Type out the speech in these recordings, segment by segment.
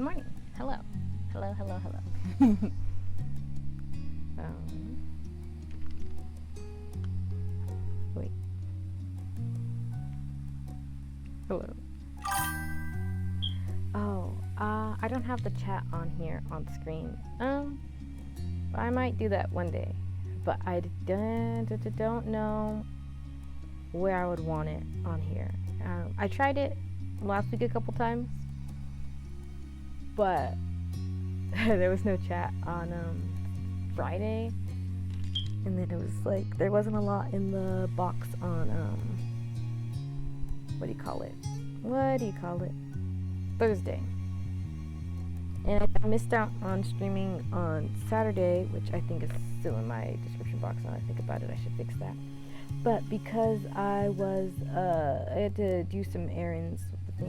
morning. Hello. Hello, hello, hello. Wait. Hello. Oh, I don't have the chat on here on screen. I might do that one day, but I don't know where I would want it on here. I tried it last week a couple times, but there was no chat on Friday, and then it was like there wasn't a lot in the box on what do you call it Thursday, and I missed out on streaming on Saturday, which I think is still in my description box. Now I think about it, I should fix that. But because I had to do some errands with the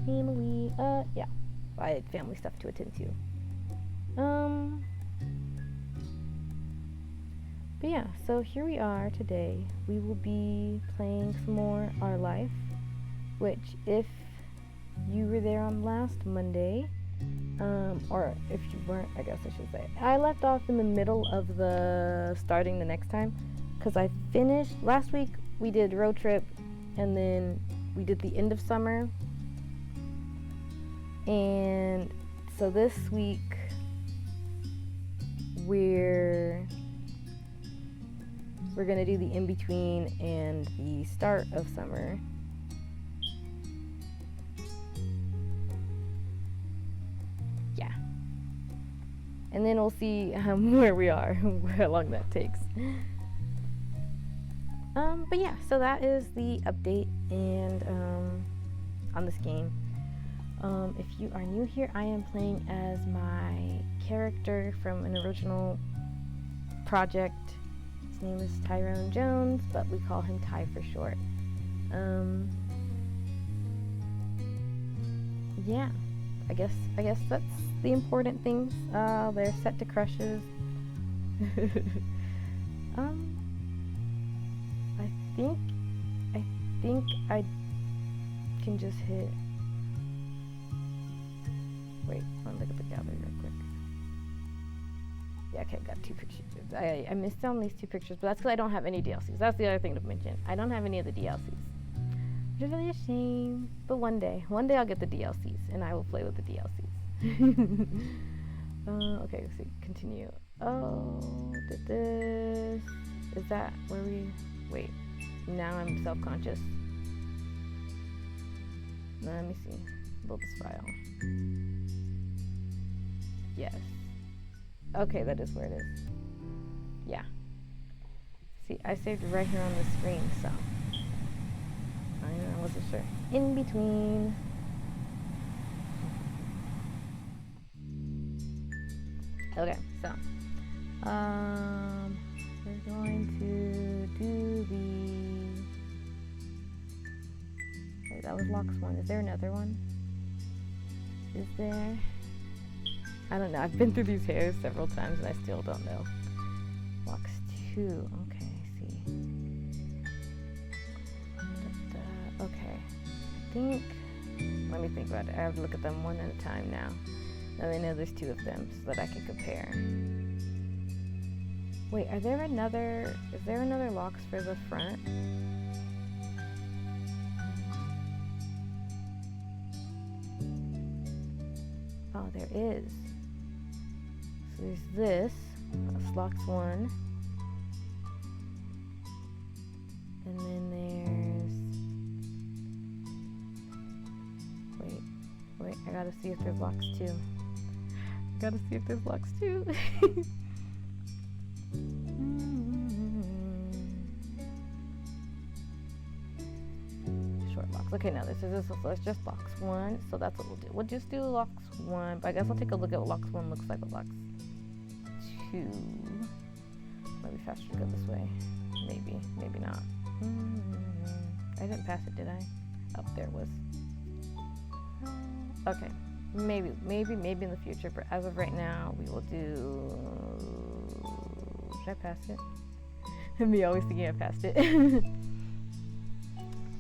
family, yeah, I had family stuff to attend to. But yeah, so here we are today. We will be playing some more Our Life, which if you were there on last Monday, or if you weren't, I guess I should say, I left off in the middle of the starting the next time, because I finished, last week we did road trip, and then we did the end of summer, and so this week we're gonna do the in-between and the start of summer. Yeah. And then we'll see where we are, how long that takes. But yeah, so that is the update and on this game. If you are new here, I am playing as my character from an original project. His name is Tyrone Jones, but we call him Ty for short. Yeah, I guess that's the important things. They're set to crushes. I think I can just hit. Wait, let me look at the gallery real quick. Yeah, okay, got 2 pictures. I missed on these 2 pictures, but that's because I don't have any DLCs. That's the other thing to mention. I don't have any of the DLCs, which is really a shame. But one day I'll get the DLCs, and I will play with the DLCs. Okay, let's see. Continue. Oh, did this? Is that where we? Wait. Now I'm self-conscious. Let me see. Load this file. Yes. Okay, that is where it is. Yeah. See, I saved it right here on the screen, so I wasn't sure. In between. Okay, so we're going to do the. Wait, that was Locks 1. Is there another one? Is there? I don't know. I've been through these hairs several times and I still don't know. Locks 2. Okay, I see. Okay. I think. Let me think about it. I have to look at them one at a time now. Now I know there's 2 of them so that I can compare. Wait, is there another locks for the front? Oh, there is. So there's this. That's locks 1. And then there's... Wait, I gotta see if there's locks 2. Short locks. Okay, now this is just locks 1, so that's what we'll do. We'll just do locks 1, but I guess I'll take a look at what locks 1 looks like with locks 2. Might be faster to go this way. Maybe not. I didn't pass it, did I? Oh, there it was. Okay. Maybe in the future, but as of right now, we will do. Did I pass it? Me always thinking I passed it.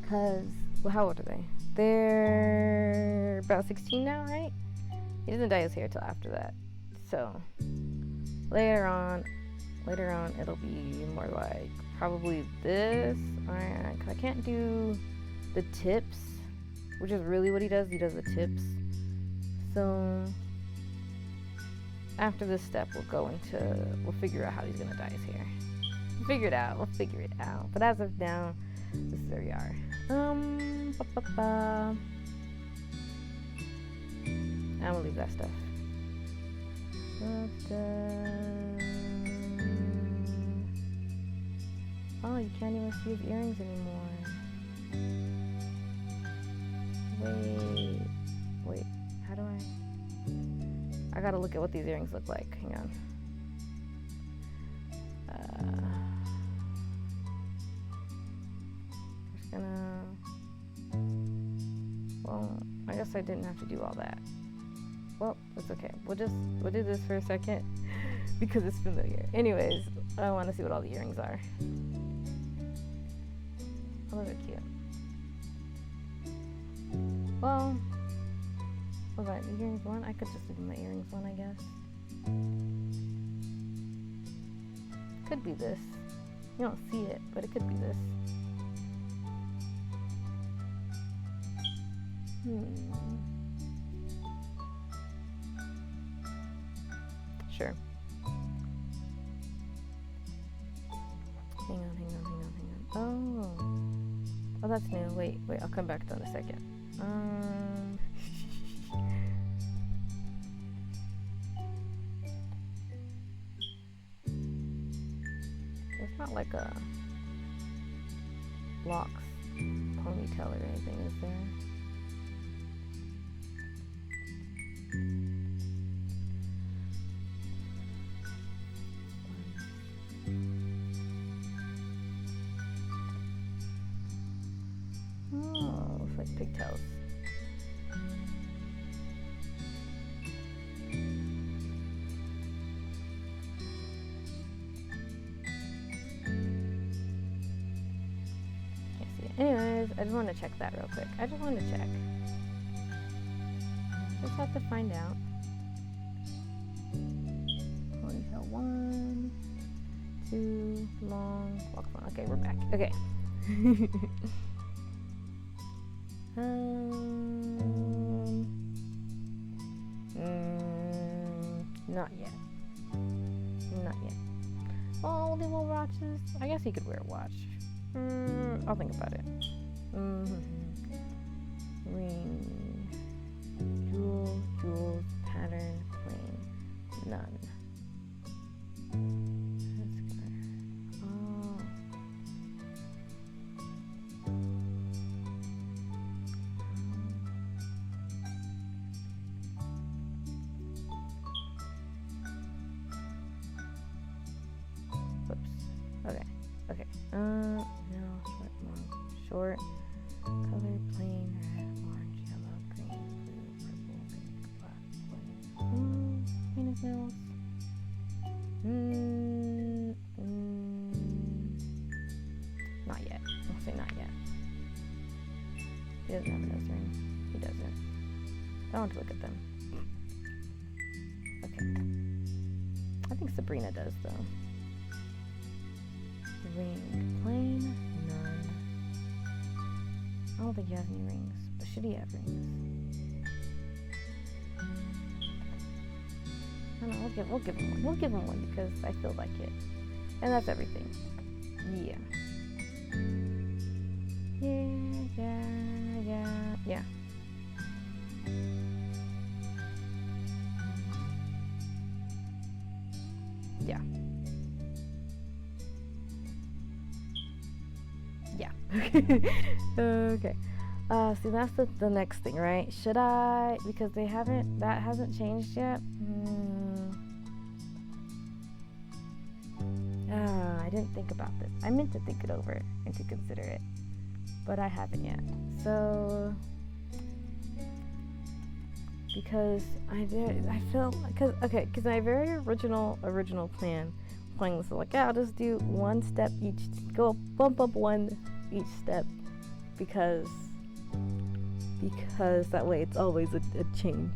Cause, well, how old are they? They're about 16 now, right? He doesn't dye his hair till after that. So later on it'll be more like probably this. I can't do the tips, which is really what he does. He does the tips. So after this step, we'll figure out how he's gonna dye his hair. We'll figure it out. But as of now, this is where we are. I'm gonna leave that stuff. Oh, you can't even see his earrings anymore. Wait, how do I gotta look at what these earrings look like. Hang on. Just gonna, well, I guess I didn't have to do all that. Well, that's okay. We'll do this for a second because it's familiar. Anyways, I want to see what all the earrings are. Oh, those are cute. Well, was that earrings one? I could just do my earrings one, I guess. Could be this. You don't see it, but it could be this. Sure. Hang on. Oh, that's new. Wait, I'll come back to that in a second. It's not like a locks ponytail or anything, is there? Oh, looks like pigtails. Can't see it. Anyways, I just want to check that real quick. Just have to find out. Ponytail 1, 2, long, walk 1. Okay, we're back. Okay. Not yet. Oh, the little watches. I guess he could wear a watch. I'll think about it. Ring. Jewels, pattern, plain, none. That's good. Oh. Okay. No, short, long, short. Color, plain, red, orange, yellow, green, blue, purple, pink, black, white. Penis nails. Not yet. I'll say not yet. He doesn't have a nose ring. He doesn't. I want to look at them. Okay. I think Sabrina does, though. Ring, plain, none. I don't think he has any rings, but should he have rings? I don't know, we'll give him one. We'll give him one because I feel like it. And that's everything. Yeah. Okay. See, that's the next thing, right? Should I, because that hasn't changed yet. I didn't think about this. I meant to think it over and to consider it, but I haven't yet. So, because my very original plan playing this, like, yeah, I'll just do one step each, go bump up one each step, because that way it's always a change.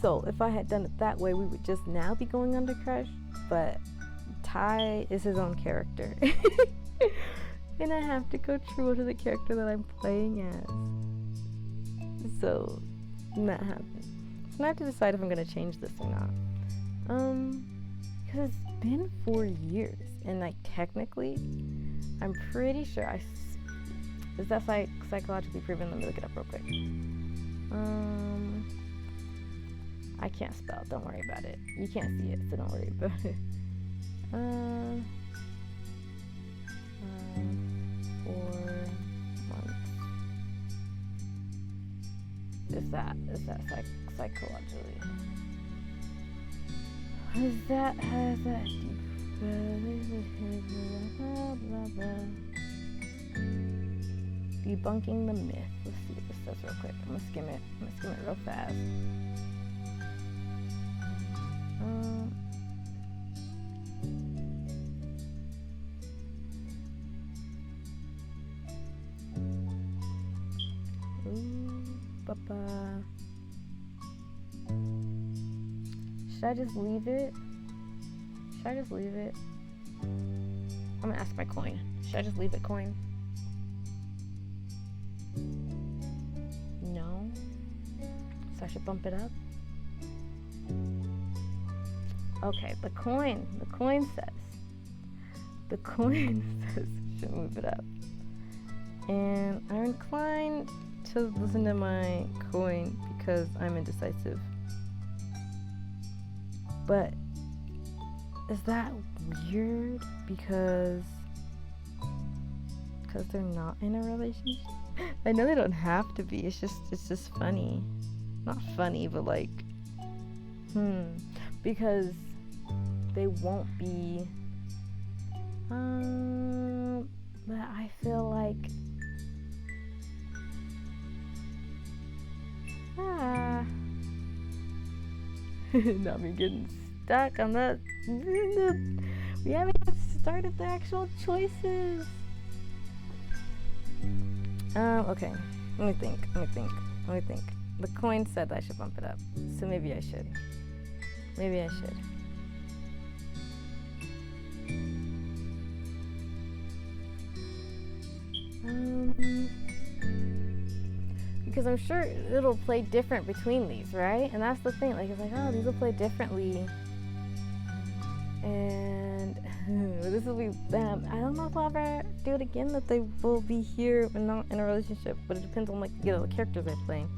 So if I had done it that way, we would just now be going under Crush, but Ty is his own character. And I have to go true to the character that I'm playing as. So that happened. So I have to decide if I'm going to change this or not. Because it's been 4 years, and like technically, I'm pretty sure is that psychologically proven? Let me look it up real quick. I can't spell. Don't worry about it. You can't see it, so don't worry about it. 4 months. Is that psychologically? Has that debunking the myth? Let's see what this says real quick. I'm gonna skim it real fast. Should I just leave it? I'm gonna ask my coin. Should I just leave it, coin? No. So I should bump it up? Okay, the coin says I should move it up. And I'm inclined to listen to my coin because I'm indecisive. But is that weird because they're not in a relationship? I know they don't have to be. It's just funny. Not funny, but like because they won't be but I feel like not me getting stuck on that. We haven't even started the actual choices. Okay. Let me think. The coin said I should bump it up, so maybe I should. Because I'm sure it'll play different between these, right? And that's the thing. Like, it's like, oh, these will play differently. And this will be them. I don't know if I'll ever do it again, that they will be here and not in a relationship. But it depends on, like, the characters they're playing.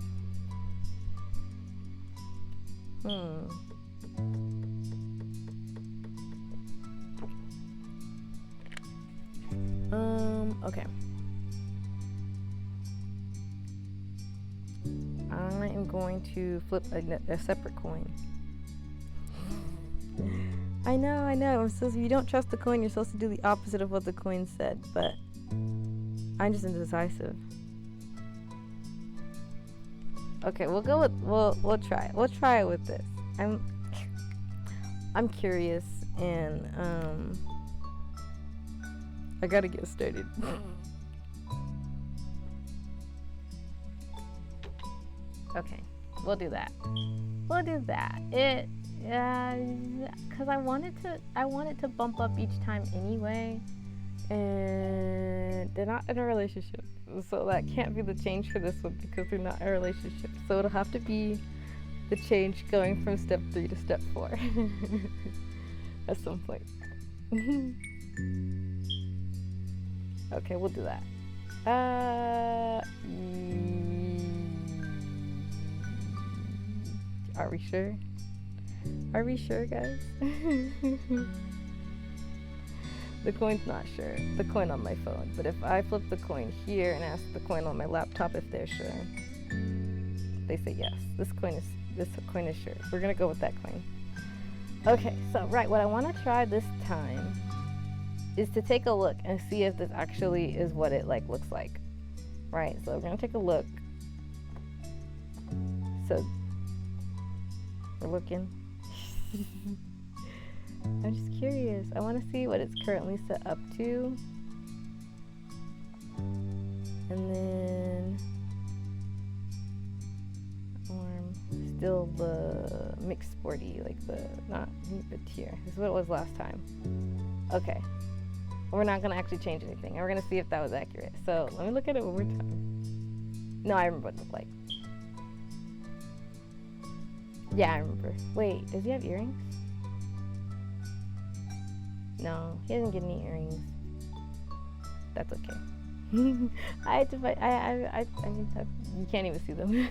Okay. I am going to flip a separate coin. I know. If you don't trust the coin, you're supposed to do the opposite of what the coin said, but I'm just indecisive. Okay, we'll go with we'll try it. We'll try it with this. I'm curious, and I gotta get started. Okay, we'll do that. Cause I wanted to bump up each time anyway, and they're not in a relationship, so that can't be the change for this one because they're not in a relationship. So it'll have to be the change going from step 3 to step 4 at some point. Okay, we'll do that. Are we sure? Are we sure, guys? The coin's not sure. The coin on my phone. But if I flip the coin here and ask the coin on my laptop if they're sure, they say yes. This coin is sure. We're gonna go with that coin. Okay, so what I want to try this time is to take a look and see if this actually is what it looks like. Right? So we're gonna take a look. So we're looking. I'm just curious. I want to see what it's currently set up to. And then still the mixed sporty, like the, not but here. This is what it was last time. Okay. We're not gonna actually change anything. And we're gonna see if that was accurate. So let me look at it one more time. No, I remember what it looked like. Yeah, I remember. Wait, does he have earrings? No, he doesn't get any earrings. That's okay. I had to find, I mean, you can't even see them.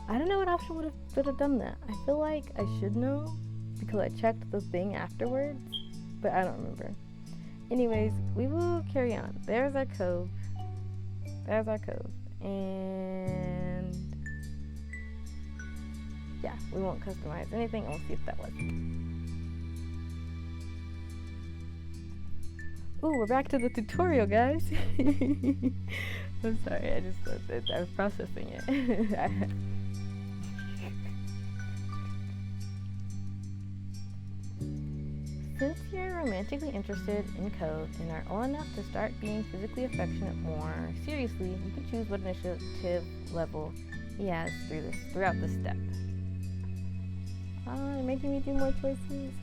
I don't know what option would have done that. I feel like I should know because I checked the thing afterwards, but I don't remember. Anyways, we will carry on. There's our cove. There's our cove. And yeah, we won't customize anything. We'll see if that was. Ooh, we're back to the tutorial, guys. I'm sorry, I was processing it. Since you're romantically interested in Cove and are old enough to start being physically affectionate more seriously, you can choose what initiative level he has throughout this step. They're making me do more choices.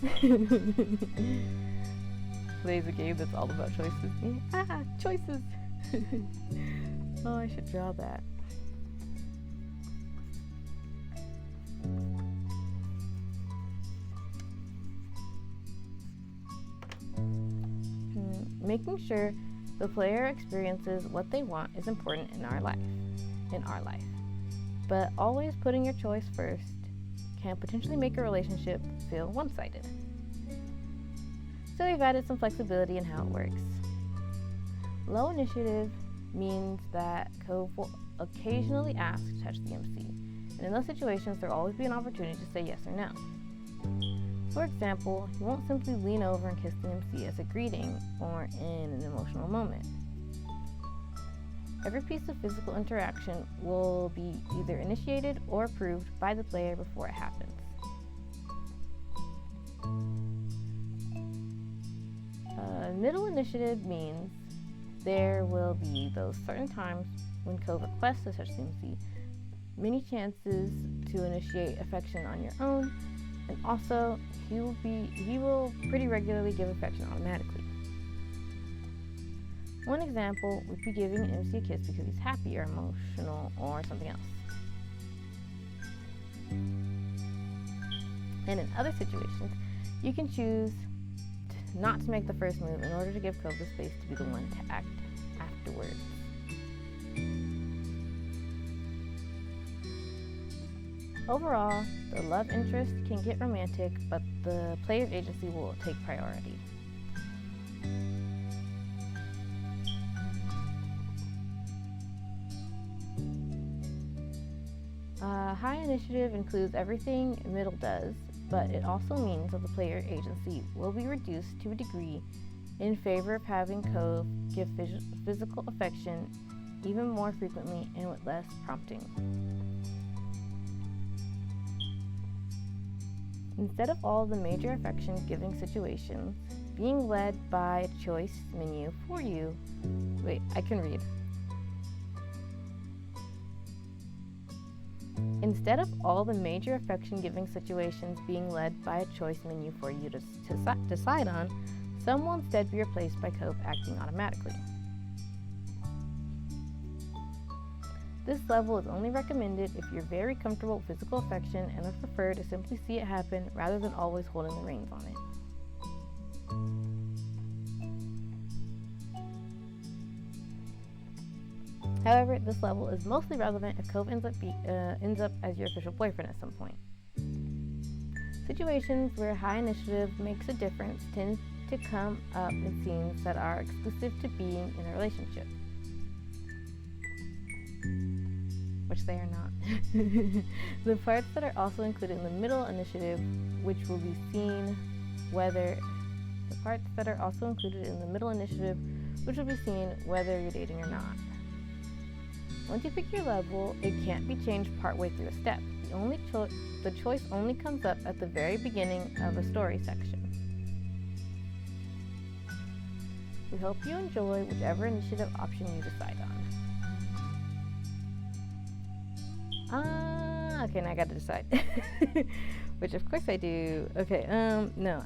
Plays a game that's all about choices. Choices! Oh, I should draw that. Making sure the player experiences what they want is important in our life. But always putting your choice first can potentially make a relationship feel one-sided. So we've added some flexibility in how it works. Low initiative means that Cove will occasionally ask to touch the MC, and in those situations there will always be an opportunity to say yes or no. For example, he won't simply lean over and kiss the MC as a greeting or in an emotional moment. Every piece of physical interaction will be either initiated or approved by the player before it happens. Middle initiative means there will be those certain times when Cove requests to touch the MC, many chances to initiate affection on your own, and also he will pretty regularly give affection automatically. One example would be giving an MC a kiss because he's happy or emotional or something else. And in other situations, you can choose not to make the first move in order to give Cove the space to be the one to act afterwards. Overall, the love interest can get romantic, but the player's agency will take priority. High initiative includes everything middle does, but it also means that the player agency will be reduced to a degree in favor of having Cove give physical affection even more frequently and with less prompting. Instead of all the major affection-giving situations being led by a choice menu for you, Instead of all the major affection-giving situations being led by a choice menu for you to decide on, some will instead be replaced by Cove acting automatically. This level is only recommended if you're very comfortable with physical affection and would prefer to simply see it happen rather than always holding the reins on it. However, this level is mostly relevant if Cove ends up as your official boyfriend at some point. Situations where high initiative makes a difference tend to come up in scenes that are exclusive to being in a relationship, which they are not. The parts that are also included in the middle initiative, which will be seen whether you're dating or not. Once you pick your level, it can't be changed partway through a step. The choice only comes up at the very beginning of a story section. We hope you enjoy whichever initiative option you decide on. Okay, now I gotta decide. which of course I do. Okay, no,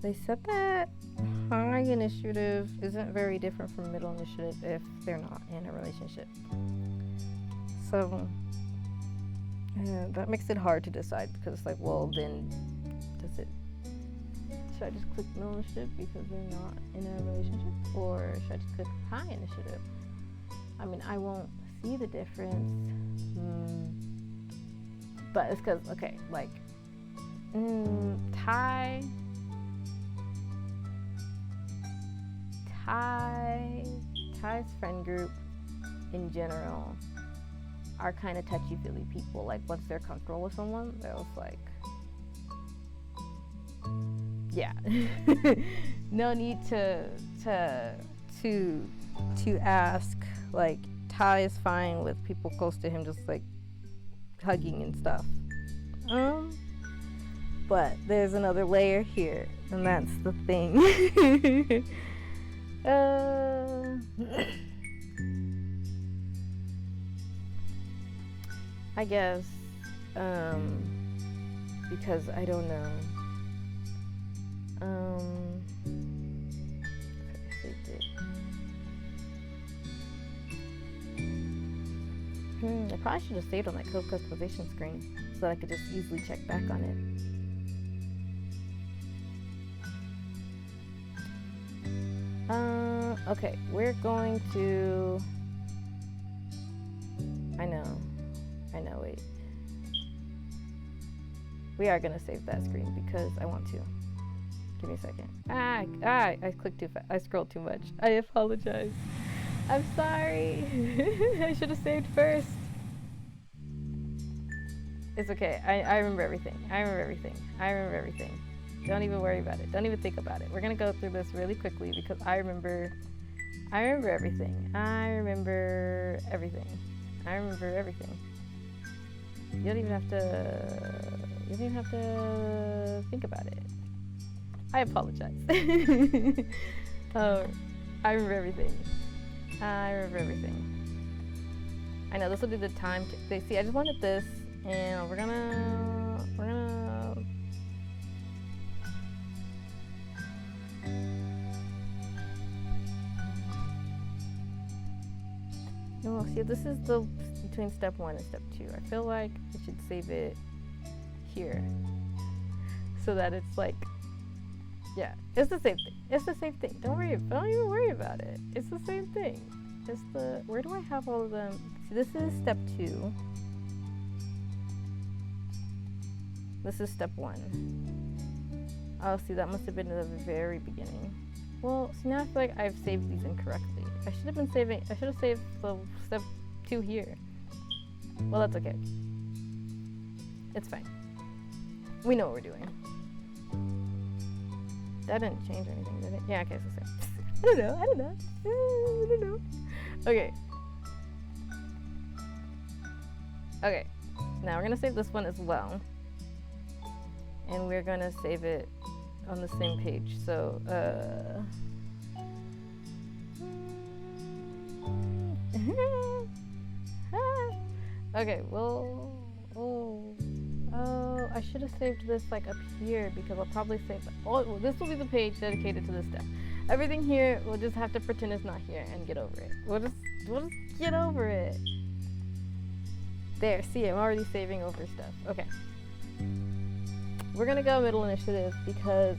they said that high initiative isn't very different from middle initiative if they're not in a relationship. So that makes it hard to decide, because it's like, well, then should I just click middle initiative because they're not in a relationship, or should I just click high initiative? I mean, I won't see the difference, but it's because, okay, like Ty's friend group in general are kind of touchy-feely people. Like, once they're comfortable with someone, they're just like, yeah. No need to ask. Like, Ty is fine with people close to him just like hugging and stuff. But there's another layer here, and that's the thing. I guess, because I don't know. I probably should have saved on that code customization screen so that I could just easily check back on it. Okay, we're going to... I know, wait. We are gonna save that screen because I want to. Give me a second. I clicked too fast. I scrolled too much. I apologize. I'm sorry. I should have saved first. It's okay. I remember everything. I remember everything. Don't even worry about it. Don't even think about it. We're gonna go through this really quickly because I remember everything. I remember everything. You don't even have to think about it. I apologize. I remember everything. I know this will be the time to see. I just wanted this, and we're gonna. No, see, this is the between step 1 and step 2. I feel like I should save it here, so that it's like, yeah, it's the same thing. Don't even worry about it. It's the same thing. Where do I have all of them? See, this is step 2. This is step 1. Oh, see, that must have been at the very beginning. Well, see, now I feel like I've saved these incorrectly. I should have saved the step 2 here. Well, that's okay. It's fine. We know what we're doing. That didn't change anything, did it? Yeah, okay, it's the same. I don't know. Okay. Okay. Now we're gonna save this one as well. And we're gonna save it on the same page. So, okay, well, I should have saved this like up here because I'll probably save it. Oh, this will be the page dedicated to this step. Everything here, we'll just have to pretend it's not here and get over it. We'll just get over it. There, see, I'm already saving over stuff. Okay. We're gonna go middle initiative because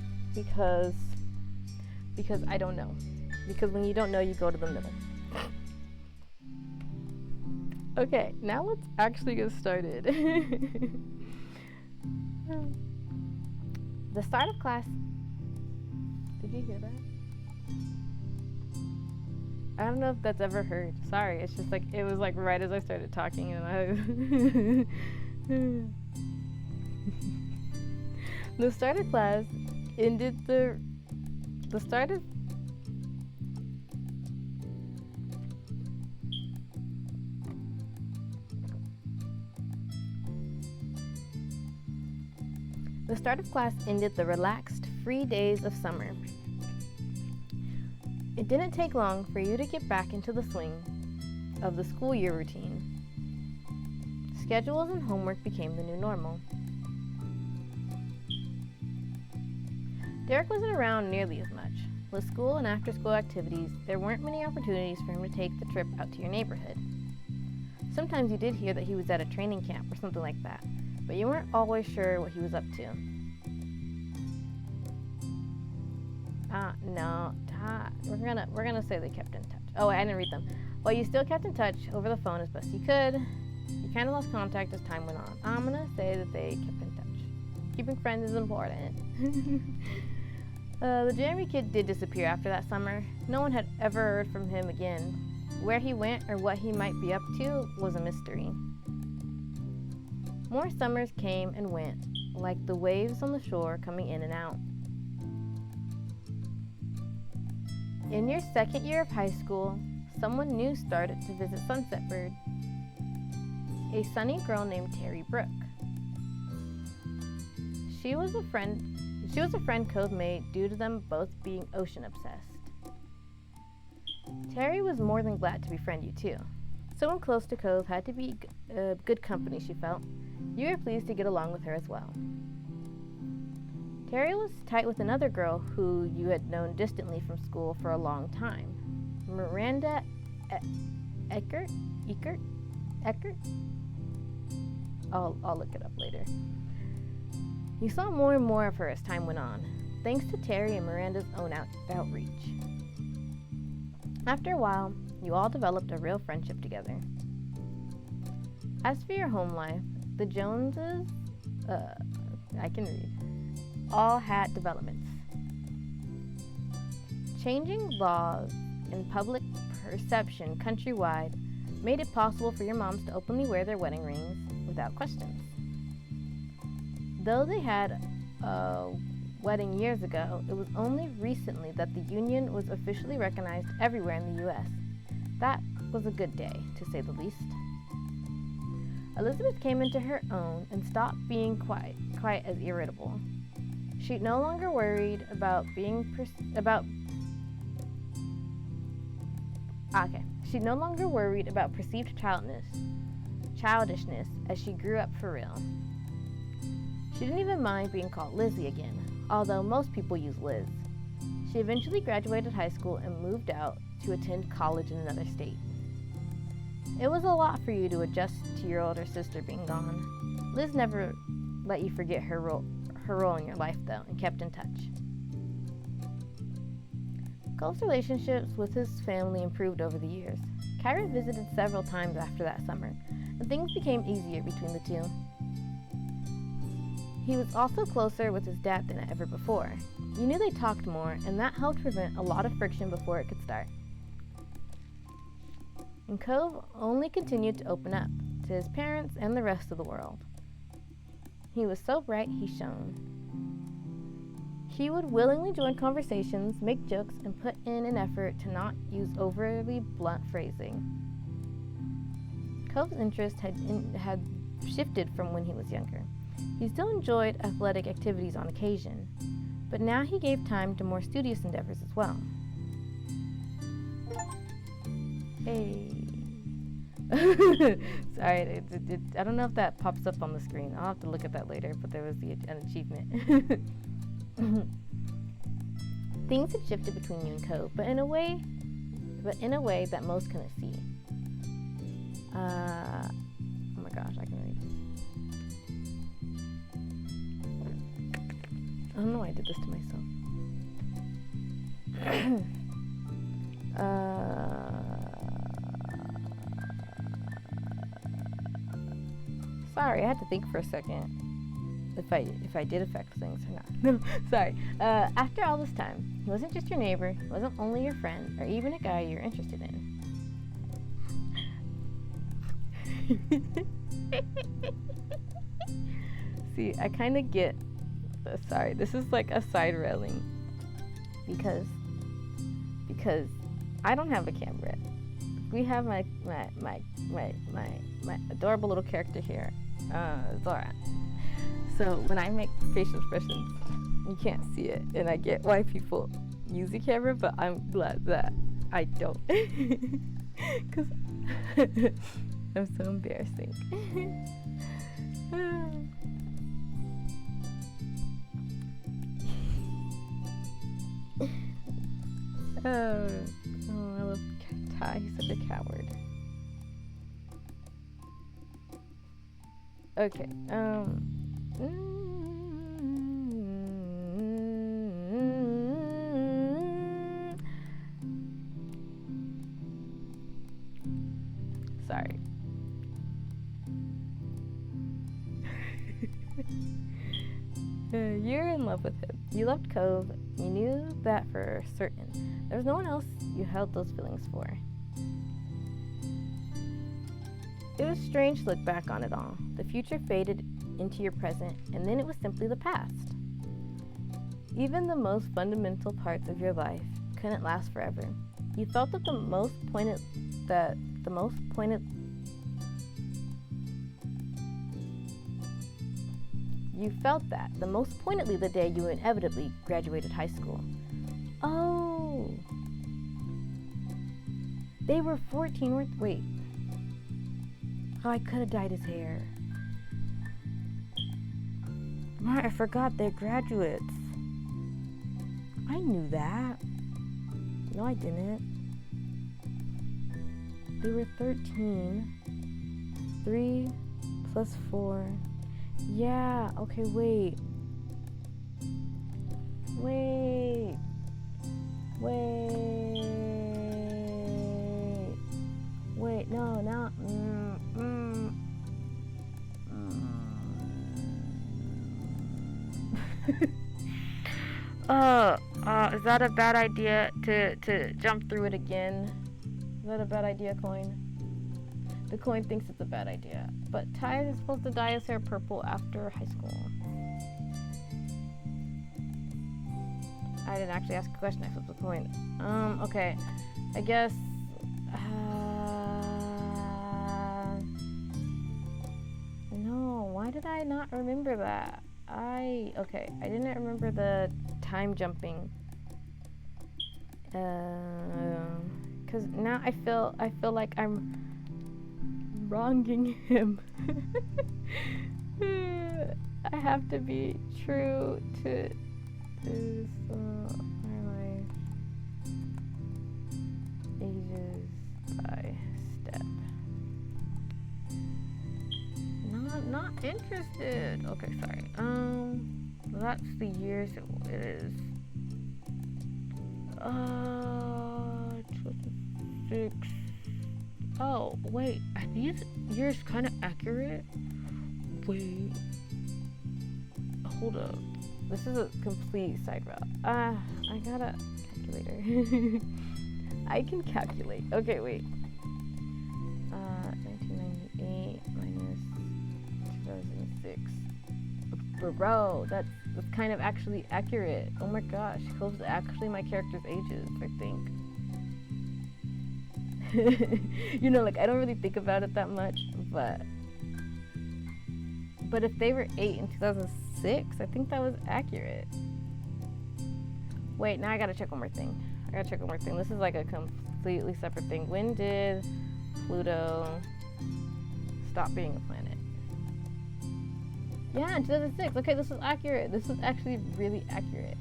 I don't know. Because when you don't know, you go to the middle. Okay, now let's actually get started. The start of class. Did you hear that? I don't know if that's ever heard. Sorry, it's just like it was like right as I started talking, and the start of class ended the start of The start of class ended the relaxed, free days of summer. It didn't take long for you to get back into the swing of the school year routine. Schedules and homework became the new normal. Derek wasn't around nearly as much. With school and after-school activities, there weren't many opportunities for him to take the trip out to your neighborhood. Sometimes you did hear that he was at a training camp or something like that, but you weren't always sure what he was up to. No, we're gonna say they kept in touch. Oh, I didn't read them. Well, you still kept in touch over the phone as best you could. You kind of lost contact as time went on. I'm gonna say that they kept in touch. Keeping friends is important. The Jeremy kid did disappear after that summer. No one had ever heard from him again. Where he went or what he might be up to was a mystery. More summers came and went, like the waves on the shore coming in and out. In your second year of high school, someone new started to visit Sunset Bird. A sunny girl named Terry Brooke. She was a friend Cove made due to them both being ocean obsessed. Terry was more than glad to befriend you too. Someone close to Cove had to be good company, she felt. You were pleased to get along with her as well. Terry was tight with another girl who you had known distantly from school for a long time. Miranda Eckert? I'll look it up later. You saw more and more of her as time went on, thanks to Terry and Miranda's own outreach. After a while, you all developed a real friendship together. As for your home life, the Joneses, I can read, all had developments. Changing laws and public perception countrywide made it possible for your moms to openly wear their wedding rings without questions. Though they had a wedding years ago, it was only recently that the union was officially recognized everywhere in the U.S. That was a good day, to say the least. Elizabeth came into her own and stopped being quite as irritable. She no longer worried about She no longer worried about perceived childishness as she grew up for real. She didn't even mind being called Lizzie again, although most people use Liz. She eventually graduated high school and moved out to attend college in another state. It was a lot for you to adjust to your older sister being gone. Liz never let you forget her role in your life, though, and kept in touch. Cole's relationships with his family improved over the years. Kyra visited several times after that summer, and things became easier between the two. He was also closer with his dad than ever before. You knew they talked more, and that helped prevent a lot of friction before it could start. And Cove only continued to open up to his parents and the rest of the world. He was so bright he shone. He would willingly join conversations, make jokes, and put in an effort to not use overly blunt phrasing. Cove's interest had shifted from when he was younger. He still enjoyed athletic activities on occasion, but now he gave time to more studious endeavors as well. Hey. Sorry, I don't know if that pops up on the screen. I'll have to look at that later, but there was an achievement. Things had shifted between you and Cove, but in a way that most couldn't see. Oh my gosh, I can read. I don't know why I did this to myself. Sorry, I had to think for a second if I did affect things or not. No, sorry. After all this time, he wasn't just your neighbor, he wasn't only your friend, or even a guy you're interested in. See, I kind of get. Sorry, this is like a side railing because I don't have a camera. We have my adorable little character here, Zora. So when I make facial expressions, you can't see it, and I get why people use the camera, but I'm glad that I don't. Cause I'm so embarrassing. Oh, I love Ty. He's such a coward. Okay. Sorry. You're in love with him. You loved Cove. You knew that for certain. There was no one else you held those feelings for. It was strange to look back on it all. The future faded into your present, and then it was simply the past. Even the most fundamental parts of your life couldn't last forever. You felt that the most pointed You felt that the most pointedly the day you inevitably graduated high school. Oh. They were 14 wait. Oh, I could have dyed his hair. Right, I forgot they're graduates. I knew that. No, I didn't. They were 13. 3 plus 4. Yeah, okay, wait. Wait, no, now. Is that a bad idea to jump through it again? Is that a bad idea, Coin? The Coin thinks it's a bad idea. But Ty is supposed to dye his hair purple after high school. I didn't actually ask a question, I flipped the coin. Okay. I guess no, why did I not remember that? I didn't remember the time jumping. Cause now I feel like I'm wronging him. I have to be true to my life. Ages by step. Not interested. Okay, sorry. That's the years it is. 26. Oh, wait. Are these years kind of accurate? Wait. Hold up. This is a complete side route. I got a calculator. I can calculate. Okay, wait. 1998 minus 2006. Bro, that's kind of actually accurate. Oh my gosh. Close to actually my character's ages, I think. You know, like, I don't really think about it that much, but if they were 8 in 2006, I think that was accurate. Wait, now I gotta check one more thing. This is like a completely separate thing. When did Pluto stop being a planet? Yeah, in 2006. Okay, this is accurate. This is actually really accurate.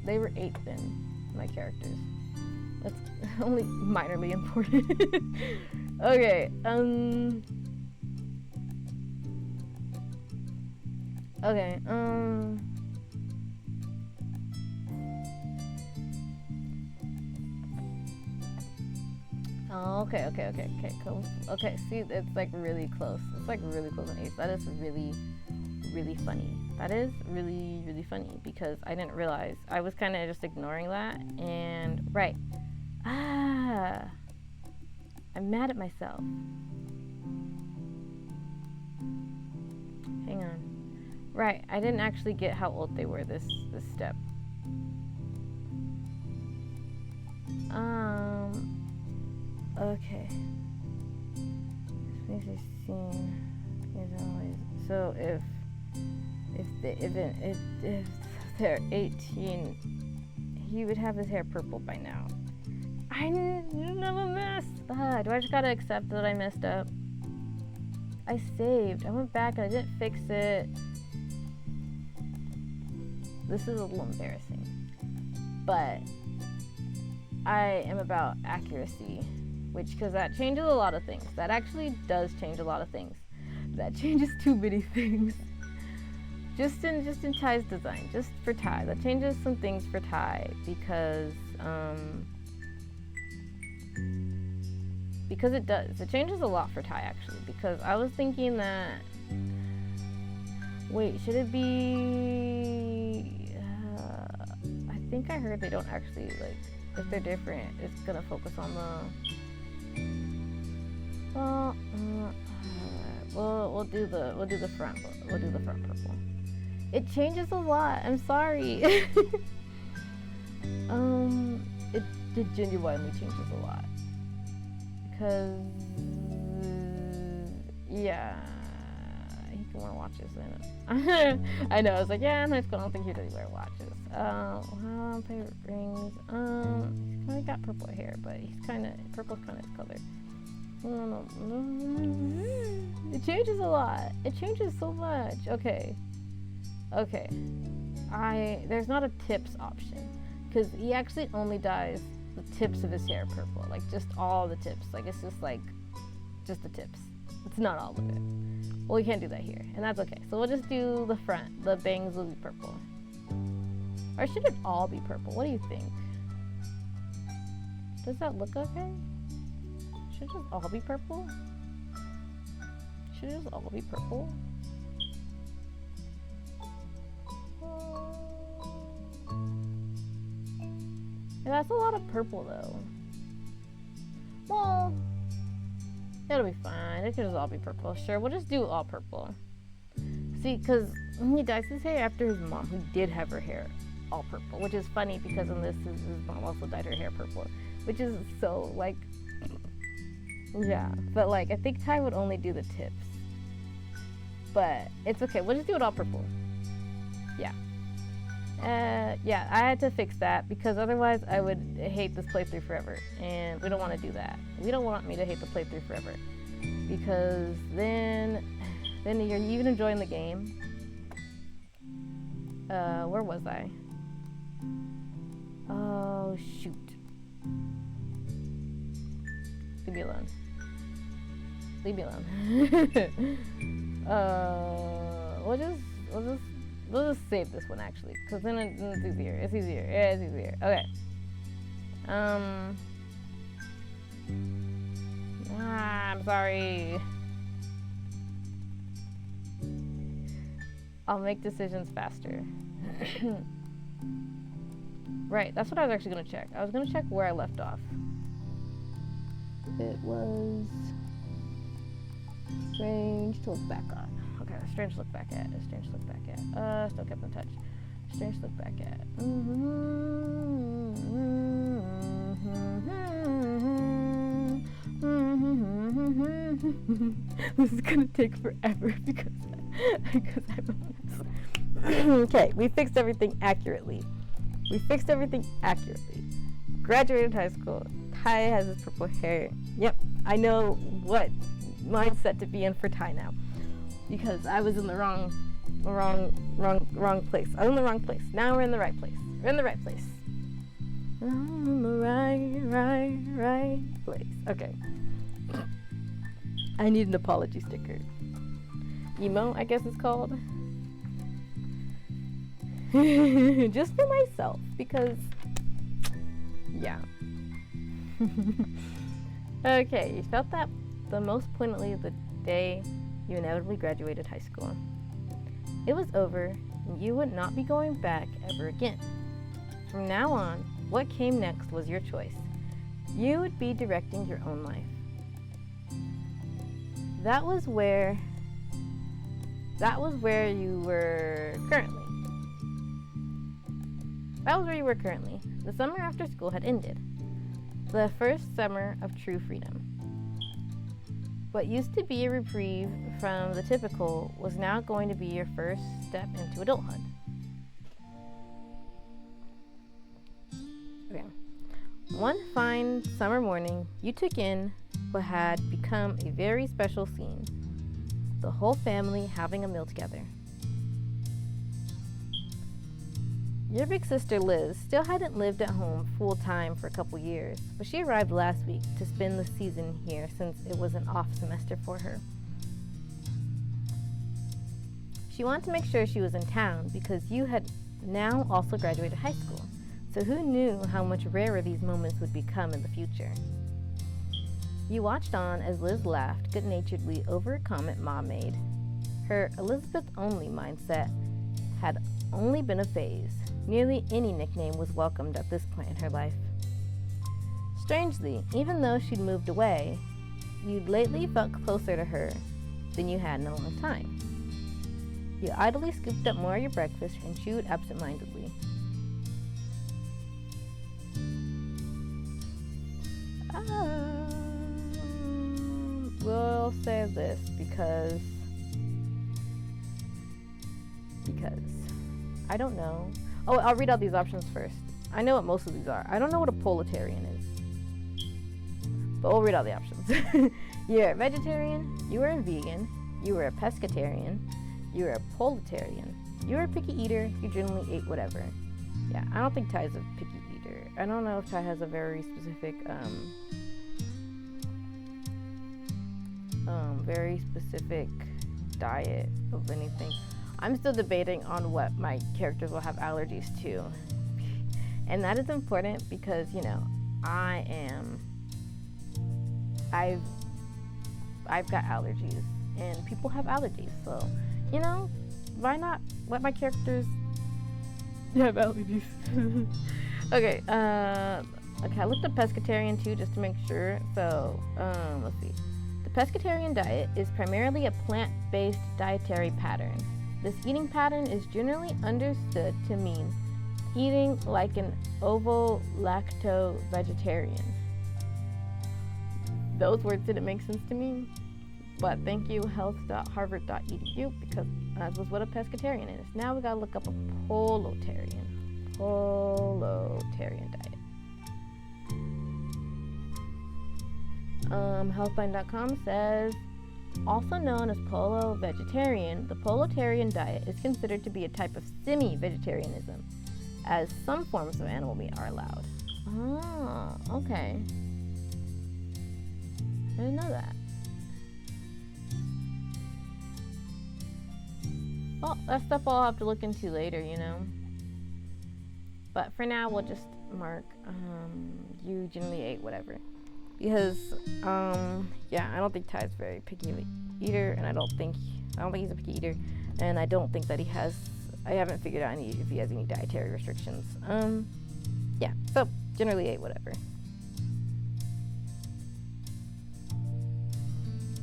They were 8 then, my characters. That's only minorly important. Okay, okay, oh, okay, cool. Okay, see, it's like really close. It's like really close in age. That is really, really funny. That is really, really funny because I didn't realize. I was kind of just ignoring that, and right. I'm mad at myself. Hang on. Right, I didn't actually get how old they were this step. Okay. So if they're 18, he would have his hair purple by now. I didn't have a mess. Do I just gotta accept that I messed up? I saved. I went back and I didn't fix it. This is a little embarrassing. But I am about accuracy, because that changes a lot of things. That actually does change a lot of things. That changes too many things. Just in Ty's design, just for Ty. That changes some things for Ty because it does. It changes a lot for Ty actually, because I was thinking that, wait, should it be, I think I heard they don't actually, like, if they're different, it's gonna focus on we'll do the front purple. It changes a lot. I'm sorry. It genuinely changes a lot. Because, yeah, he can wear watches. I know. I was like, yeah, in high school, I don't think he really wear watches. Favorite rings. He's kind of got purple hair, but purple's kind of his color. It changes a lot. It changes so much. Okay. There's not a tips option, because he actually only dyes the tips of his hair purple, like just all the tips. Like it's just just the tips. It's not all of it. Well, we can't do that here, and that's okay. So we'll just do the front. The bangs will be purple. Or should it all be purple? What do you think? Does that look okay? Should it just all be purple? Should it just all be purple? Yeah, that's a lot of purple though. Well, it'll be fine. It could just all be purple. Sure, we'll just do all purple. See, because he dyes his hair after his mom, who did have her hair all purple, which is funny because in this, his mom also dyed her hair purple, which is so, like, yeah. But, like, I think Ty would only do the tips. But it's okay. We'll just do it all purple. Yeah. Yeah, I had to fix that because otherwise I would hate this playthrough forever, and we don't want to do that. We don't want me to hate the playthrough forever, because then you're even enjoying the game. Where was I? Oh shoot! Leave me alone. Leave me alone. We'll just save this one actually, because then it's easier. It's easier. Yeah, it's easier. Okay. I'm sorry. I'll make decisions faster. Right, that's what I was actually going to check. I was going to check where I left off. It was strange to look back on. Okay, strange to look back at. Still kept in touch. Strange to look back at. This is gonna take forever because I'm okay, we fixed everything accurately. Graduated high school. Ty has his purple hair. Yep, I know what mindset to be in for Ty now, because I was in the wrong place. I was in the wrong place. Now we're in the right place. I'm in the right place. Okay. I need an apology sticker. Emo, I guess it's called. Just for myself, because yeah. Okay, you felt that the most poignantly the day you inevitably graduated high school. It was over, and you would not be going back ever again. From now on, what came next was your choice. You would be directing your own life. That was where you were currently. The summer after school had ended. The first summer of true freedom. What used to be a reprieve from the typical was now going to be your first step into adulthood. Okay. One fine summer morning, you took in what had become a very special scene. the whole family having a meal together. Your big sister Liz still hadn't lived at home full time for a couple years, but she arrived last week to spend the season here since it was an off semester for her. She wanted to make sure she was in town because you had now also graduated high school, so who knew how much rarer these moments would become in the future. You watched on as Liz laughed good-naturedly over a comment Mom made. Her Elizabeth-only mindset had only been a phase. Nearly any nickname was welcomed at this point in her life. Strangely, even though she'd moved away, you'd lately felt closer to her than you had in a long time. You idly scooped up more of your breakfast and chewed absent-mindedly. We'll say this because I don't know. Oh, I'll read out these options first. I know what most of these are. I don't know what a proletarian is, but we'll read out the options. You're a vegetarian, you were a vegan, you were a pescatarian, you were a proletarian, you were a picky eater, you generally ate whatever. Yeah, I don't think Ty's a picky eater. I don't know if Ty has a very specific diet of anything. I'm still debating on what my characters will have allergies to. And that is important because, you know, I've got allergies and people have allergies. So, you know, why not let my characters have allergies? Okay, I looked up pescatarian too just to make sure. So, let's see. The pescatarian diet is primarily a plant-based dietary pattern. This eating pattern is generally understood to mean eating like an ovo-lacto vegetarian. Those words didn't make sense to me, but thank you health.harvard.edu because that was what a pescatarian is. Now we gotta look up a proletarian diet. Healthline.com says, also known as polo-vegetarian, the proletarian diet is considered to be a type of semi-vegetarianism, as some forms of animal meat are allowed. Ah, okay. I didn't know that. Well, that stuff I'll have to look into later, you know. But for now, we'll just mark you generally ate whatever. Because, yeah, I don't think Ty's very picky eater, and I don't think he's a picky eater, and I don't think that I haven't figured out if he has any dietary restrictions. Yeah, so generally ate whatever.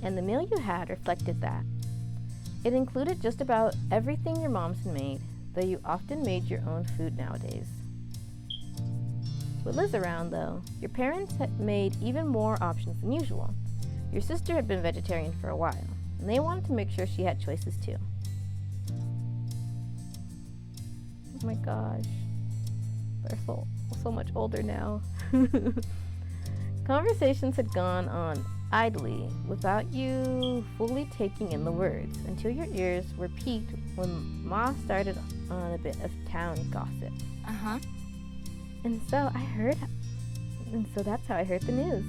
And the meal you had reflected that. It included just about everything your moms had made, though you often made your own food nowadays. With Liz around, though, your parents had made even more options than usual. Your sister had been vegetarian for a while, and they wanted to make sure she had choices too. Oh my gosh, they're so much older now. Conversations had gone on idly without you fully taking in the words until your ears were piqued when Ma started on a bit of town gossip. And so that's how I heard the news.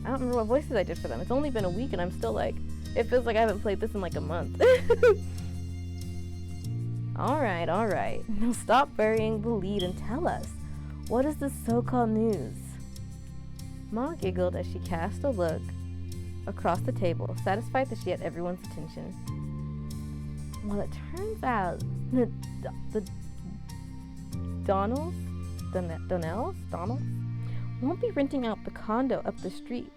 I don't remember what voices I did for them. It's only been a week and I'm still like, it feels like I haven't played this in like a month. All right. Now stop burying the lead and tell us, what is this so-called news? Ma giggled as she cast a look across the table, satisfied that she had everyone's attention. Well, it turns out the Donalds won't be renting out the condo up the street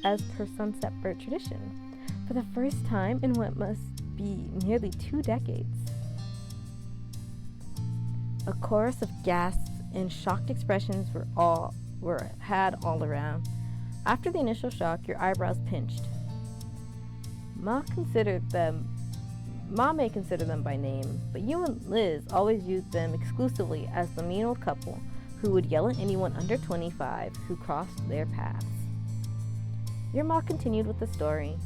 as per Sunset Bird tradition for the first time in what must be nearly 2 decades. A chorus of gasps and shocked expressions were had all around. After the initial shock, your eyebrows pinched. Ma may consider them by name, but you and Liz always used them exclusively as the mean old couple who would yell at anyone under 25 who crossed their paths. Your Ma continued with the story.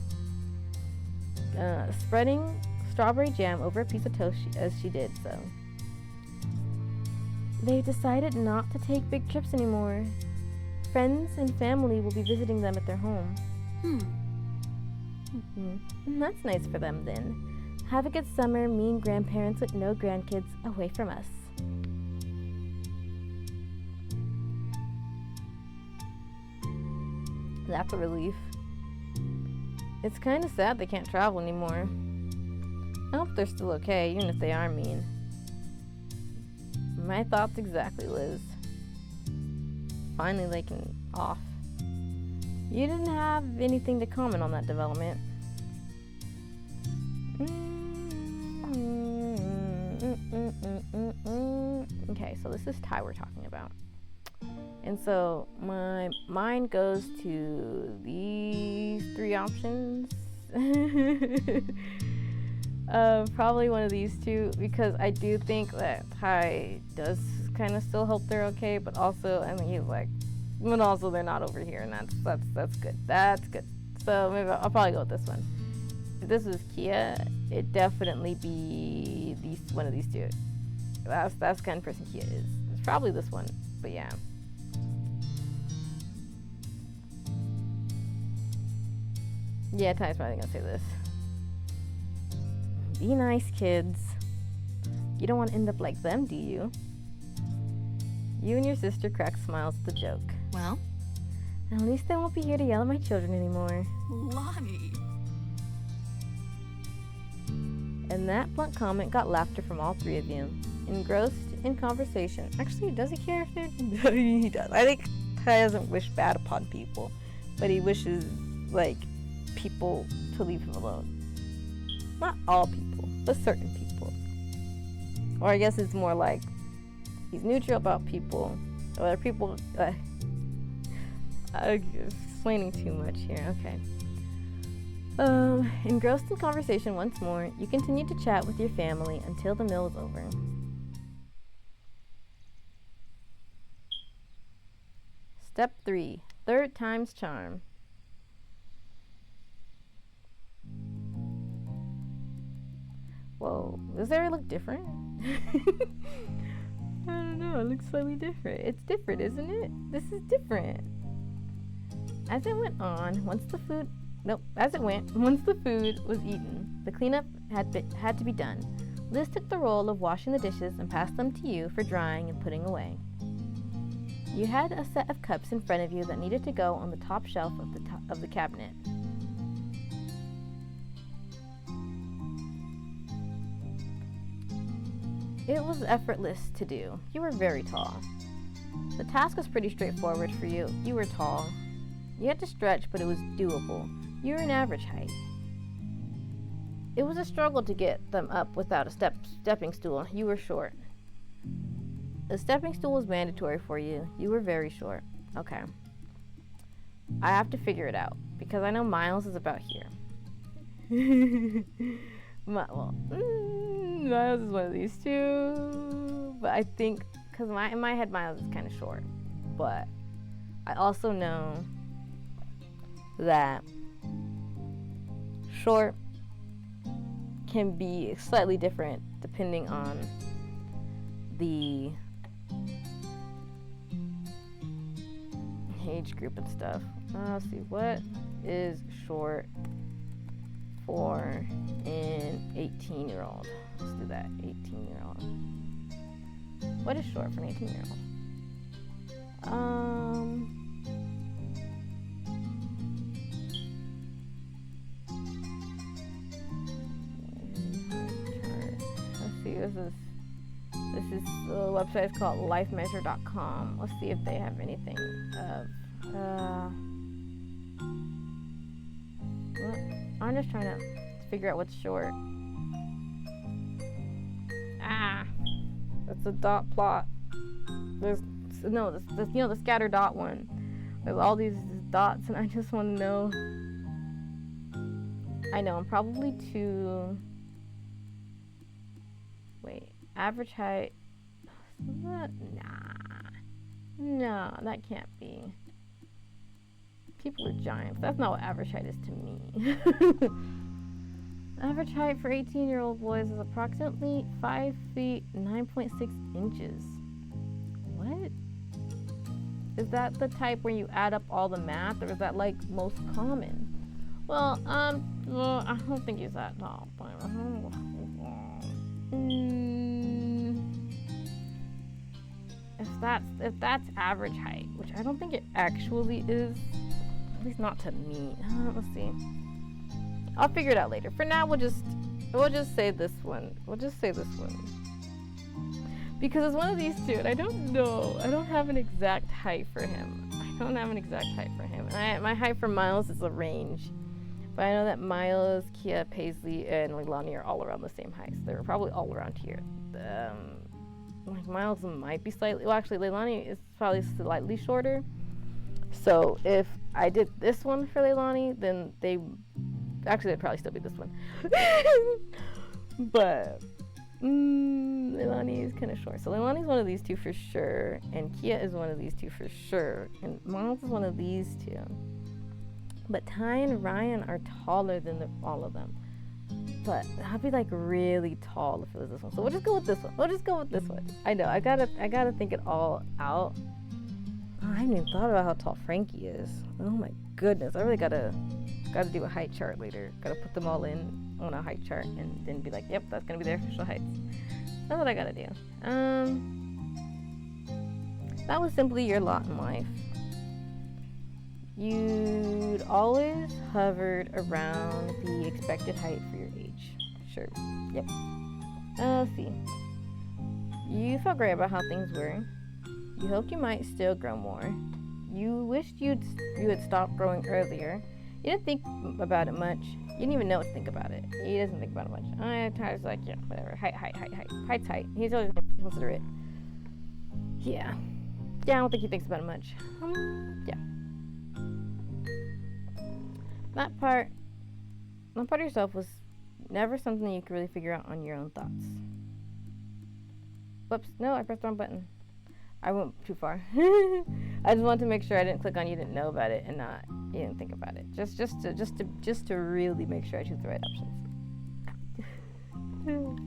spreading strawberry jam over a piece of toast as she did so. They've decided not to take big trips anymore. Friends and family will be visiting them at their home. That's nice for them then. Have a good summer, me and grandparents with no grandkids away from us. That's a relief. It's kind of sad they can't travel anymore. I hope they're still okay, even if they are mean. My thoughts exactly, Liz. Finally they can off. You didn't have anything to comment on that development. Okay, so this is Ty we're talking about. And so my mind goes to these three options. Probably one of these two, because I do think that Ty does kind of still hope they're okay, but also I mean he's like, but also they're not over here, and that's good. That's good. So maybe I'll probably go with this one. If this was Kia, it'd definitely be one of these two. That's the kind of person Kia is. It's probably this one, but yeah. Yeah, Ty's probably gonna say this. Be nice, kids. You don't want to end up like them, do you? You and your sister crack smiles at the joke. Well? At least I won't be here to yell at my children anymore. Lonnie. And that blunt comment got laughter from all three of you. Engrossed in conversation. Actually, does he care if they're... He does. I think Ty doesn't wish bad upon people, but he wishes, like, people to leave him alone. Not all people, but certain people. Or I guess it's more like he's neutral about people. Or people... I'm explaining too much here. Okay. Engrossed in conversation once more, you continue to chat with your family until the meal is over. Step 3. Third time's charm. Whoa, does that look different? I don't know, it looks slightly different. It's different, isn't it? This is different. As it went, once the food was eaten, the cleanup had to be done. Liz took the role of washing the dishes and passed them to you for drying and putting away. You had a set of cups in front of you that needed to go on the top shelf of the cabinet. It was effortless to do. You were very tall. The task was pretty straightforward for you. You were tall. You had to stretch, but it was doable. You were an average height. It was a struggle to get them up without a stepping stool. You were short. The stepping stool was mandatory for you. You were very short. Okay. I have to figure it out, because I know Miles is about here. Miles is one of these two, but I think, because in my head Miles is kind of short, but I also know that short can be slightly different depending on the age group and stuff. Let's see, what is short for an 18-year-old? Let's do that, 18-year-old. What is short for an 18-year-old? Let's see, this is the website is called lifemeasure.com. Let's see if they have anything of I'm just trying to figure out what's short. That's a dot plot. There's the scatter dot one. There's all these dots, and I just want to know. I know I'm probably too. Wait, average height. No, that can't be. People are giants. That's not what average height is to me. Average height for 18-year-old boys is approximately 5 feet 9.6 inches. What? Is that the type where you add up all the math, or is that like most common? Well, I don't think he's that tall. If that's average height, which I don't think it actually is, at least not to me. Let's see. I'll figure it out later. For now, we'll just say this one. We'll just say this one. Because it's one of these two, and I don't know. I don't have an exact height for him. And my height for Miles is a range. But I know that Miles, Kia, Paisley, and Leilani are all around the same height. So they're probably all around here. Like Miles might be slightly, well actually Leilani is probably slightly shorter. So if I did this one for Leilani, then they'd probably still be this one. But Leilani is kind of short. So Leilani's one of these two for sure, and Kia is one of these two for sure, and Miles is one of these two. But Ty and Ryan are taller than all of them. But I'd be like really tall if it was this one. So we'll just go with this one. I know, I gotta think it all out. Oh, I haven't even thought about how tall Frankie is. Oh my goodness, I really gotta do a height chart later. Gotta put them all in on a height chart and then be like, yep, that's gonna be their official heights. That's what I gotta do. That was simply your lot in life. You'd always hovered around the expected height for your age. Sure. Yep. Let's see. You felt great about how things were. You hoped you might still grow more. You wished you had stopped growing earlier. You didn't think about it much. You didn't even know what to think about it. He doesn't think about it much. Tyler's like, yeah, whatever. Height. Height's height. He's always considerate. Yeah. Yeah, I don't think he thinks about it much. Yeah. That part of yourself was never something you could really figure out on your own thoughts. Whoops, no, I pressed the wrong button. I went too far. I just wanted to make sure I didn't click on you didn't know about it and you didn't think about it. Just to really make sure I choose the right options.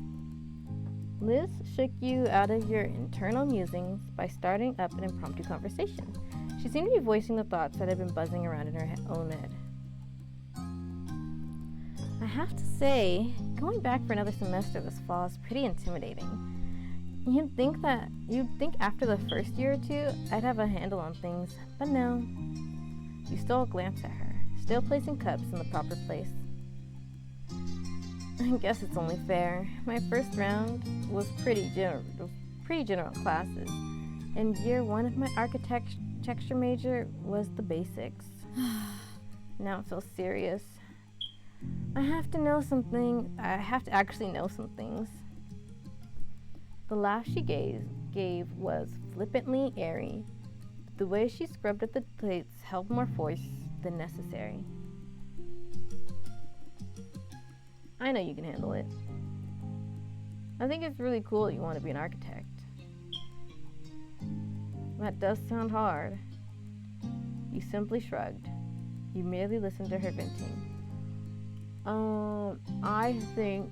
Liz shook you out of your internal musings by starting up an impromptu conversation. She seemed to be voicing the thoughts that had been buzzing around in her own head. I have to say, going back for another semester this fall is pretty intimidating. You'd think after the first year or two, I'd have a handle on things, but no. You stole a glance at her, still placing cups in the proper place. I guess it's only fair. My first round was pretty general classes, and year one of my architecture major was the basics. Now it feels serious. I have to actually know some things. The laugh she gave was flippantly airy. The way she scrubbed at the plates held more force than necessary. I know you can handle it. I think it's really cool that you want to be an architect. That does sound hard. You simply shrugged. You merely listened to her venting. I think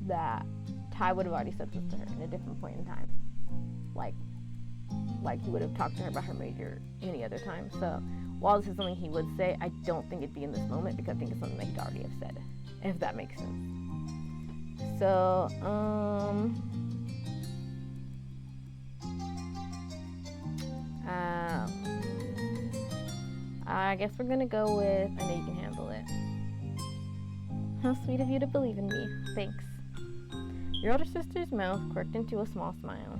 that Ty would have already said this to her in a different point in time. Like he would have talked to her about her major any other time. So while this is something he would say, I don't think it'd be in this moment because I think it's something that he'd already have said, if that makes sense. So, I guess we're gonna go with, I know you can handle it. How sweet of you to believe in me. Thanks. Your older sister's mouth quirked into a small smile.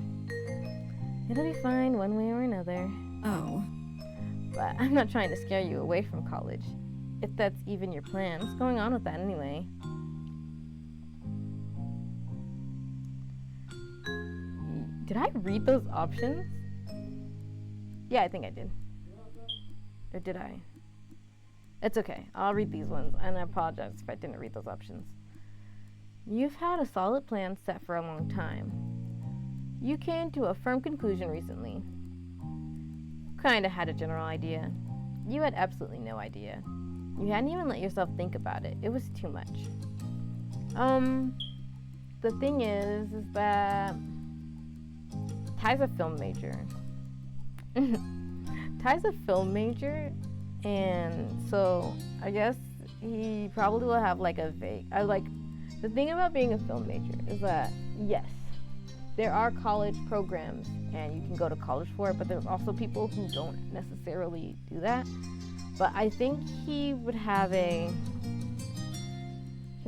It'll be fine one way or another. Oh. But I'm not trying to scare you away from college. If that's even your plan, what's going on with that anyway? Did I read those options? Yeah, I think I did. Or did I? It's okay. I'll read these ones, and I apologize if I didn't read those options. You've had a solid plan set for a long time. You came to a firm conclusion recently. Kinda had a general idea. You had absolutely no idea. You hadn't even let yourself think about it. It was too much. The thing is that Ty's a film major. Ty's a film major, and so I guess he probably will have like a vague. The thing about being a film major is that yes, there are college programs and you can go to college for it, but there's also people who don't necessarily do that. But I think he would have came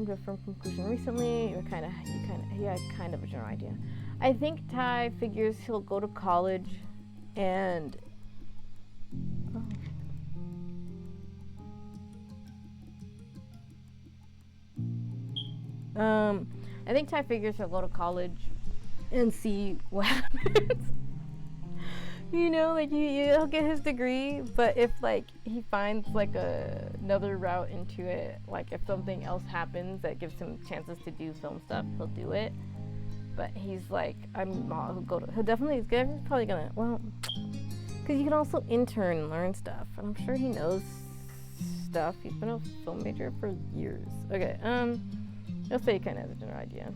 to a firm conclusion recently, he had kind of a general idea. I think Ty figures he'll go to college and I think Ty figures he'll go to college and see what happens. You know, like he'll get his degree, but if like he finds like another route into it, like if something else happens that gives him chances to do film stuff, he'll do it. But he's like, he's probably gonna, well, because you can also intern and learn stuff, and I'm sure he knows stuff. He's been a film major for years. Okay, I'll say he kind of has a general idea.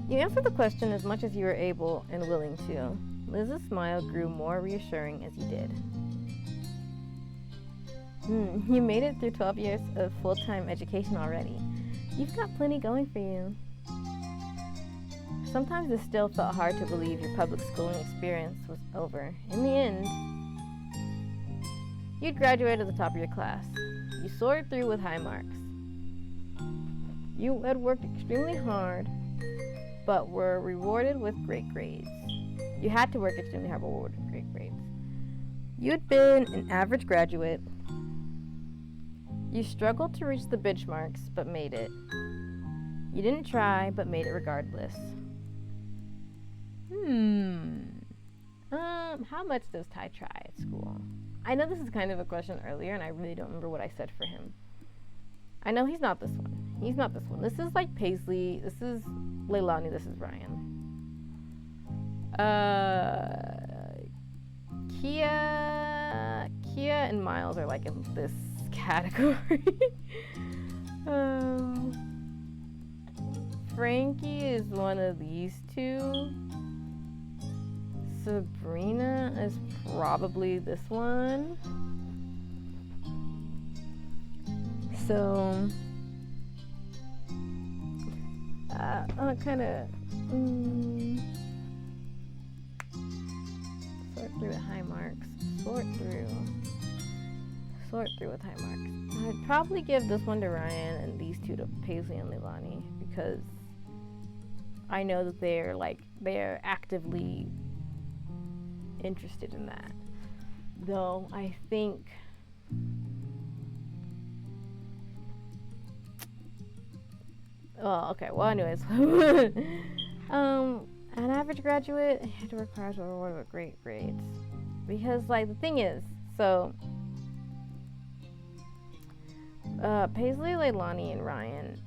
You answered the question as much as you were able and willing to. Liz's smile grew more reassuring as you did. You made it through 12 years of full-time education already. You've got plenty going for you. Sometimes it still felt hard to believe your public schooling experience was over. In the end, you'd graduated at the top of your class. You soared through with high marks. You had worked extremely hard, but were rewarded with great grades. You had to work extremely hard, but were rewarded with great grades. You'd been an average graduate. You struggled to reach the benchmarks, but made it. You didn't try, but made it regardless. How much does Ty try at school? I know this is kind of a question earlier, and I really don't remember what I said for him. I know he's not this one. He's not this one. This is like Paisley. This is Leilani. This is Ryan. Kia and Miles are like in this category. Frankie is one of these two. Sabrina is probably this one. So, kind of sort through with high marks. Sort through with high marks. I'd probably give this one to Ryan and these two to Paisley and Leilani because I know that they're actively interested in that. Though I think anyways. An average graduate had to work hard to reward with great grades. Because the thing is, so Paisley, Leilani, and Ryan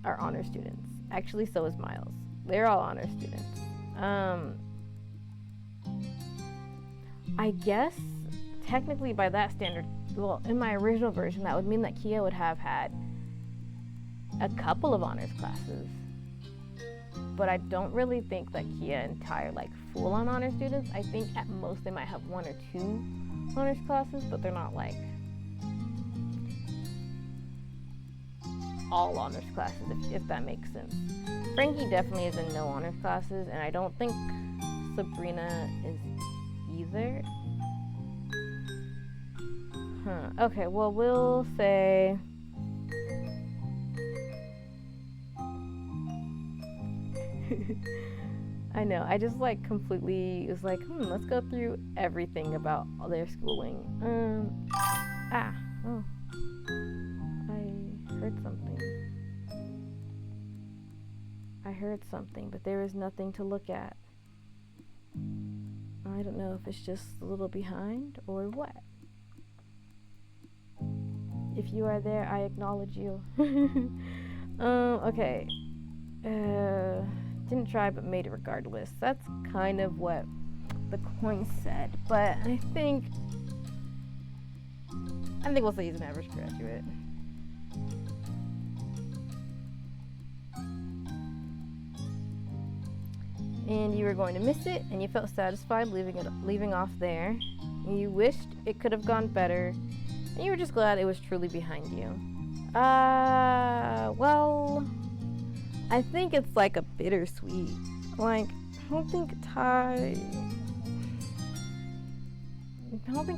are honor students. Actually, so is Miles. They're all honor students. I guess technically by that standard, well, in my original version, that would mean that Kia would have had a couple of honors classes. But I don't really think that Kia and Ty are full-on honor students. I think at most they might have one or two honors classes, but they're not all honors classes, if that makes sense. Frankie definitely is in no honors classes, and I don't think Sabrina is either. Okay, well, we'll say I know, I just completely was let's go through everything about their schooling. I heard something, but there is nothing to look at. I don't know if it's just a little behind or what. If you are there, I acknowledge you. Okay. Didn't try, but made it regardless. That's kind of what the coin said, but I think I think we'll say he's an average graduate. And you were going to miss it, and you felt satisfied leaving off there. And you wished it could have gone better, and you were just glad it was truly behind you. Well, I think it's like a bittersweet. Like, I don't think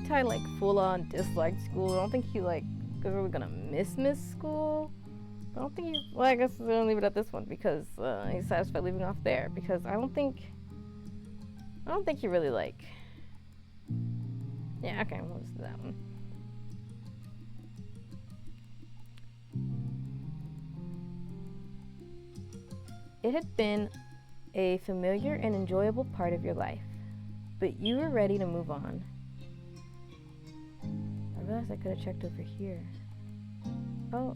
Ty like full on disliked school. I don't think he like is really gonna miss school. I don't think he's, well, I guess we're gonna leave it at this one because he's satisfied leaving off there, because I don't think he really like, yeah, okay, we'll just do that one. It had been a familiar and enjoyable part of your life, but you were ready to move on. I realized I could have checked over here. Oh.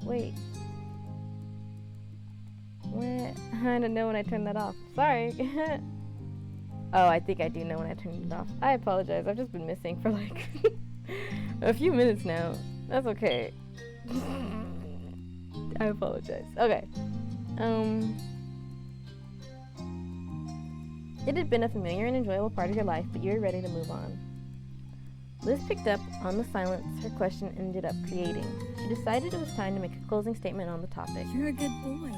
Wait. What? I don't know when I turned that off. Sorry. Oh, I think I do know when I turned it off. I apologize. I've just been missing for like a few minutes now. That's okay. I apologize. Okay. It had been a familiar and enjoyable part of your life, but you were ready to move on. Liz picked up on the silence her question ended up creating. She decided it was time to make a closing statement on the topic. You're a good boy.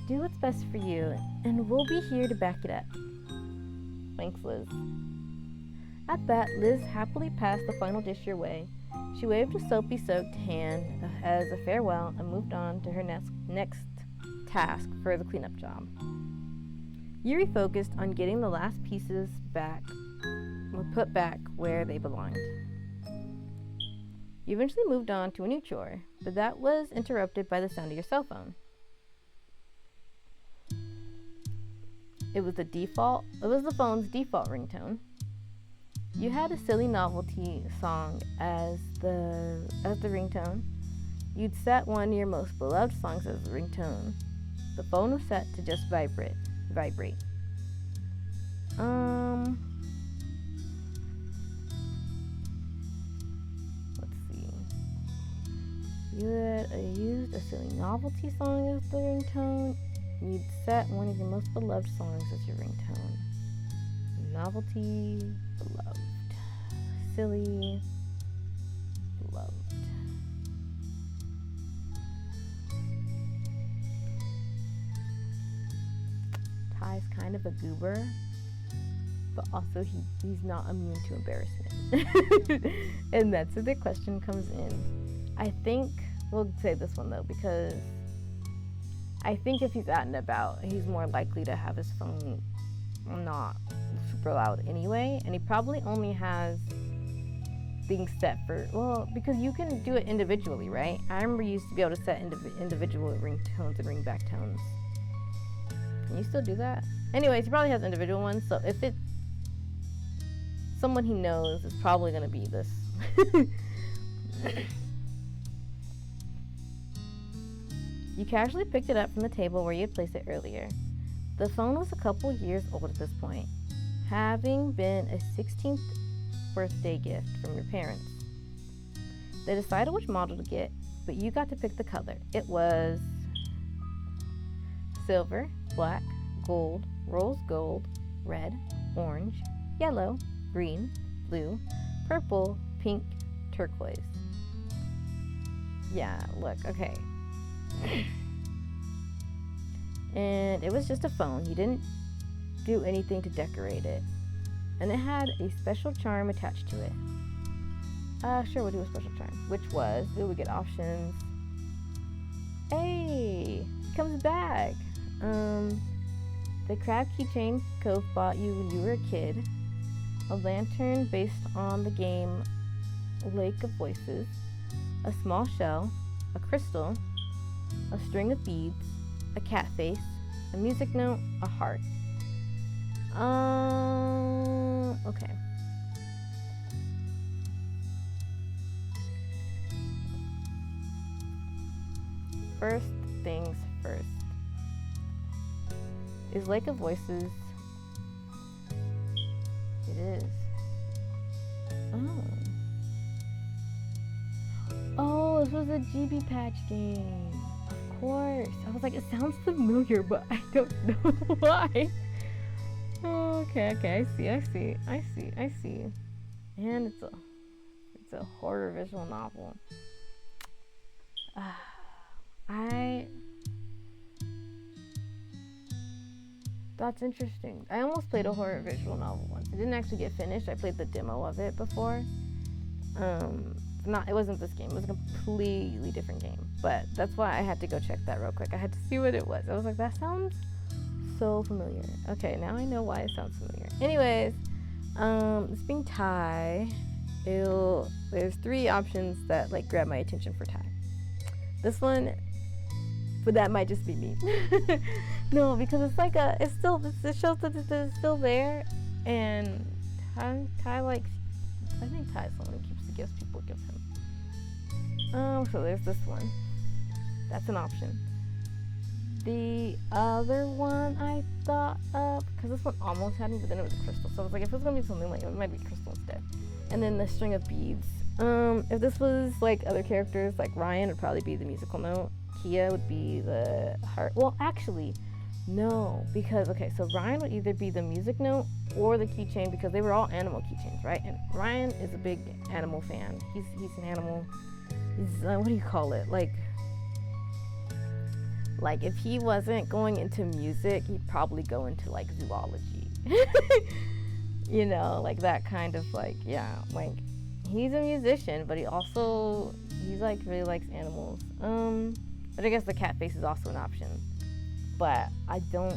Do what's best for you, and we'll be here to back it up. Thanks, Liz. At that, Liz happily passed the final dish your way. She waved a soapy-soaked hand as a farewell and moved on to her next task for the cleanup job. You refocused on getting the last pieces put back where they belonged. You eventually moved on to a new chore, but that was interrupted by the sound of your cell phone. It was the phone's default ringtone. You had a silly novelty song as the ringtone. You'd set one of your most beloved songs as the ringtone. The phone was set to just vibrate. Let's see. You had used a silly novelty song as the ringtone. You'd set one of your most beloved songs as your ringtone. Novelty, beloved. Silly, beloved. Ty's kind of a goober, but also he's not immune to embarrassment. And that's where the question comes in. I think we'll say this one though, because I think if he's out and about, he's more likely to have his phone not super loud anyway, and he probably only has things set for, well, because you can do it individually, right? I remember you used to be able to set individual ringtones and ringback tones. Can you still do that? Anyways, he probably has individual ones, so if it's someone he knows, it's probably going to be this. You casually picked it up from the table where you had placed it earlier. The phone was a couple years old at this point, having been a 16th birthday gift from your parents. They decided which model to get, but you got to pick the color. It was silver, black, gold, rose gold, red, orange, yellow, green, blue, purple, pink, turquoise. Yeah, look, okay. And it was just a phone. You didn't do anything to decorate it. And it had a special charm attached to it. Sure, we'll do a special charm. Which was, we would get options. Hey, it comes back. The crab keychain Cove bought you when you were a kid. A lantern based on the game Lake of Voices. A small shell. A crystal. A string of beads. A cat face. A music note. A heart. Okay. First things first. Is Lake of Voices? It is. Oh. Oh, this was a GB Patch game. Of course. I was like, it sounds familiar, but I don't know why. Oh, okay, I see. And it's a horror visual novel. That's interesting. I almost played a horror visual novel once. It didn't actually get finished. I played the demo of it before. It wasn't this game. It was a completely different game. But that's why I had to go check that real quick. I had to see what it was. I was like, that sounds so familiar. Okay, now I know why it sounds familiar. Anyways, this being Thai, there's 3 options that like grab my attention for Thai. This one, but that might just be me. No, because it's like it shows that it's still there, and Thai likes. I think Thai's someone who keeps the gifts people give him. So there's this one. That's an option. The other one I thought of, because this one almost had me, but then it was a crystal. So I was like, if it's gonna be something like it might be crystal instead. And then the string of beads. If this was like other characters, like Ryan would probably be the musical note. Kia would be the heart. Well, actually, no, because so Ryan would either be the music note or the keychain, because they were all animal keychains, right? And Ryan is a big animal fan. He's an animal. He's what do you call it? Like if he wasn't going into music, he'd probably go into like zoology. You know, like that kind of like, yeah, like he's a musician, but he's like really likes animals. But I guess the cat face is also an option. But I don't.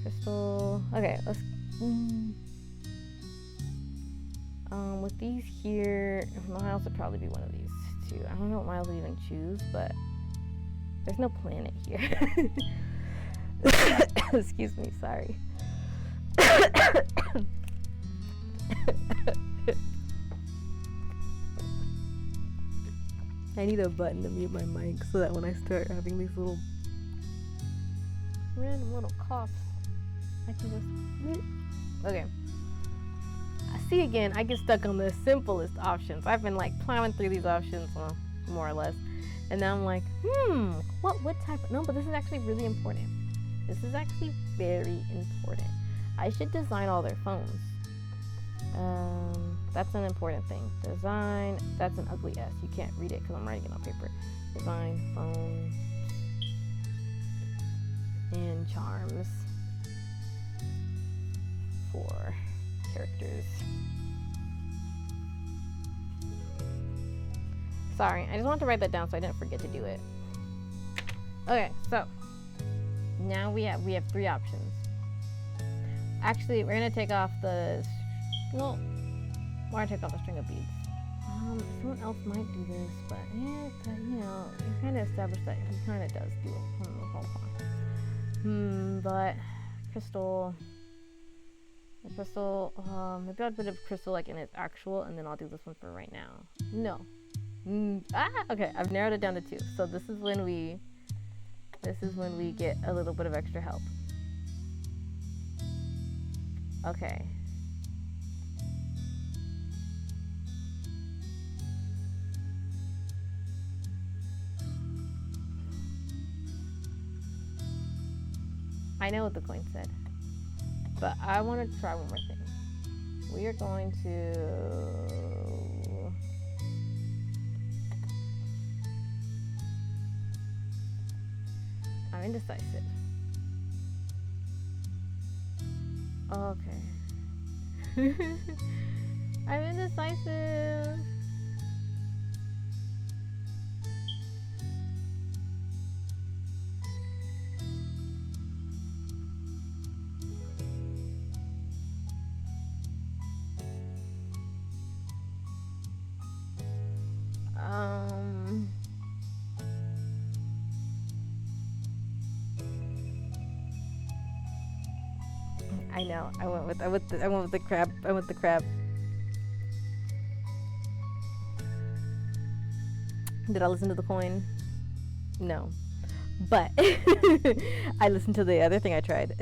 Crystal. Okay, let's. With these here, Miles would probably be one of these 2. I don't know what Miles would even choose, but there's no planet here. Excuse me, sorry. I need a button to mute my mic so that when I start having these random little coughs, I can just. Okay. See, again, I get stuck on the simplest options. I've been like plowing through these options, well, more or less, and now I'm like, what type of. No, but this is actually really important. This is actually very important. I should design all their phones. That's an important thing. Design, that's an ugly S. You can't read it because I'm writing it on paper. Design, phone, and charms for characters. Sorry, I just wanted to write that down so I didn't forget to do it. Okay, so now we have 3 options. Actually, we're gonna take off the. Well, we're gonna take off the string of beads. Someone else might do this, but yeah, you kind of established that he kind of does do it from the whole time. But crystal, maybe I'll put a crystal like in its actual, and then I'll do this one for right now. No. Okay, I've narrowed it down to 2. So this is when we get a little bit of extra help. Okay. I know what the coin said, but I want to try one more thing. We are going to. I'm indecisive. Okay. I'm indecisive. I know. I went with the crab. I went the crab. Did I listen to the coin? No. But I listened to the other thing I tried.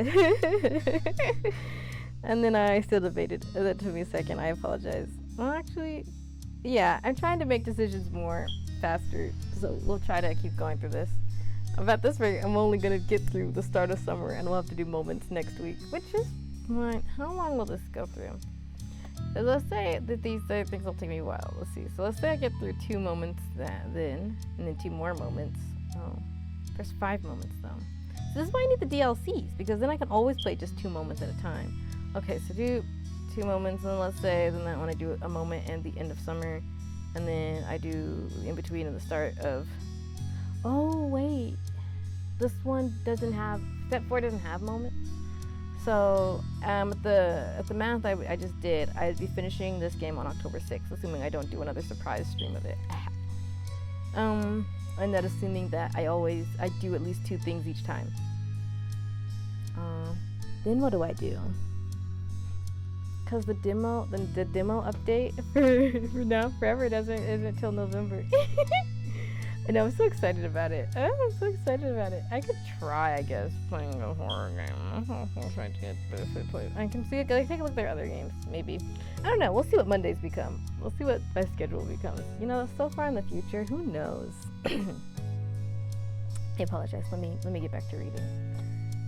And then I still debated. That took me a second. I apologize. Well, actually, yeah, I'm trying to make decisions more faster. So we'll try to keep going through this. At this rate, I'm only going to get through the start of summer, and we'll have to do moments next week, which is fine. How long will this go through? So let's say that these things will take me a while. Let's see. So let's say I get through 2 moments then, and then 2 more moments. Oh, there's 5 moments though. So this is why I need the DLCs, because then I can always play just 2 moments at a time. Okay, so do 2 moments, and let's say then I want to do a moment and the end of summer, and then I do in between and the start of. Oh wait, this one doesn't have, step 4 doesn't have moments. So at the math I just did, I'd be finishing this game on October 6th, assuming I don't do another surprise stream of it. And that assuming that I do at least 2 things each time. Then what do I do? Because the demo update for now forever isn't till November. I know, I'm so excited about it. I'm so excited about it. I could try, I guess, playing a horror game. I'll try to get this play. I can see it. Take a look at their other games, maybe. I don't know. We'll see what Mondays become. We'll see what my schedule becomes. You know, so far in the future, who knows? I apologize. Let me get back to reading.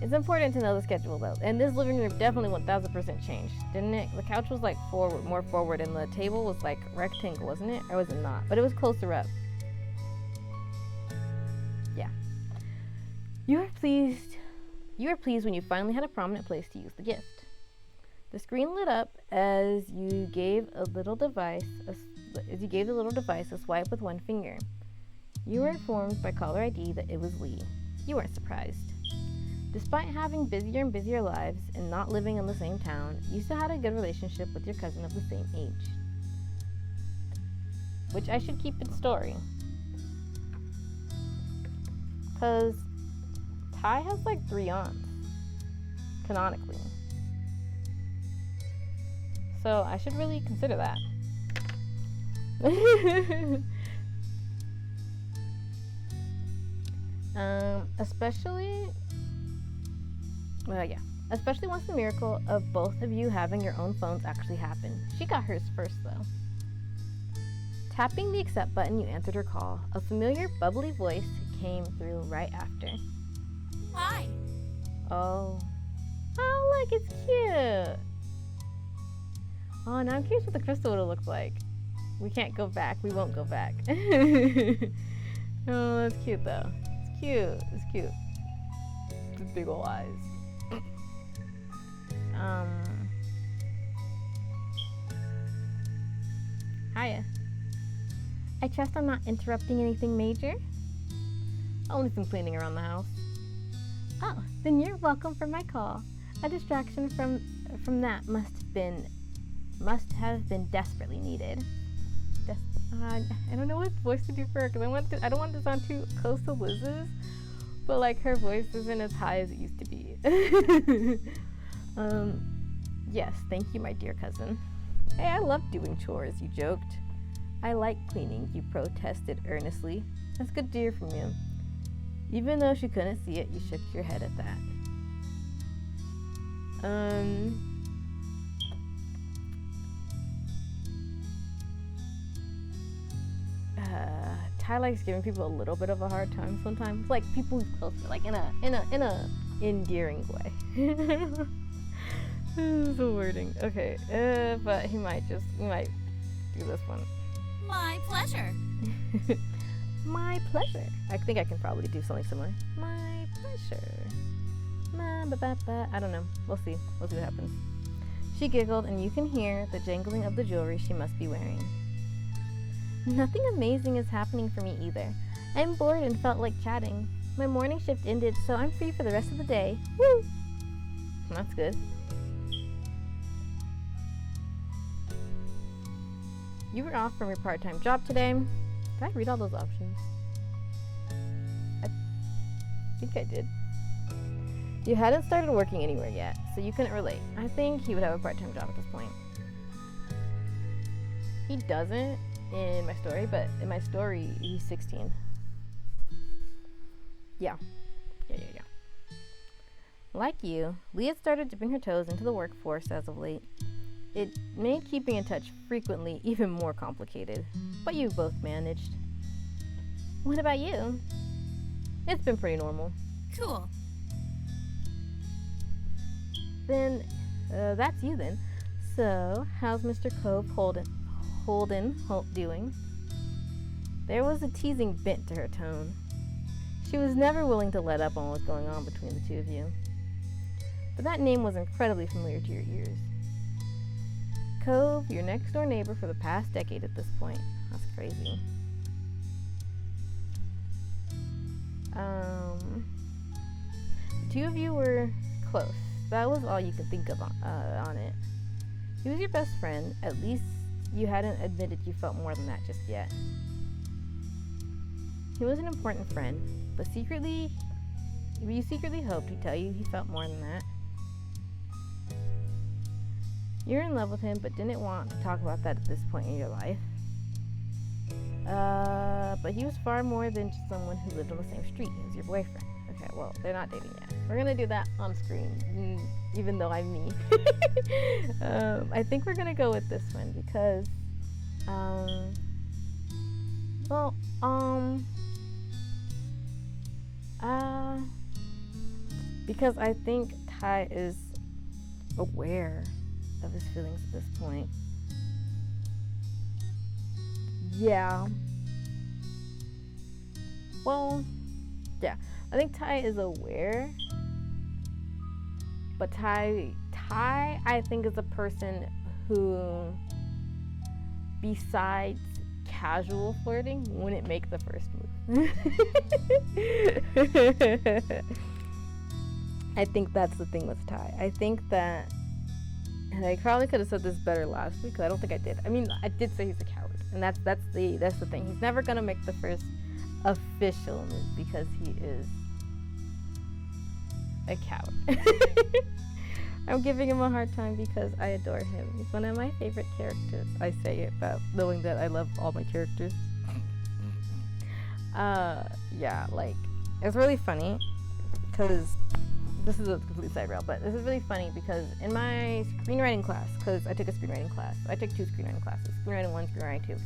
It's important to know the schedule though. And this living room definitely 1000% changed, didn't it? The couch was like more forward, and the table was like rectangle, wasn't it? Or was it not? But it was closer up. Yeah. You were pleased when you finally had a prominent place to use the gift. The screen lit up as you gave the little device a swipe with one finger. You were informed by caller ID that it was Lee. You weren't surprised. Despite having busier and busier lives and not living in the same town, you still had a good relationship with your cousin of the same age. Which I should keep in story. Because Ty has like 3 aunts, canonically. So I should really consider that. Especially once the miracle of both of you having your own phones actually happened. She got hers first though. Tapping the accept button, you answered her call. A familiar, bubbly voice came through right after. Hi. Oh, look, it's cute. Oh, now I'm curious what the crystal would have looked like. We can't go back. We won't go back. Oh, that's cute though. It's cute. It's cute. With big ol' eyes. Hiya. I trust I'm not interrupting anything major? Only some cleaning around the house. Oh, then you're welcome for my call. A distraction from that must have been desperately needed. I don't know what voice to do for her because I don't want to sound too close to Liz's, but like her voice isn't as high as it used to be. Yes, thank you, my dear cousin. Hey, I love doing chores, you joked. I like cleaning, you protested earnestly. That's good to hear from you. Even though she couldn't see it, you shook your head at that. Ty likes giving people a little bit of a hard time sometimes, like people who's close, like in a endearing way. The wording. Okay, but he might do this one. My pleasure. My pleasure. I think I can probably do something similar. My pleasure. I don't know. We'll see. We'll see what happens. She giggled, and you can hear the jangling of the jewelry she must be wearing. Nothing amazing is happening for me either. I'm bored and felt like chatting. My morning shift ended, so I'm free for the rest of the day. Woo! That's good. You were off from your part-time job today. Did I read all those options? I think I did. You hadn't started working anywhere yet, so you couldn't relate. I think he would have a part-time job at this point. He doesn't in my story, but in my story, he's 16. Yeah. Like you, Lee had started dipping her toes into the workforce as of late. It made keeping in touch frequently even more complicated, but you both managed. What about you? It's been pretty normal. Cool. Then, that's you then. So, how's Mr. Cove Holden doing? There was a teasing bent to her tone. She was never willing to let up on what was going on between the two of you. But that name was incredibly familiar to your ears. Cove, your next door neighbor for the past decade at this point. That's crazy. The two of you were close. That was all you could think of on it. He was your best friend. At least you hadn't admitted you felt more than that just yet. He was an important friend, but you secretly hoped he'd tell you he felt more than that. You're in love with him, but didn't want to talk about that at this point in your life. But he was far more than just someone who lived on the same street. He was your boyfriend. Okay, well, they're not dating yet. We're gonna do that on screen, even though I'm me. I think we're gonna go with this one because, because I think Ty is aware of his feelings at this point. Yeah. Well, yeah. I think Ty is aware, but Ty, I think, is a person who, besides casual flirting, wouldn't make the first move. I think that's the thing with Ty. I think that, and I probably could have said this better last week, because I don't think I did. I mean, I did say he's a coward, and that's the thing. He's never gonna make the first official move because he is a coward. I'm giving him a hard time because I adore him. He's one of my favorite characters. I say it about knowing that I love all my characters. Yeah, like, it's really funny because this is a complete side rail, but this is really funny because in my screenwriting class, because I took a screenwriting class, I took 2 screenwriting classes, screenwriting 1, screenwriting 2.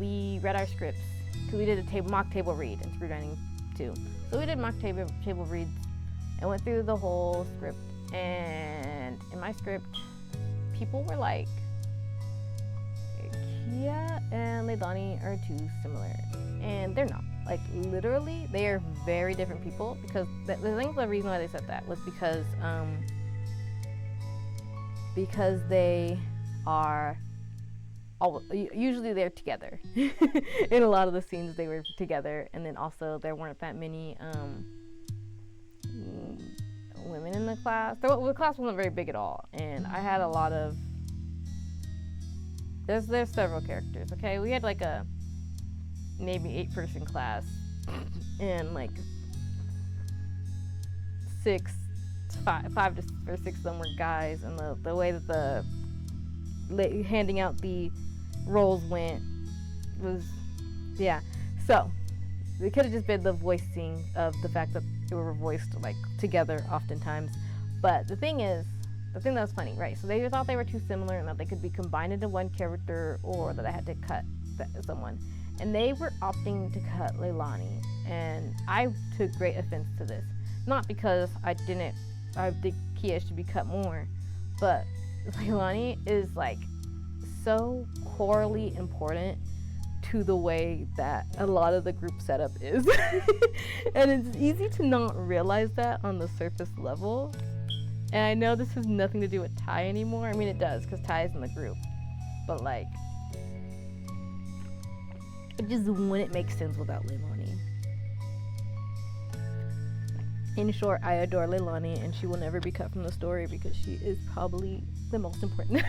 We read our scripts because we did a mock table read in screenwriting 2. So we did mock table reads and went through the whole script. And in my script, people were like, Kia and Leilani are too similar, and they're not. Like, literally, they are very different people, because I think the reason why they said that was because they are usually they're together. In a lot of the scenes they were together, and then also there weren't that many women in the class. The class wasn't very big at all, and I had a lot of there's several characters. Okay, we had like a maybe 8-person class, and like 5 or 6 of them were guys, and the way that handing out the roles went was, yeah. So it could have just been the voicing of the fact that they were voiced like together oftentimes. But the thing that was funny, right? So they thought they were too similar and that they could be combined into one character, or that I had to cut someone. And they were opting to cut Leilani, and I took great offense to this. Not because I think Kia should be cut more, but Leilani is like so corely important to the way that a lot of the group setup is. And it's easy to not realize that on the surface level. And I know this has nothing to do with Ty anymore. I mean, it does, because Ty is in the group. But like, it just wouldn't make sense without Leilani. In short, I adore Leilani, and she will never be cut from the story because she is probably the most important.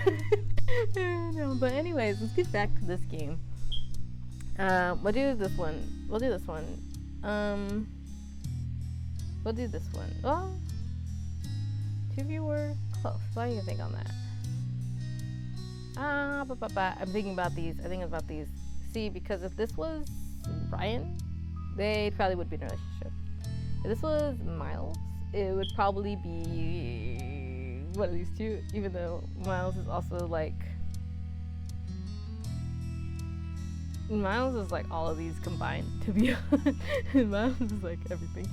No, but anyways, let's get back to this game. We'll do this one. We'll do this one. Well, 2 of you were close. What do you think on that? I'm thinking about these. See, because if this was Ryan, they probably would be in a relationship. If this was Miles, it would probably be one of these two, even though Miles is also like Miles is like all of these combined, to be honest. Miles is like everything.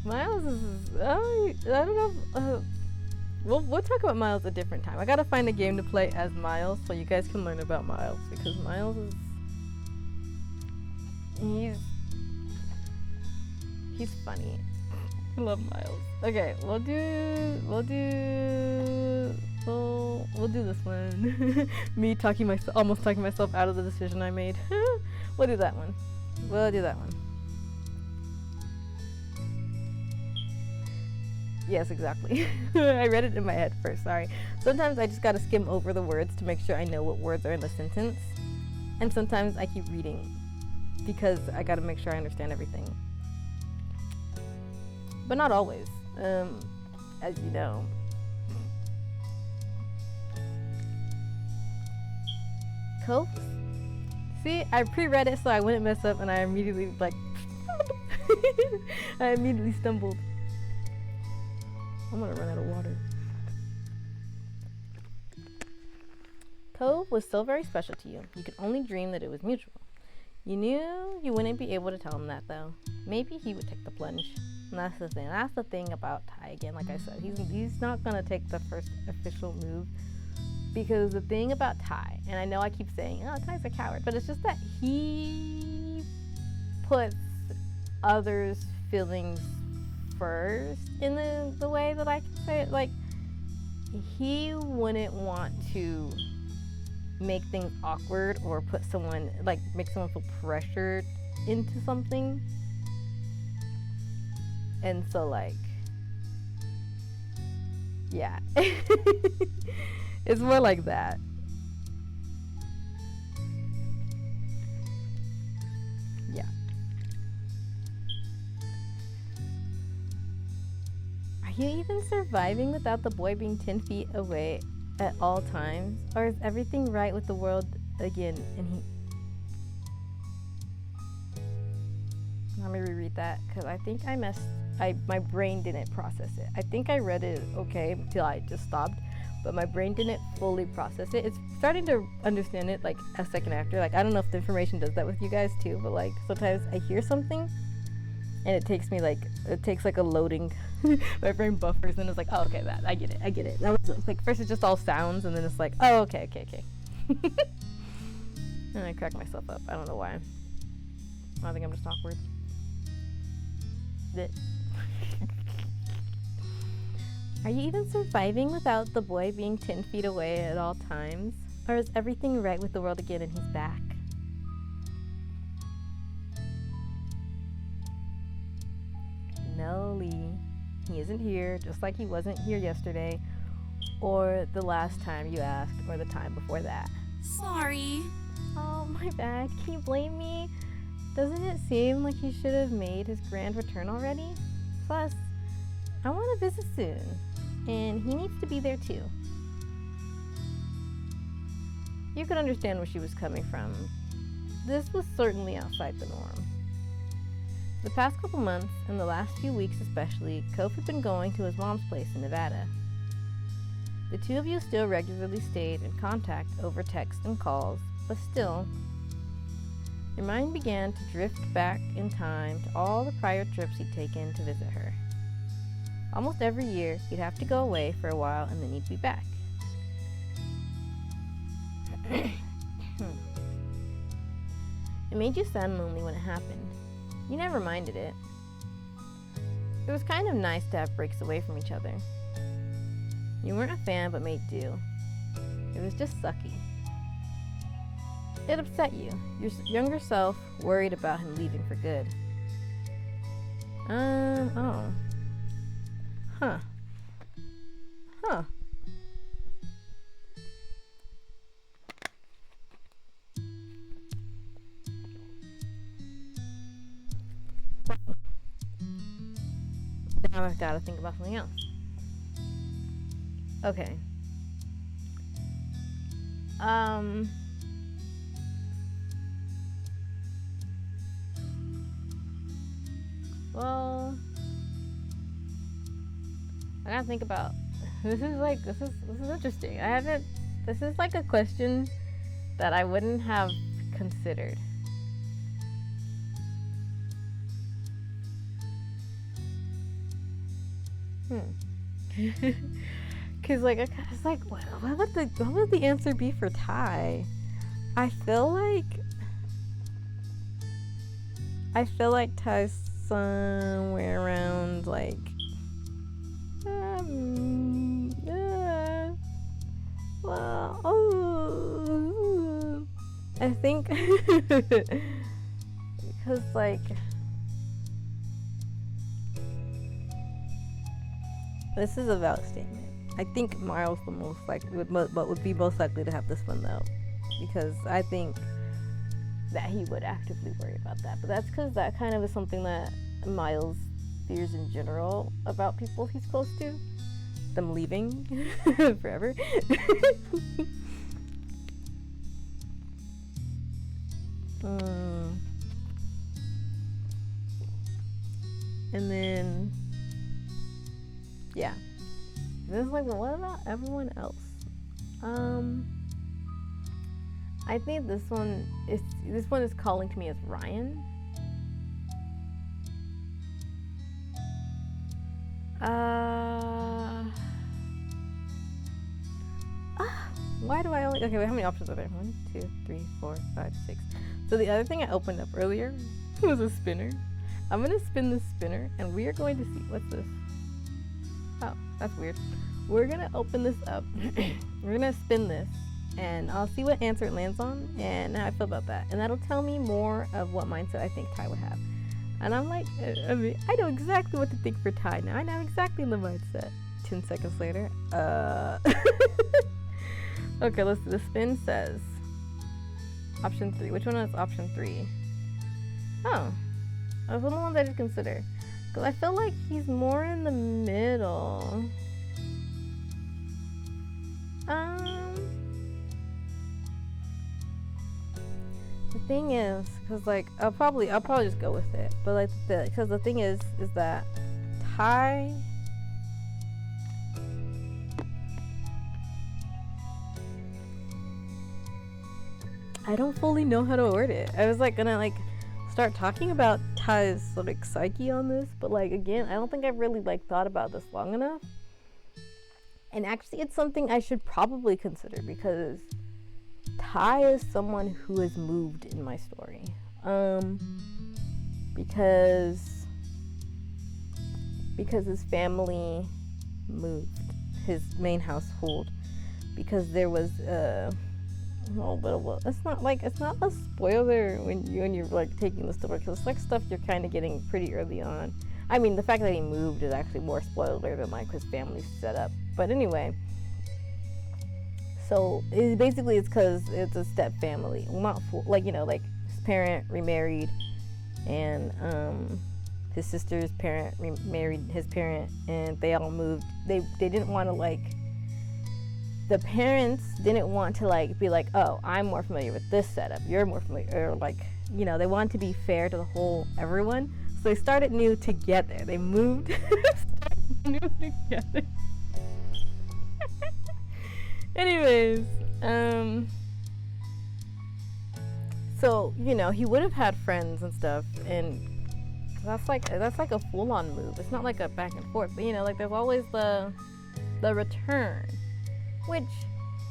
Miles is I don't know. We'll talk about Miles a different time. I gotta find a game to play as Miles so you guys can learn about Miles, because Miles is he's funny. I love Miles. Okay, we'll do this one. Me almost talking myself out of the decision I made. We'll do that one. Yes, exactly. I read it in my head first, sorry. Sometimes I just gotta skim over the words to make sure I know what words are in the sentence. And sometimes I keep reading because I gotta make sure I understand everything. But not always, as you know. Cope? See, I pre-read it so I wouldn't mess up, and I immediately I immediately stumbled. I'm gonna run out of water. Cove was still very special to you. You could only dream that it was mutual. You knew you wouldn't be able to tell him that, though. Maybe he would take the plunge. And that's the thing. That's the thing about Ty again. Like I said, he's not gonna take the first official move, because the thing about Ty, and I know I keep saying, oh, Ty's a coward, but it's just that he puts others' feelings first in the way that I can say it. Like, he wouldn't want to make things awkward or put someone, like, make someone feel pressured into something. And so, like, yeah. It's more like that. Yeah. Are you even surviving without the boy being 10 feet away at all times? Or is everything right with the world again? And let me reread that, because I think my brain didn't process it. I think I read it okay until I just stopped, but my brain didn't fully process it. It's starting to understand it like a second after. Like, I don't know if the information does that with you guys too, but like sometimes I hear something and it takes like a loading. My brain buffers and it's like, oh, okay, that I get it. That was like, first it's just all sounds, and then it's like, oh, okay. And I crack myself up. I don't know why. I think I'm just awkward. Are you even surviving without the boy being 10 feet away at all times? Or is everything right with the world again and he's back? No, Lee. He isn't here, just like he wasn't here yesterday, or the last time you asked, or the time before that. Sorry. Oh, my bad. Can you blame me? Doesn't it seem like he should have made his grand return already? Plus, I want to visit soon, and he needs to be there too. You could understand where she was coming from. This was certainly outside the norm. The past couple months, and the last few weeks especially, Kof had been going to his mom's place in Nevada. The two of you still regularly stayed in contact over text and calls, but still, your mind began to drift back in time to all the prior trips he'd taken to visit her. Almost every year, he'd have to go away for a while and then he'd be back. It made you sound lonely when it happened. You never minded it. It was kind of nice to have breaks away from each other. You weren't a fan, but made do. It was just sucky. It upset you. Your younger self worried about him leaving for good. Oh. Huh. Now I've got to think about something else. Okay. Well, I gotta think about. This is interesting. This is like a question that I wouldn't have considered. Cause like I was like, what would the answer be for Ty? I feel like Ty's somewhere around like I think because like this is a valid statement. I think Miles the most likely would be most likely to have this one though, because I think that he would actively worry about that. But that's because that kind of is something that Miles fears in general about people he's close to, them leaving forever. And then yeah, this is like, what about everyone else? I think this one is calling to me as Ryan. Why do I only... Okay, wait, how many options are there? 1, 2, 3, 4, 5, 6. So the other thing I opened up earlier was a spinner. I'm going to spin this spinner, and we are going to see... What's this? Oh, that's weird. We're going to open this up. We're going to spin this, and I'll see what answer it lands on, and how I feel about that. And that'll tell me more of what mindset I think Ty would have. And I'm like, I know exactly what to think for Ty now. I know exactly the mindset. 10 seconds later. Okay, let's see. The spin says option 3. Which one is option 3? Oh, that's one of the ones I did consider. Because I feel like he's more in the middle. The thing is, because like I'll probably just go with it. But like because the thing is that Ty. I don't fully know how to word it. I was like gonna like start talking about Ty's sort of psyche on this, but like again, I don't think I've really like thought about this long enough. And actually, it's something I should probably consider because Ty is someone who has moved in my story. Because his family moved, his main household, because there was it's not a spoiler when you're like taking the story, because it's like stuff you're kind of getting pretty early on. I mean, the fact that he moved is actually more spoiler than like his family's set up. But anyway, so it's because it's a step family. Well, not full, like like his parent remarried, and his sister's parent remarried his parent, and they all moved. They didn't want to like. The parents didn't want to like be like, oh, I'm more familiar with this setup, you're more familiar, or like, they wanted to be fair to the whole everyone. So they started new together. They moved new together. Anyways, so he would have had friends and stuff, and that's like a full-on move. It's not like a back and forth, but like there's always the return. Which,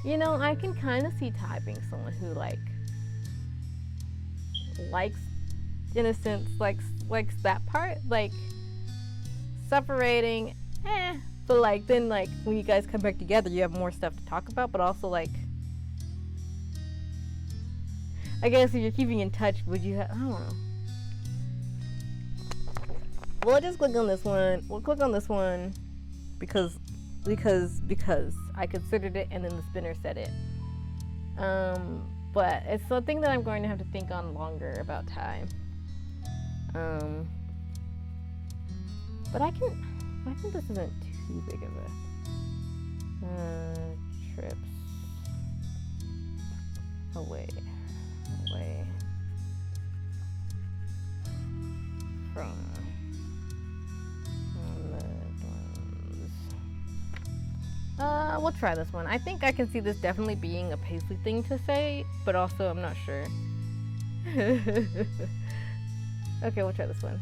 I can kind of see Ty being someone who, likes, in a sense, likes that part, like, separating, but, then, when you guys come back together, you have more stuff to talk about, but also, I guess if you're keeping in touch, would you have, I don't know. We'll just click on this one. We'll click on this one because I considered it and then the spinner said it. But it's something that I'm going to have to think on longer about Ty. But I think this isn't too big of a trips away from the dorms. We'll try this one. I think I can see this definitely being a Paisley thing to say, but also I'm not sure. Okay, we'll try this one.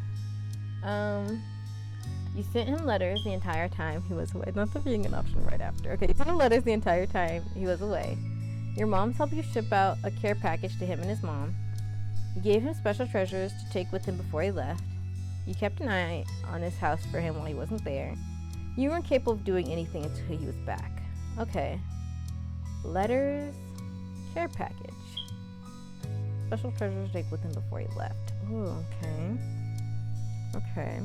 You sent him letters the entire time he was away. Not there being an option right after. Okay, you sent him letters the entire time he was away. Your mom's helped you ship out a care package to him and his mom. You gave him special treasures to take with him before he left. You kept an eye on his house for him while he wasn't there. You weren't capable of doing anything until he was back. Okay. Letters, care package. Special treasures to take with him before he left. Ooh, okay. Okay.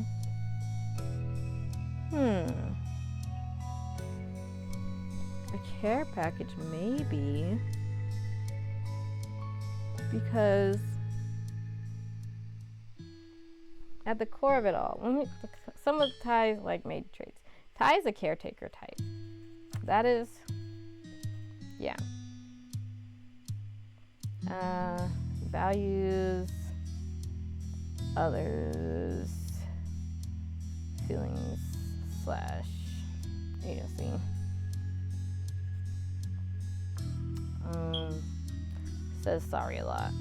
A care package, maybe. Because at the core of it all, some of Ty's like made traits. Ty is a caretaker type. That is, yeah. Values others, feelings / agency. Says sorry a lot.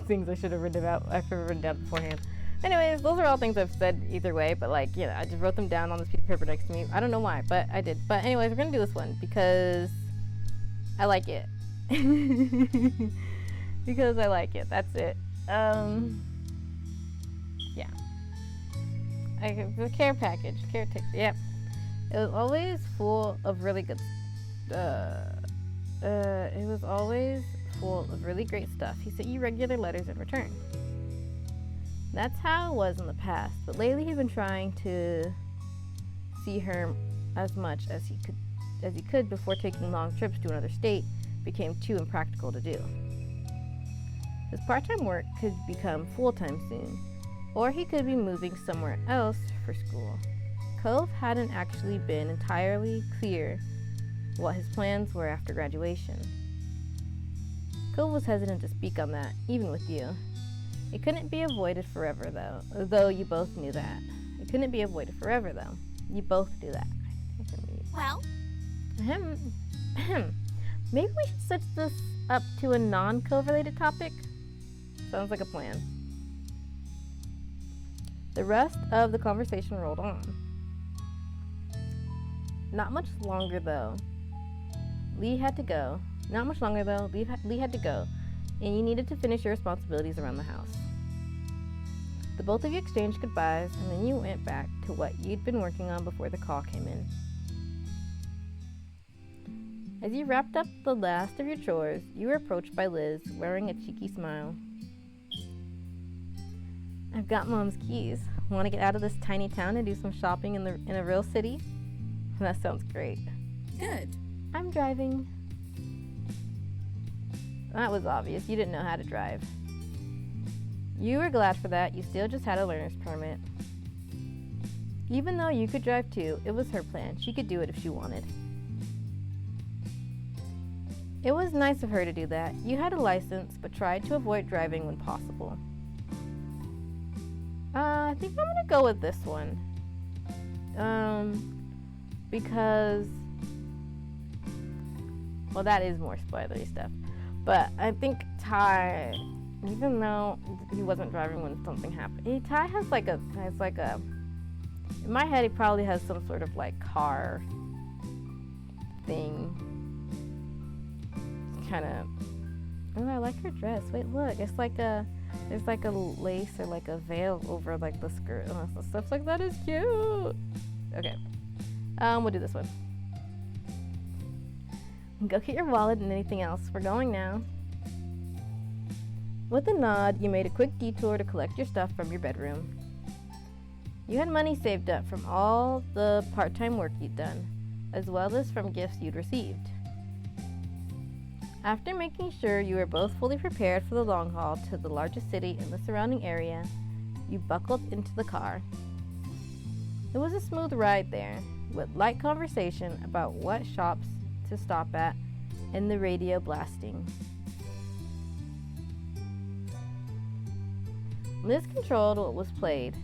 Things I should have written down beforehand. Anyways, those are all things I've said either way, but like, you know, I just wrote them down on this piece of paper next to me. I don't know why, but I did. But anyways, we're gonna do this one because I like it. Because I like it. That's it. Yeah. The care package, caretaker. Yep. It was always full of really good. It was always full of really great stuff. He sent you regular letters in return. That's how it was in the past, but lately he'd been trying to see her as much as he could before taking long trips to another state became too impractical to do. His part-time work could become full-time soon, or he could be moving somewhere else for school. Cove hadn't actually been entirely clear what his plans were after graduation. Cove was hesitant to speak on that, even with you. It couldn't be avoided forever, though you both knew that. It couldn't be avoided forever, though. You both knew that. Well? Maybe we should switch this up to a non-Cove related topic? Sounds like a plan. The rest of the conversation rolled on. Not much longer, though. Lee had to go, and you needed to finish your responsibilities around the house. The both of you exchanged goodbyes, and then you went back to what you'd been working on before the call came in. As you wrapped up the last of your chores, you were approached by Liz, wearing a cheeky smile. I've got Mom's keys. Want to get out of this tiny town and do some shopping in a real city? That sounds great. Good. I'm driving. That was obvious. You didn't know how to drive. You were glad for that. You still just had a learner's permit. Even though you could drive too, it was her plan. She could do it if she wanted. It was nice of her to do that. You had a license, but tried to avoid driving when possible. I think I'm gonna go with this one. Because, well, that is more spoilery stuff. But I think Ty, even though he wasn't driving when something happened, Ty has like a, in my head, he probably has some sort of like car thing. Kind of, oh, I like her dress. Wait, look, it's like there's like a lace or like a veil over like the skirt. Oh, stuff like that is cute. Okay, we'll do this one. Go get your wallet and anything else. We're going now. With a nod, you made a quick detour to collect your stuff from your bedroom. You had money saved up from all the part-time work you'd done, as well as from gifts you'd received. After making sure you were both fully prepared for the long haul to the largest city in the surrounding area, you buckled into the car. It was a smooth ride there, with light conversation about what shops to stop at and the radio blasting. Liz controlled what was played,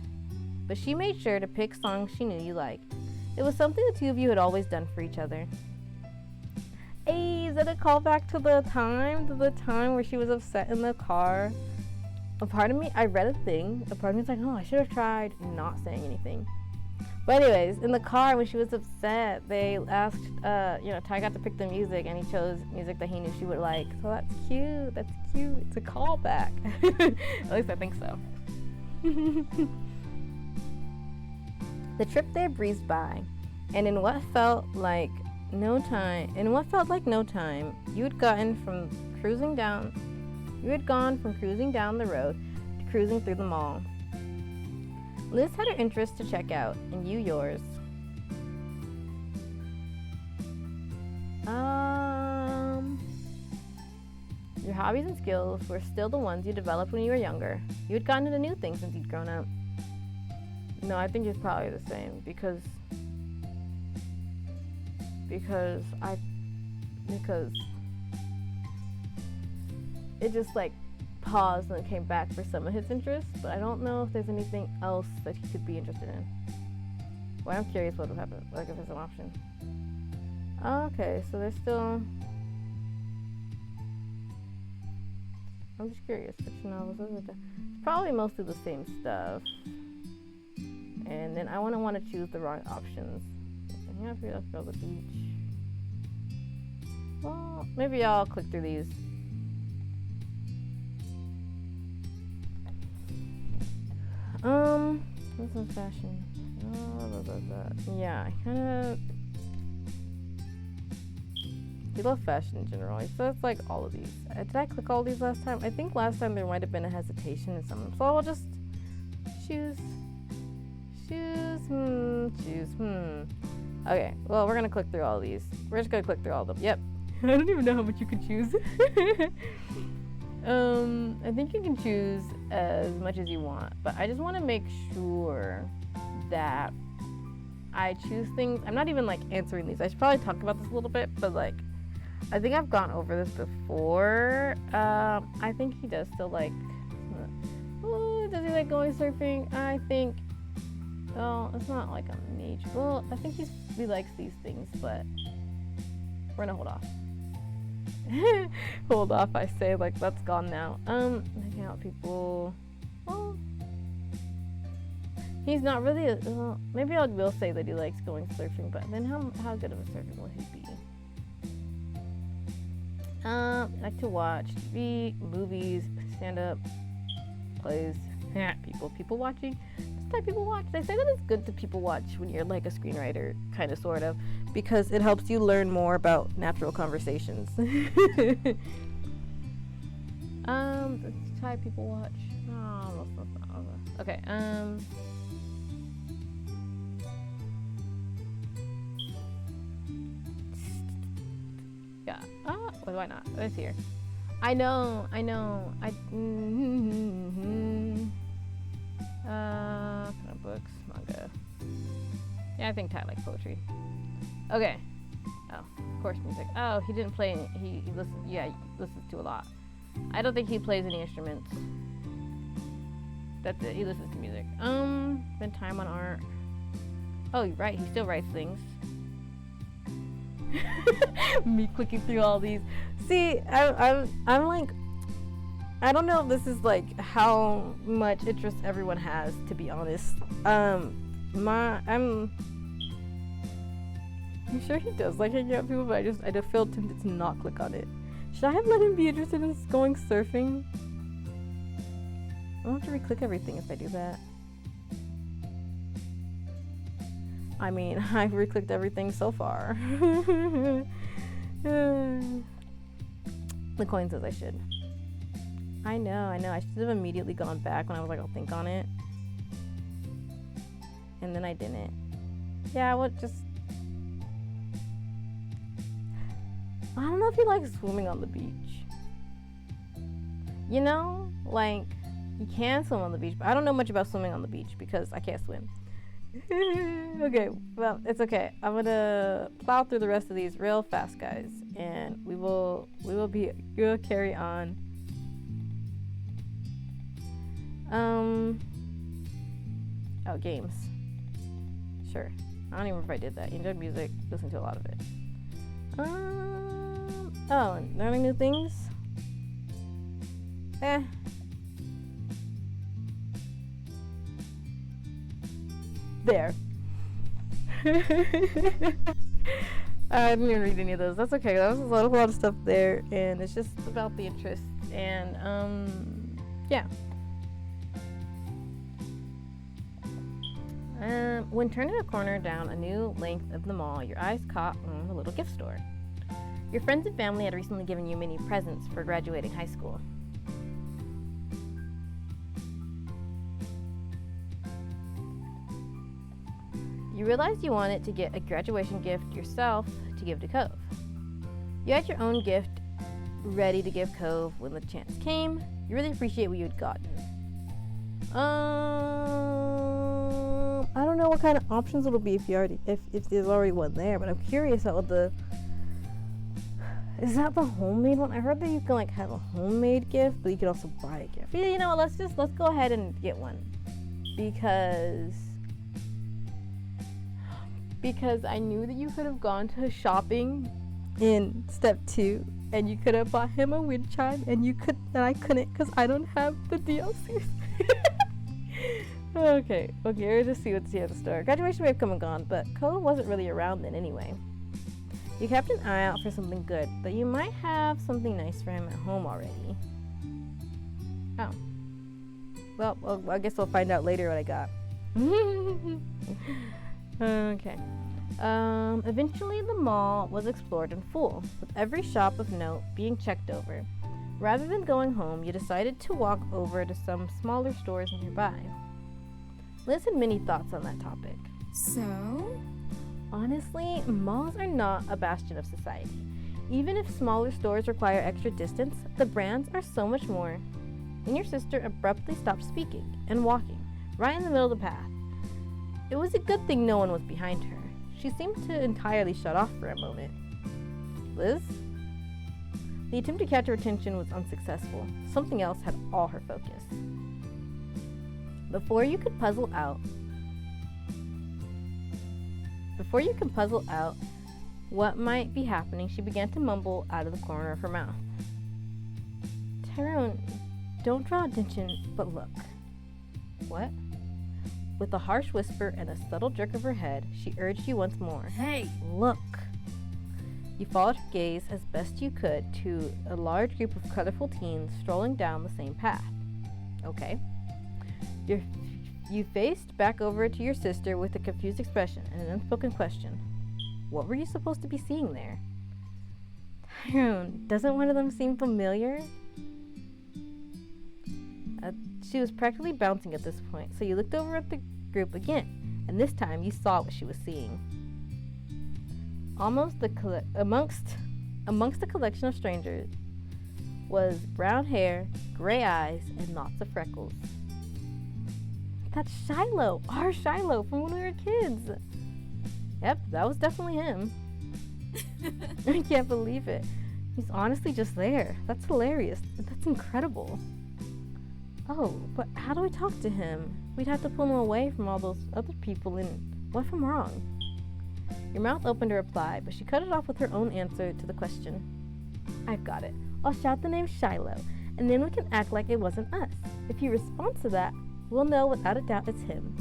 but she made sure to pick songs she knew you liked, It was something the two of you had always done for each other. Hey, is that a callback to the time where she was upset in the car? A part of me, I read a thing. A part of me was like, oh, I should have tried not saying anything. But anyways, in the car when she was upset, they asked, Ty got to pick the music, and he chose music that he knew she would like. So that's cute. That's cute. It's a callback. At least I think so. The trip there breezed by, and in what felt like no time, you had gone from cruising down the road to cruising through the mall. Liz had her interest to check out, and you yours. Your hobbies and skills were still the ones you developed when you were younger. You had gotten into new things since you'd grown up. No, I think it's probably the same because it just like paused and then came back for some of his interests, but I don't know if there's anything else that he could be interested in. Well, I'm curious what would happen, like if it's an option. Okay, so there's still... I'm just curious. Fiction novels, it's probably mostly the same stuff. And then I wouldn't want to choose the wrong options. I'm happy to go to the beach. Well, maybe I'll click through these. What's on fashion? Yeah, I kind of... I love fashion in general. So it's like all of these. Did I click all these last time? I think last time there might have been a hesitation in some of them. So I'll just choose. Okay, well, we're going to click through all of these. We're just going to click through all of them. Yep. I don't even know how much you can choose. I think you can choose as much as you want, but I just want to make sure that I choose things. I'm not even like answering these. I should probably talk about this a little bit, but like, I think I've gone over this before. I think he does still like, does he like going surfing? I think, it's not like a major, well, I think he likes these things, but we're gonna hold off. Hold off, I say, like that's gone now. Hanging out with people. Well, he's not really. Maybe I will say that he likes going surfing, but then how good of a surfer will he be? Like to watch TV, movies, stand up, plays. People watching. Just type people watch. They say that it's good to people watch when you're like a screenwriter, kind of, sort of, because it helps you learn more about natural conversations. Let's type people watch. Oh, okay. Yeah. Well, why not? It's here. I know. Books, manga. Yeah, I think Ty likes poetry. Okay. Oh, of course, music. Oh, he didn't play. He listens. Yeah, he listens to a lot. I don't think he plays any instruments. That's it. He listens to music. Spend time on art. Oh, you're right. He still writes things. Me clicking through all these. See, I'm like, I don't know if this is like how much interest everyone has, to be honest. I'm sure he does like hanging out with people, but I just feel tempted to not click on it. Should I have let him be interested in going surfing? I'll have to re-click everything if I do that. I mean, I've re-clicked everything so far. The coin says I should. I know. I should have immediately gone back when I was like, I'll think on it. And then I didn't. Yeah, I don't know if he likes swimming on the beach. You know? Like, you can swim on the beach, but I don't know much about swimming on the beach because I can't swim. Okay, well, it's okay. I'm gonna plow through the rest of these real fast, guys, and we'll carry on. Oh, games. Sure. I don't even remember if I did that. You enjoyed music, listen to a lot of it. Oh, and learning new things? There. I didn't even read any of those. That's okay. That was a lot of stuff there, and it's just about the interest. And yeah. When turning a corner down a new length of the mall, your eyes caught a little gift store. Your friends and family had recently given you many presents for graduating high school. You realized you wanted to get a graduation gift yourself to give to Cove. You had your own gift ready to give Cove when the chance came. You really appreciate what you had gotten. I don't know what kind of options it'll be if there's already one there, but I'm curious about is that the homemade one? I heard that you can like have a homemade gift, but you can also buy a gift. Yeah, you know, let's go ahead and get one because I knew that you could have gone to shopping in step 2 and you could have bought him a wind chime and I couldn't because I don't have the DLCs. Okay, let's just see what's here at the store. Graduation may have come and gone, but Cove wasn't really around then anyway. You kept an eye out for something good, but you might have something nice for him at home already. Oh. Well, I guess we'll find out later what I got. Okay. Eventually the mall was explored in full, with every shop of note being checked over. Rather than going home, you decided to walk over to some smaller stores nearby. Liz had many thoughts on that topic. So? Honestly, malls are not a bastion of society. Even if smaller stores require extra distance, the brands are so much more. Then your sister abruptly stopped speaking and walking, right in the middle of the path. It was a good thing no one was behind her. She seemed to entirely shut off for a moment. Liz? The attempt to catch her attention was unsuccessful. Something else had all her focus. Before you can puzzle out what might be happening, she began to mumble out of the corner of her mouth. Tyrone, don't draw attention, but look. What? With a harsh whisper and a subtle jerk of her head, she urged you once more. Hey! Look! You followed her gaze as best you could to a large group of colorful teens strolling down the same path. Okay. You faced back over to your sister with a confused expression and an unspoken question. What were you supposed to be seeing there? Tyrone, doesn't one of them seem familiar? She was practically bouncing at this point, so you looked over at the group again, and this time you saw what she was seeing. Amongst a collection of strangers was brown hair, gray eyes, and lots of freckles. That's Shiloh, our Shiloh from when we were kids. Yep, that was definitely him. I can't believe it. He's honestly just there. That's hilarious. That's incredible. Oh, but how do I talk to him? We'd have to pull him away from all those other people, and what if I'm wrong? Your mouth opened to reply, but she cut it off with her own answer to the question. I've got it. I'll shout the name Shiloh, and then we can act like it wasn't us. If he responds to that, we'll know without a doubt it's him.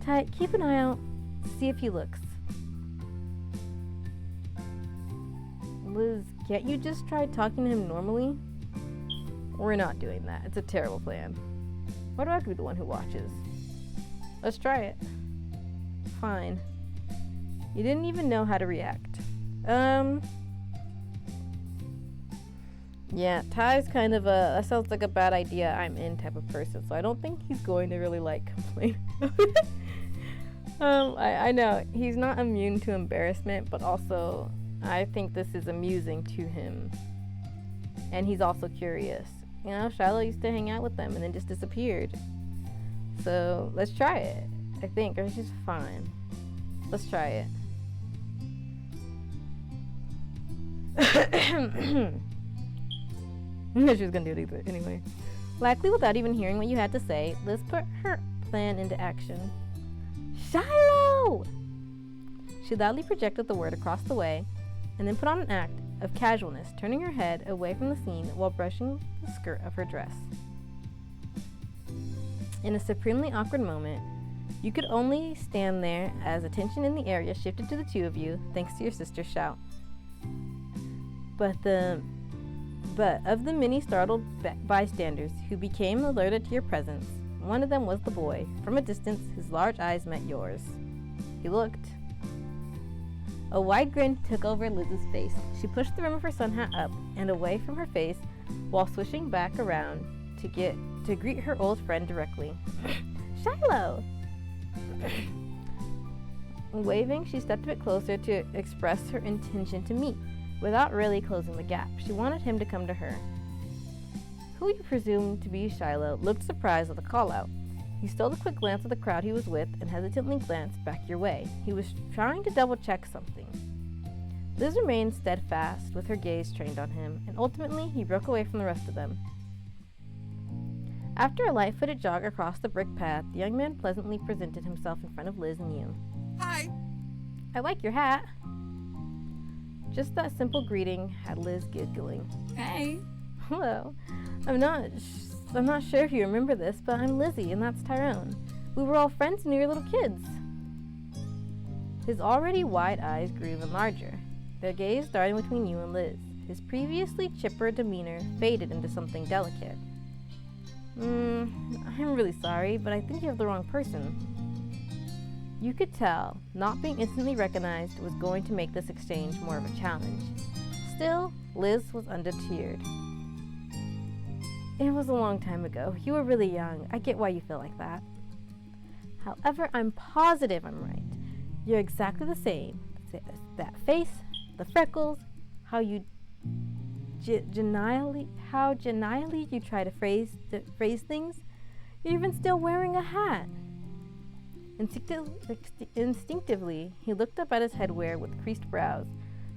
Ty, keep an eye out, see if he looks. Liz, can't you just try talking to him normally? We're not doing that. It's a terrible plan. Why do I have to be the one who watches? Let's try it. Fine. You didn't even know how to react. Yeah, Ty's kind of that sounds like a bad idea I'm in type of person, so I don't think he's going to really complain. I know, he's not immune to embarrassment, but also I think this is amusing to him. And he's also curious. You know, Shiloh used to hang out with them and then just disappeared. So let's try it, I think, or she's fine. Let's try it. No, she was gonna do it anyway. Likely without even hearing what you had to say, Liz put her plan into action. Shiloh! She loudly projected the word across the way and then put on an act of casualness, turning her head away from the scene while brushing the skirt of her dress. In a supremely awkward moment, you could only stand there as attention in the area shifted to the two of you thanks to your sister's shout. But of the many startled bystanders who became alerted to your presence, one of them was the boy. From a distance, his large eyes met yours. He looked. A wide grin took over Liz's face. She pushed the rim of her sun hat up and away from her face while swishing back around to greet her old friend directly. Shiloh! Waving, she stepped a bit closer to express her intention to meet, without really closing the gap. She wanted him to come to her. Who you presumed to be Shiloh looked surprised at the call-out. He stole a quick glance at the crowd he was with and hesitantly glanced back your way. He was trying to double-check something. Liz remained steadfast with her gaze trained on him, and ultimately he broke away from the rest of them. After a light-footed jog across the brick path, the young man pleasantly presented himself in front of Liz and you. Hi. I like your hat. Just that simple greeting had Liz giggling. Hey. Hello. I'm not sure if you remember this, but I'm Lizzie, and that's Tyrone. We were all friends when we were little kids. His already wide eyes grew even larger, their gaze darting between you and Liz. His previously chipper demeanor faded into something delicate. I'm really sorry, but I think you have the wrong person. You could tell not being instantly recognized was going to make this exchange more of a challenge. Still, Liz was undeterred. It was a long time ago. You were really young. I get why you feel like that. However, I'm positive I'm right. You're exactly the same. That face, the freckles, how genially you try to phrase things. You're even still wearing a hat. Instinctively, he looked up at his headwear with creased brows,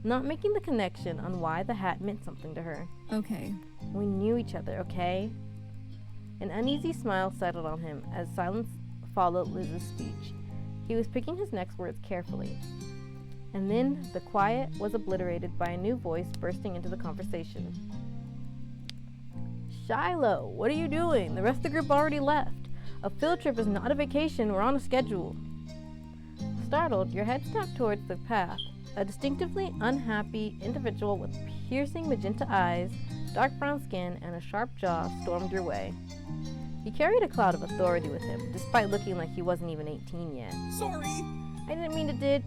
not making the connection on why the hat meant something to her. Okay. We knew each other, okay? An uneasy smile settled on him as silence followed Liz's speech. He was picking his next words carefully. And then the quiet was obliterated by a new voice bursting into the conversation. Shiloh, what are you doing? The rest of the group already left. A field trip is not a vacation. We're on a schedule. Startled, your head snapped towards the path. A distinctively unhappy individual with piercing magenta eyes, dark brown skin, and a sharp jaw stormed your way. He carried a cloud of authority with him, despite looking like he wasn't even 18 yet. Sorry. I didn't mean to ditch.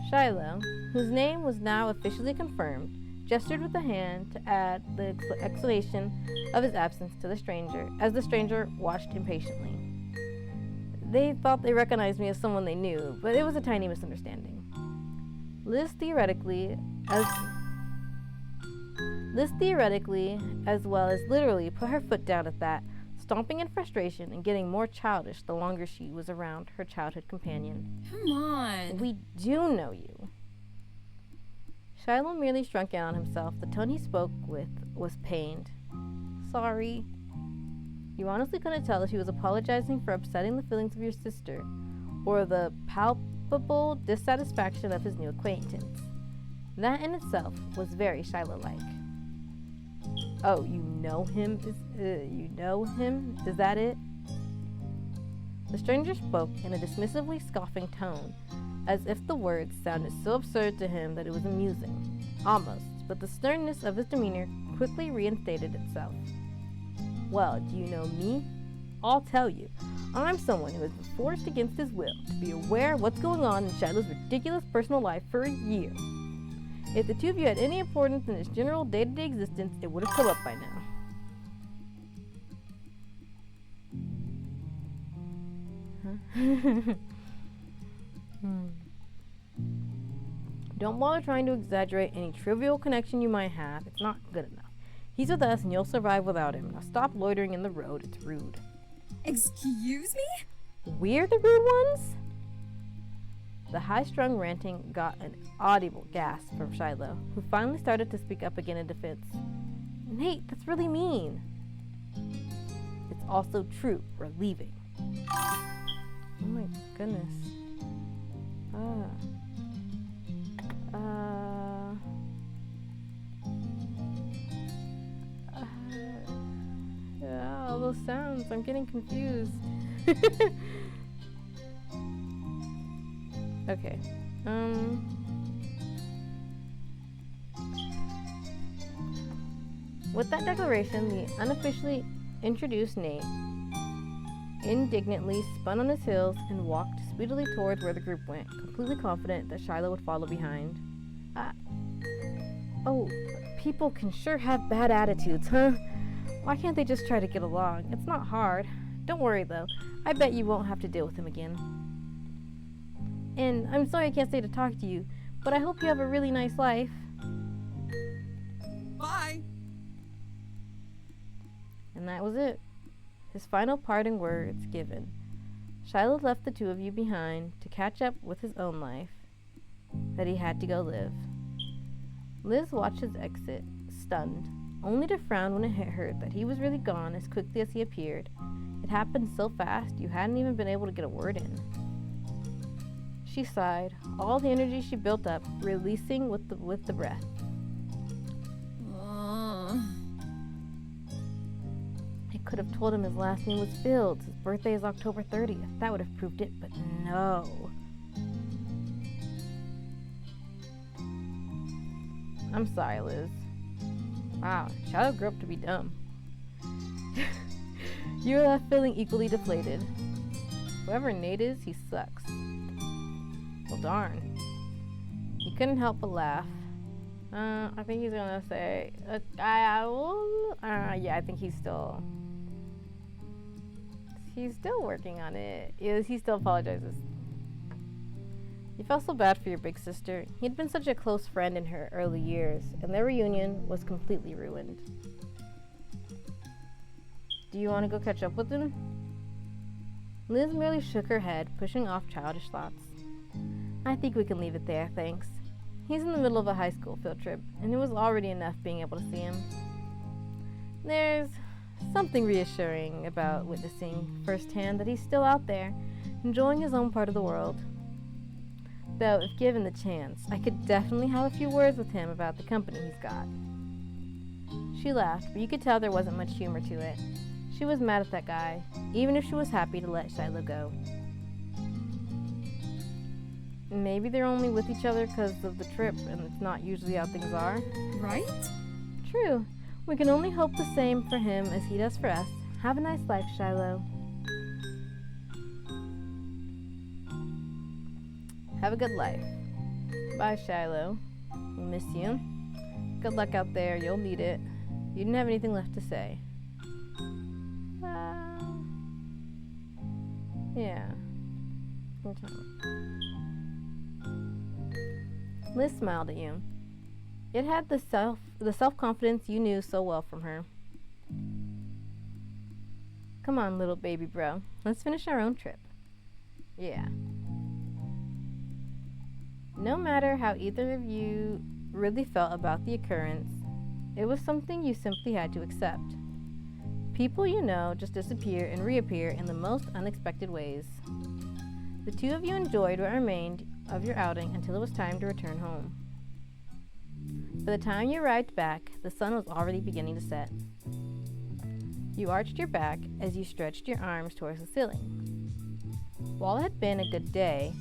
Shiloh, whose name was now officially confirmed, gestured with a hand to add the explanation of his absence to the stranger, as the stranger watched impatiently. They thought they recognized me as someone they knew, but it was a tiny misunderstanding. Liz theoretically, as well as literally, put her foot down at that, stomping in frustration and getting more childish the longer she was around her childhood companion. Come on. We do know you. Shiloh merely shrunk in on himself. The tone he spoke with was pained. Sorry. You honestly couldn't tell if he was apologizing for upsetting the feelings of your sister, or the palpable dissatisfaction of his new acquaintance. That in itself was very Shiloh-like. Oh, you know him? Is that it? The stranger spoke in a dismissively scoffing tone, as if the words sounded so absurd to him that it was amusing, almost, but the sternness of his demeanor quickly reinstated itself. Well, do you know me? I'll tell you. I'm someone who has been forced against his will to be aware of what's going on in Shiloh's ridiculous personal life for a year. If the two of you had any importance in his general day-to-day existence, it would have come up by now. Don't bother trying to exaggerate any trivial connection you might have. It's not good enough. He's with us and you'll survive without him. Now stop loitering in the road. It's rude. Excuse me? We're the rude ones? The high-strung ranting got an audible gasp from Shiloh, who finally started to speak up again in defense. Nate, that's really mean. It's also true. We're leaving. Oh my goodness. Yeah, all those sounds. I'm getting confused. Okay. With that declaration, the unofficially introduced Nate indignantly spun on his heels and walked speedily towards where the group went, completely confident that Shiloh would follow behind. Oh, people can sure have bad attitudes, huh? Why can't they just try to get along? It's not hard. Don't worry, though. I bet you won't have to deal with him again. And I'm sorry I can't stay to talk to you, but I hope you have a really nice life. Bye. And that was it. His final parting words given. Shiloh left the two of you behind to catch up with his own life that he had to go live. Liz watched his exit, stunned, only to frown when it hit her that he was really gone as quickly as he appeared. It happened so fast you hadn't even been able to get a word in. She sighed, all the energy she built up releasing with the breath. I could have told him his last name was Fields. His birthday is October 30th. That would have proved it, but no. I'm sorry, Liz. Wow, Shiloh grew up to be dumb. You were left feeling equally deflated. Whoever Nate is, he sucks. Well, darn. He couldn't help but laugh. I think he's gonna say, yeah, I think he's still working on it. Yes, he still apologizes. You felt so bad for your big sister. He'd been such a close friend in her early years, and their reunion was completely ruined. Do you want to go catch up with him? Liz merely shook her head, pushing off childish thoughts. I think we can leave it there, thanks. He's in the middle of a high school field trip, and it was already enough being able to see him. There's something reassuring about witnessing firsthand that he's still out there, enjoying his own part of the world. Though, if given the chance, I could definitely have a few words with him about the company he's got. She laughed, but you could tell there wasn't much humor to it. She was mad at that guy, even if she was happy to let Shiloh go. Maybe they're only with each other because of the trip, and it's not usually how things are. Right? True. We can only hope the same for him as he does for us. Have a nice life, Shiloh. Have a good life. Bye, Shiloh. We'll miss you. Good luck out there. You'll need it. You didn't have anything left to say. Yeah. Liz smiled at you. It had the self-confidence you knew so well from her. Come on, little baby bro. Let's finish our own trip. Yeah. No matter how either of you really felt about the occurrence, it was something you simply had to accept. People you know just disappear and reappear in the most unexpected ways. The two of you enjoyed what remained of your outing until it was time to return home. By the time you arrived back, the sun was already beginning to set. You arched your back as you stretched your arms towards the ceiling. While it had been a good day,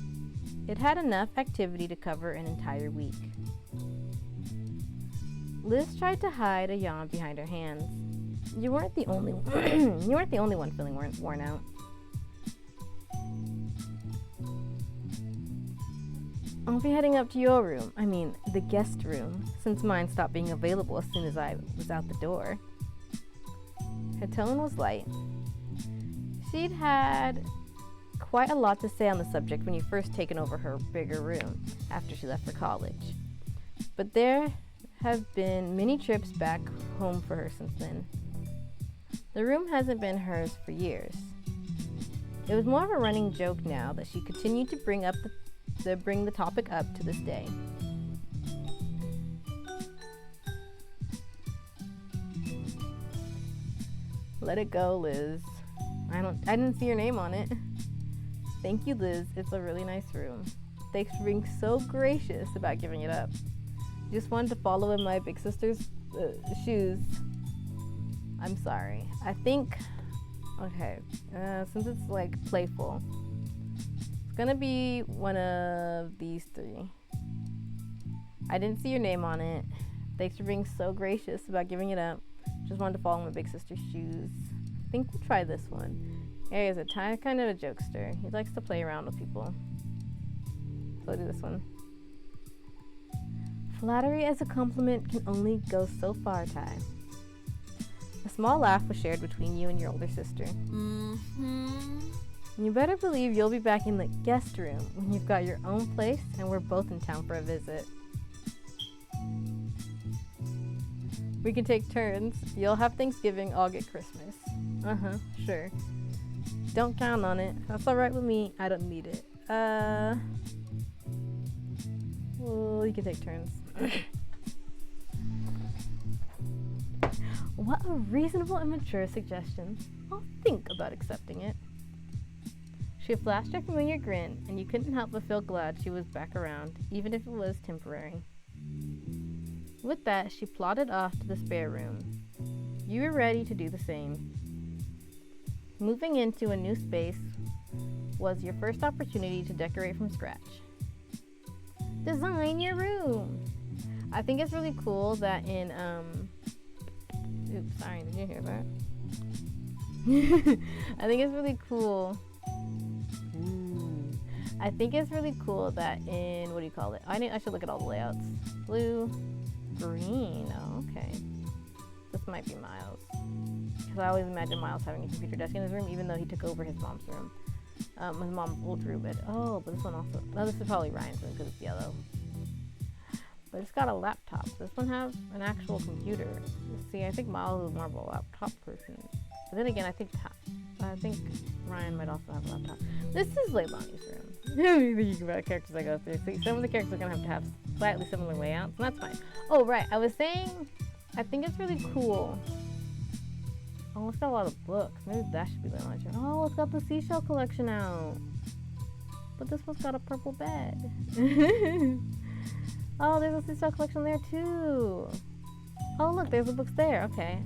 it had enough activity to cover an entire week. Liz tried to hide a yawn behind her hands. You weren't the only one feeling worn out. I'll be heading up to your room, the guest room, since mine stopped being available as soon as I was out the door. Her tone was light. She'd had quite a lot to say on the subject when you first taken over her bigger room after she left for college. But there have been many trips back home for her since then. The room hasn't been hers for years. It was more of a running joke now that she continued to bring the topic up to this day. Let it go, Liz. I didn't see your name on it. Thank you, Liz. It's a really nice room. Thanks for being so gracious about giving it up. Just wanted to follow in my big sister's shoes. I'm sorry. I think, okay, since it's like playful, it's gonna be one of these three. I didn't see your name on it. Thanks for being so gracious about giving it up. Just wanted to follow my big sister's shoes. I think we'll try this one. Harry is a kind of a jokester. He likes to play around with people. So I'll do this one. Flattery as a compliment can only go so far, Ty. A small laugh was shared between you and your older sister. You better believe you'll be back in the guest room when you've got your own place and we're both in town for a visit. We can take turns. You'll have Thanksgiving, I'll get Christmas. Sure. Don't count on it. That's alright with me. I don't need it. Well, you can take turns. What a reasonable and mature suggestion. I'll think about accepting it. She flashed a familiar grin, and you couldn't help but feel glad she was back around, even if it was temporary. With that, she plodded off to the spare room. You were ready to do the same. Moving into a new space was your first opportunity to decorate from scratch. Design your room! I think it's really cool that in, oops, sorry, did you hear that? I think it's really cool. I think it's really cool that in, what do you call it? I should look at all the layouts. Blue, green, oh, okay. This might be Miles. Because I always imagine Miles having a computer desk in his room, even though he took over his mom's room. His mom's old room, but, oh, but this one also, no, this is probably Ryan's room because it's yellow. But it's got a laptop. This one has an actual computer. See, I think Miles is more of a laptop person. But then again, I think Ryan might also have a laptop. This is Leilani's room. Thinking about characters I go through. See, some of the characters are going to have slightly similar layouts, and that's fine. Oh, right. I was saying, I think it's really cool. Oh, it's got a lot of books. Maybe that should be Leilani's room. Oh, it's got the seashell collection out. But this one's got a purple bed. Oh, there's a seashell collection there too. Oh, look, there's the books there. Okay.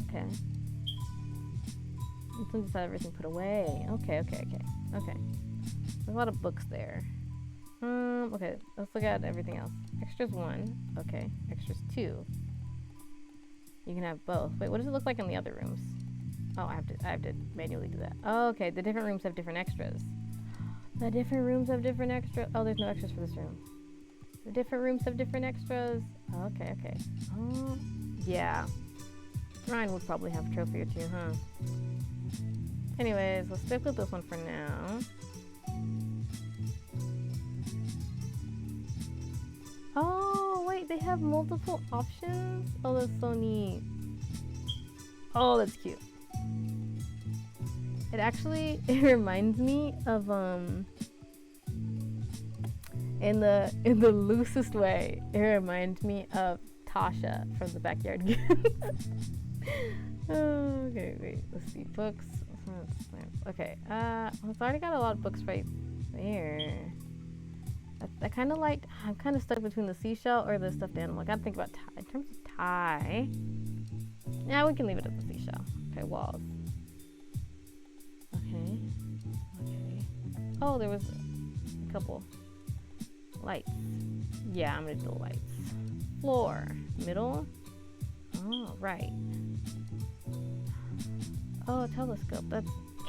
This one just had everything put away. Okay. There's a lot of books there. Okay, let's look at everything else. Extras 1. Okay. Extras 2. You can have both. Wait, what does it look like in the other rooms? Oh, I have to manually do that. Oh, okay, the different rooms have different extras. The different rooms have different extras. Oh, there's no extras for this room. The different rooms have different extras. Okay. Oh, yeah. Ryan would probably have a trophy or two, huh? Anyways, let's stick with this one for now. Oh, wait, they have multiple options? Oh, that's so neat. Oh, that's cute. It reminds me of, in the loosest way, it reminds me of Tasha from the Backyard Kids. Okay, wait, let's see, books. Okay, it's already got a lot of books right there. I'm kind of stuck between the seashell or the stuffed animal. I gotta think about Ty. In terms of Ty, yeah, we can leave it at the seashell. Okay, walls. Okay. Oh, there was a couple lights. Yeah, I'm gonna do the lights. Floor, middle. Oh, right. Oh, a telescope.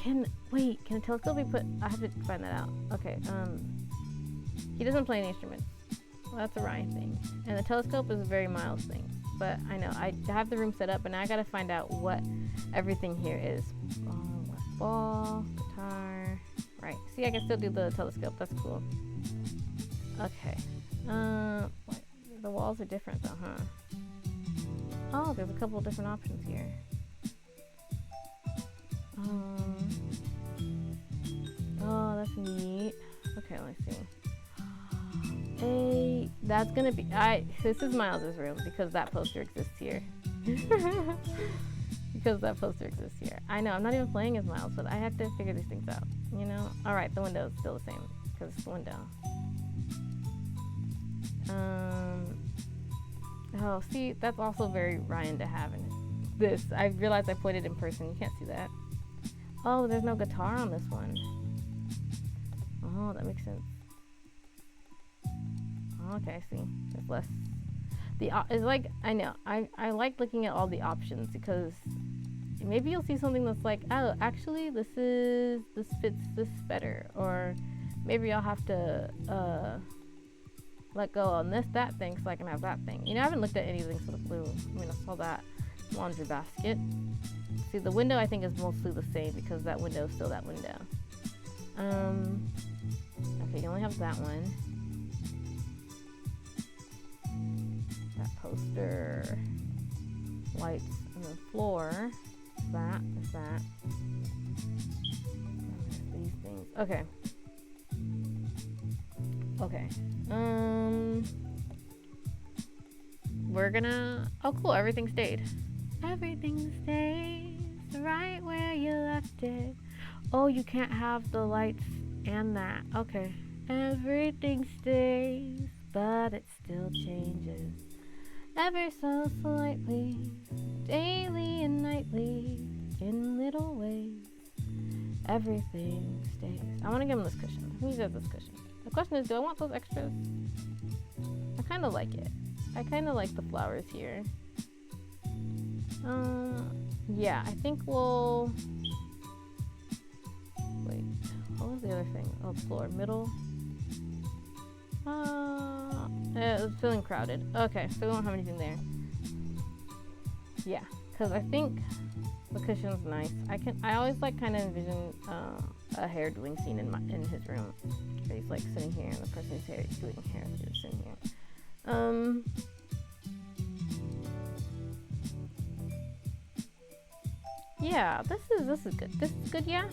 Can a telescope be put? I have to find that out. Okay. He doesn't play any instruments. Well, that's a Ryan thing. And the telescope is a very Miles thing. But I know I have the room set up, and I gotta find out what everything here is. Ball, guitar. Right. See, I can still do the telescope. That's cool. Okay. The walls are different though, huh? Oh, there's a couple of different options here. Oh, that's neat. Okay, let me see. That's gonna be, this is Miles's room because that poster exists here. I know, I'm not even playing as Miles, but I have to figure these things out, you know? Alright, the window is still the same because it's the window. Oh, see, that's also very Ryan to have in this. I realized I pointed in person. You can't see that. Oh, there's no guitar on this one. Oh, that makes sense. Okay, I see. There's less. It's like, I know. I like looking at all the options because maybe you'll see something that's like, oh, actually, this fits this better. Or maybe I'll have to let go on that thing so I can have that thing. You know, I haven't looked at anything for the blue. I mean, I saw that laundry basket. See, the window I think is mostly the same because that window is still that window. Okay, you only have that one. That poster. Lights on the floor. That. These things. Okay. Okay. We're gonna. Oh, cool. Everything stayed. Everything stays right where you left it. Oh, you can't have the lights and that. Okay. Everything stays, but it still changes. Ever so slightly, daily and nightly, in little ways. Everything stays. I want to give him this cushion. Who does this cushion? The question is, do I want those extras? I kind of like it. I kind of like the flowers here. Yeah, I think we'll... Wait, what was the other thing? Oh, floor, middle. It was feeling crowded. Okay, so we don't have anything there. Yeah, because I think the cushion's nice. I always like kind of envision a hair doing scene in his room. Where he's like sitting here and the person who's doing hair is just sitting here. Yeah, this is good. This is good, yeah?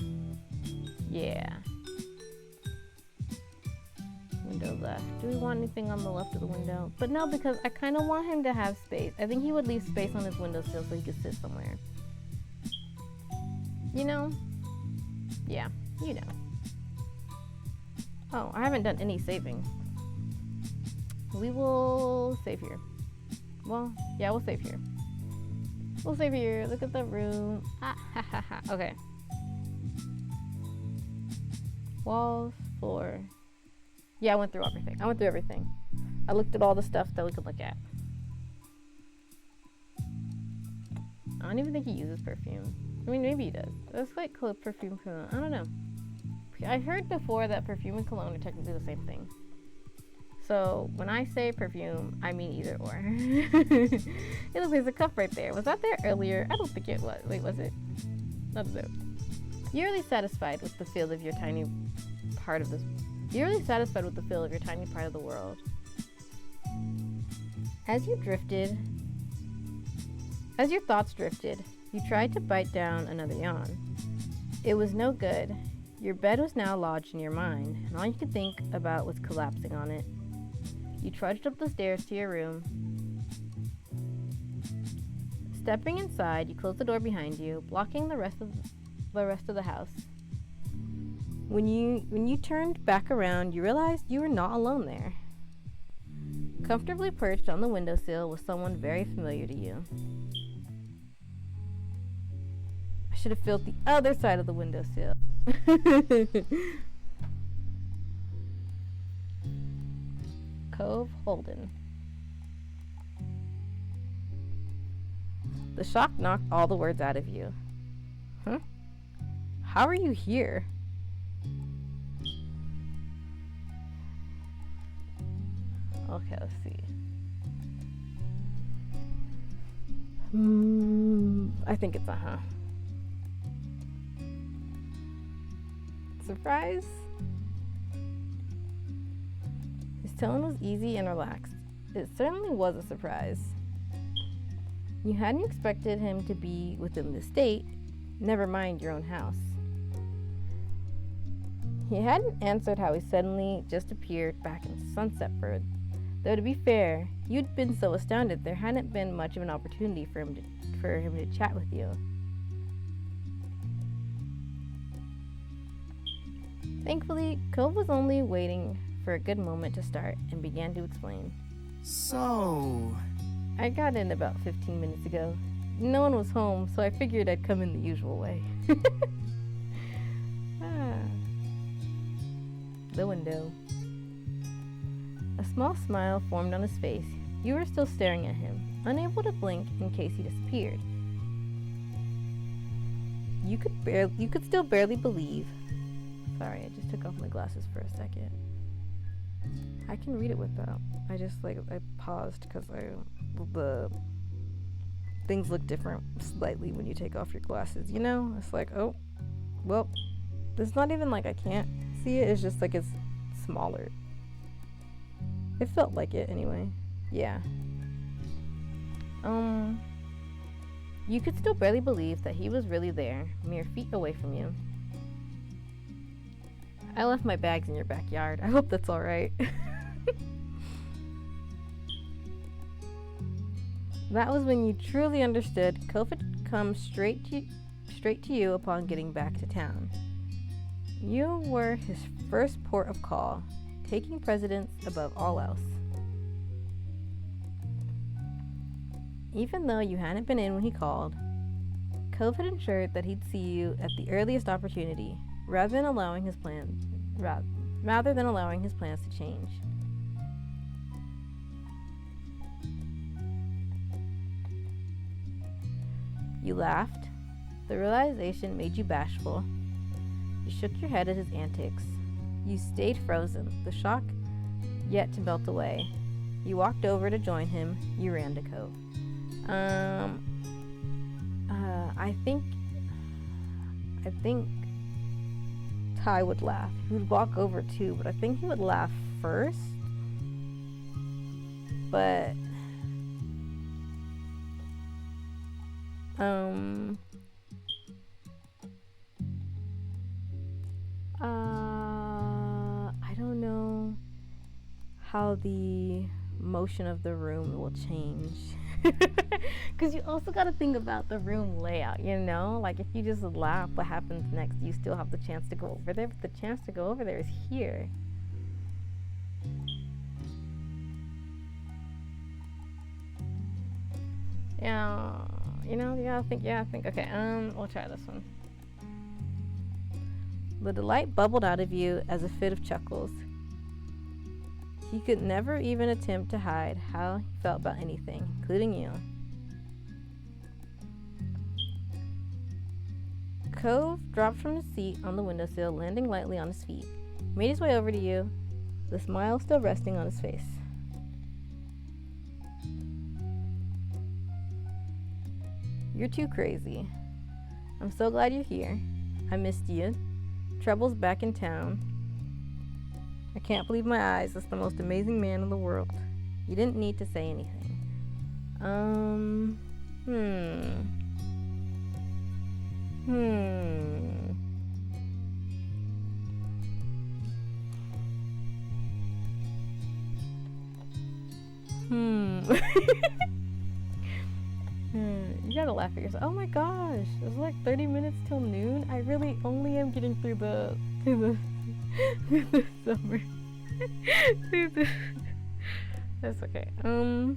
Yeah. Window left. Do we want anything on the left of the window? But no, because I kind of want him to have space. I think he would leave space on his windowsill so he could sit somewhere. You know? Yeah, you know. Oh, I haven't done any saving. We will save here. Well, yeah, we'll save here. We'll save here. Look at the room. Ah, ha, ha, ha. Okay. Walls, floor. Yeah, I went through everything. I looked at all the stuff that we could look at. I don't even think he uses perfume. I mean, maybe he does. That's like perfume cologne. I don't know. I heard before that perfume and cologne are technically the same thing. So when I say perfume, I mean either or. It looks like there's a cup right there. Was that there earlier? I don't think it was. Wait, was it? That's it. You're really satisfied with the feel of your tiny part of this. You're really satisfied with the feel of your tiny part of the world. As your thoughts drifted, you tried to bite down another yawn. It was no good. Your bed was now lodged in your mind, and all you could think about was collapsing on it. You trudged up the stairs to your room. Stepping inside, you closed the door behind you, blocking the rest of the house. When you turned back around, you realized you were not alone there. Comfortably perched on the windowsill was someone very familiar to you. I should have filled the other side of the windowsill. Cove Holden. The shock knocked all the words out of you. Huh? How are you here? Okay, let's see. I think it's a surprise? His tone was easy and relaxed. It certainly was a surprise. You hadn't expected him to be within the state, never mind your own house. He hadn't answered how he suddenly just appeared back in Sunset Bird. Though to be fair, you'd been so astounded there hadn't been much of an opportunity for him to chat with you. Thankfully, Cove was only waiting for a good moment to start and began to explain. So, I got in about 15 minutes ago. No one was home, so I figured I'd come in the usual way. The window. A small smile formed on his face. You were still staring at him, unable to blink in case he disappeared. You could still barely believe. Sorry, I just took off my glasses for a second. I can read it without. I paused because the things look different slightly when you take off your glasses, you know? It's like, oh, well, it's not even like I can't see it, it's just like it's smaller. It felt like it anyway. Yeah. You could still barely believe that he was really there, mere feet away from you. I left my bags in your backyard. I hope that's alright. That was when you truly understood COVID had come straight to you upon getting back to town. You were his first port of call, taking precedence above all else. Even though you hadn't been in when he called, Cove had ensured that he'd see you at the earliest opportunity, rather than allowing his plans to change. You laughed. The realization made you bashful. You shook your head at his antics. You stayed frozen, the shock yet to melt away. You walked over to join him. You ran to Cove. I think Ty would laugh. He would walk over too, but I think he would laugh first. But I don't know how the motion of the room will change. Because you also got to think about the room layout, you know? Like, if you just laugh, what happens next? You still have the chance to go over there, but the chance to go over there is here. Yeah, you know, I think, okay, we'll try this one. The delight bubbled out of you as a fit of chuckles. He could never even attempt to hide how he felt about anything, including you. Cove dropped from his seat on the windowsill, landing lightly on his feet. He made his way over to you, the smile still resting on his face. You're too crazy. I'm so glad you're here. I missed you. Trouble's back in town. I can't believe my eyes. That's the most amazing man in the world. You didn't need to say anything. You gotta laugh at yourself. Oh my gosh, it's like 30 minutes till noon. I really only am getting through the summer. That's okay. Oh.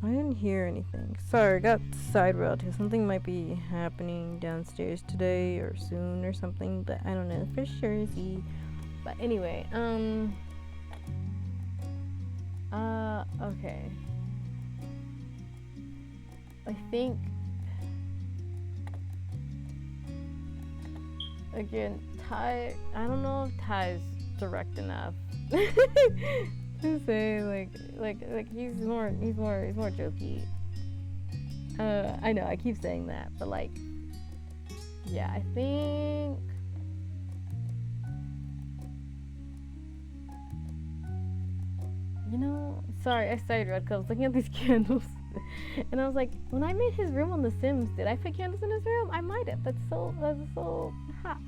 I didn't hear anything. Sorry, I got side-railed here. Something might be happening downstairs today or soon or something, but I don't know for sure. But anyway, okay. I think, again, Ty, I don't know if Ty's direct enough to say like he's more jokey. I know I keep saying that, but like, yeah, I think sorry, I started red because I was looking at these candles and I was like, when I made his room on The Sims, did I put candles in his room? I might have. That's so hot.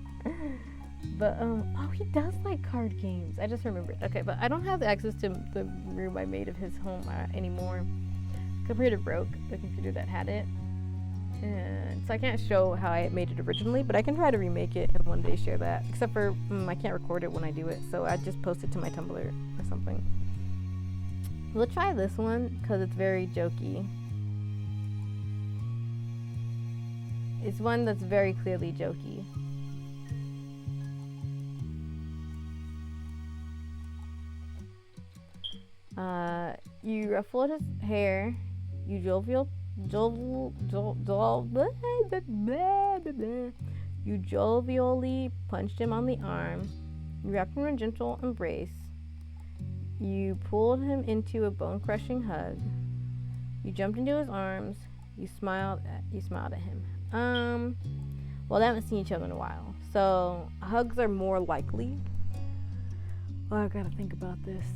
But oh, he does like card games. I just remembered. Okay, but I don't have access to the room I made of his home anymore computer broke, the computer that had it. And so I can't show how I made it originally, but I can try to remake it and one day share that. Except for I can't record it when I do it, so I just post it to my Tumblr or something. We'll try this one because it's very jokey. It's one that's very clearly jokey. You ruffled his hair. You you jovially punched him on the arm. You wrapped him in a gentle embrace. You pulled him into a bone-crushing hug. You jumped into his arms. You smiled at him. Well, they haven't seen each other in a while, so hugs are more likely. Oh, I gotta think about this.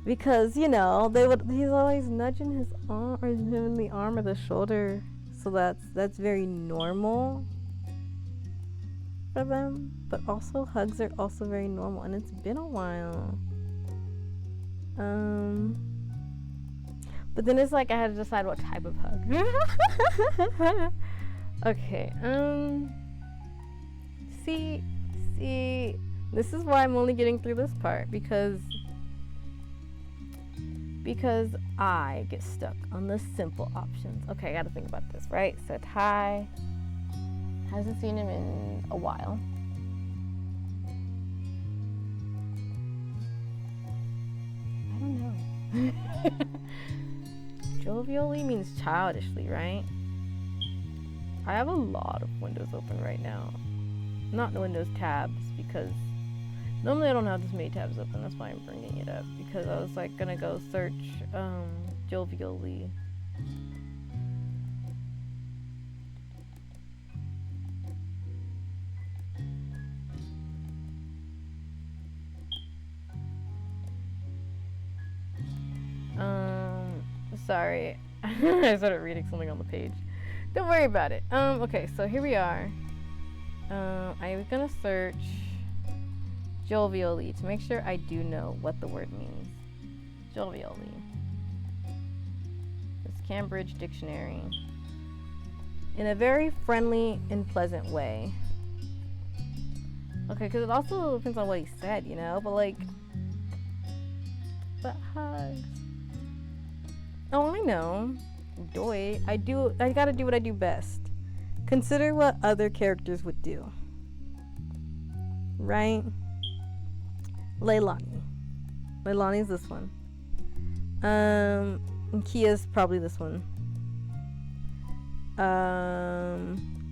Because he's always nudging his arm or him in the arm or the shoulder, so that's very normal for them. But also hugs are also very normal, and it's been a while. But then it's like I had to decide what type of hug. Okay. See, this is why I'm only getting through this part, because I get stuck on the simple options. Okay, I gotta think about this, right? So Ty hasn't seen him in a while. I don't know. Jovially means childishly, right? I have a lot of windows open right now. Not the Windows tabs, because normally I don't have this many tabs open. That's why I'm bringing it up, because I was like gonna go search jovially. Sorry. I started reading something on the page. Don't worry about it. Okay, so here we are. I was gonna search jovially to make sure I do know what the word means. Jovially. It's Cambridge Dictionary. In a very friendly and pleasant way. Okay, because it also depends on what he said, but hugs. Oh, I know. Doy. I gotta do what I do best. Consider what other characters would do. Right? Leilani. Leilani's this one. And Kia's probably this one.